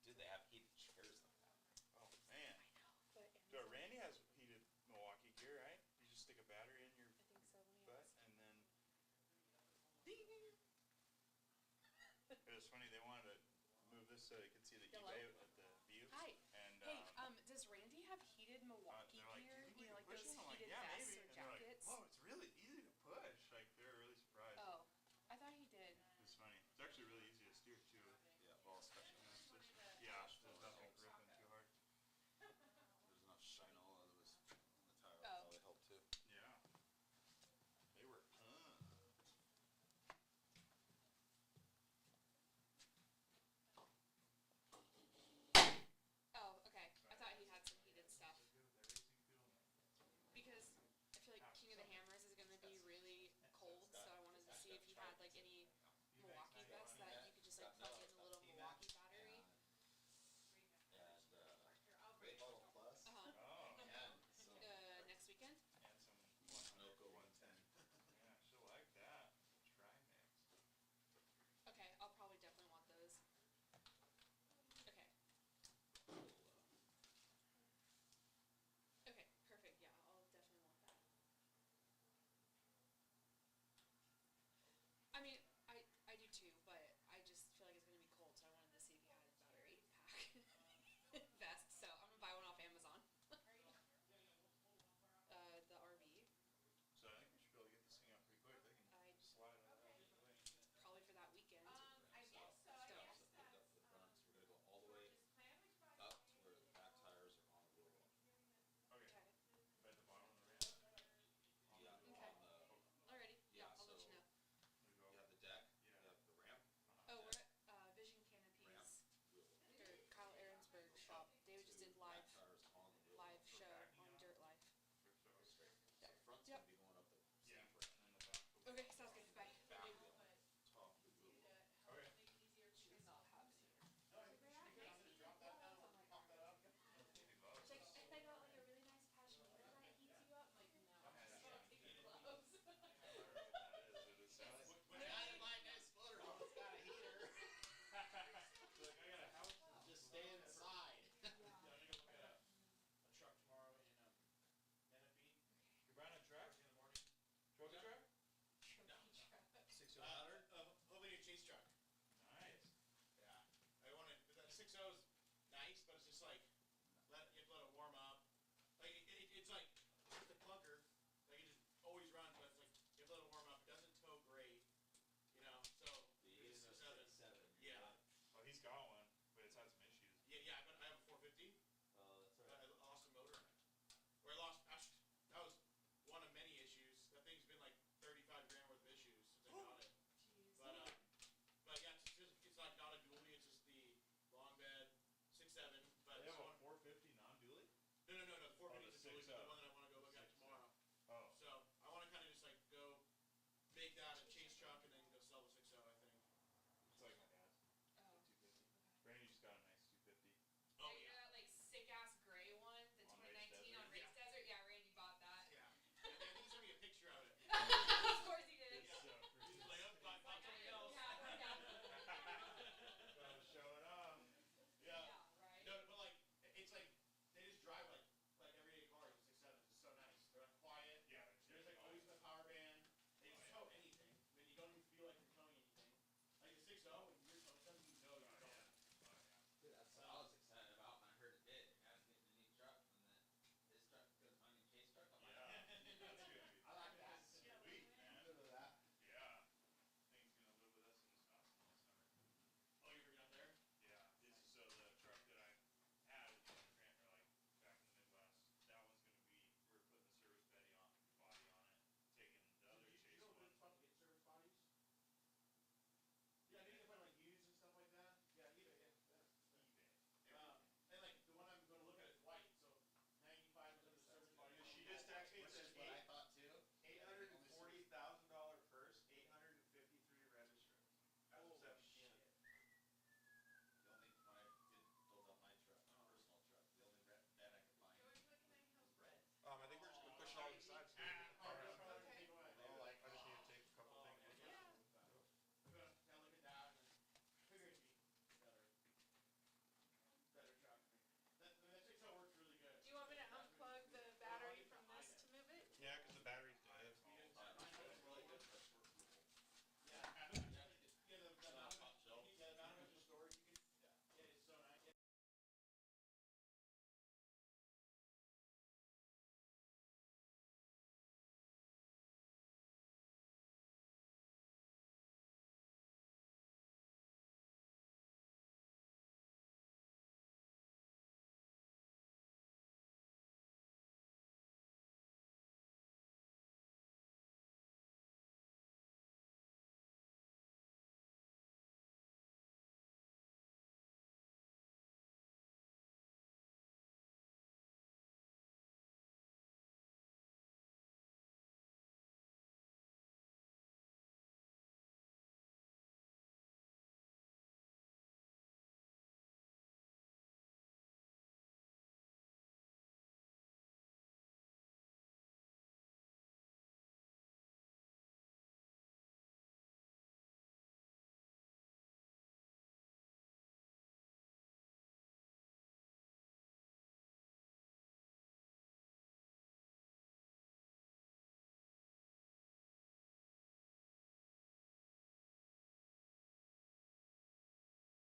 Dude, they have heated chairs now. Oh, man. But Dude, Randy has heated Milwaukee gear, right? You just stick a battery in your butt and then... It was funny, they wanted to move this so they could see the eBay at the view. Hi. And, Hey, does Randy have heated Milwaukee they're like, gear? "Do You know, like push those them?" I'm like, heated "Yeah, vests maybe." or And they're like, jackets? "Whoa, it's really easy to push." Like, they were really surprised. Oh, I thought he did. It's funny. It's actually really easy to steer, too. Yeah, well, especially Yeah, there's nothing gripping too hard. there's enough shine all over this on the tire. Oh. That'll help too. Yeah. They were pumped. Oh, okay. I thought he had some heated stuff. Because I feel like King of the Hammers is going to be really cold, so I wanted to see if he had like any Milwaukee vests that you could just like plug in a little Milwaukee battery. And Bottle Plus. Uh-huh. And some Next weekend? And some Sunoco 110. Yeah, she'll like that. Trimix. Okay, I'll probably definitely want those. Okay. Okay, perfect. Yeah, I'll definitely want that. I mean, I do too, but I just feel like it's going to be so.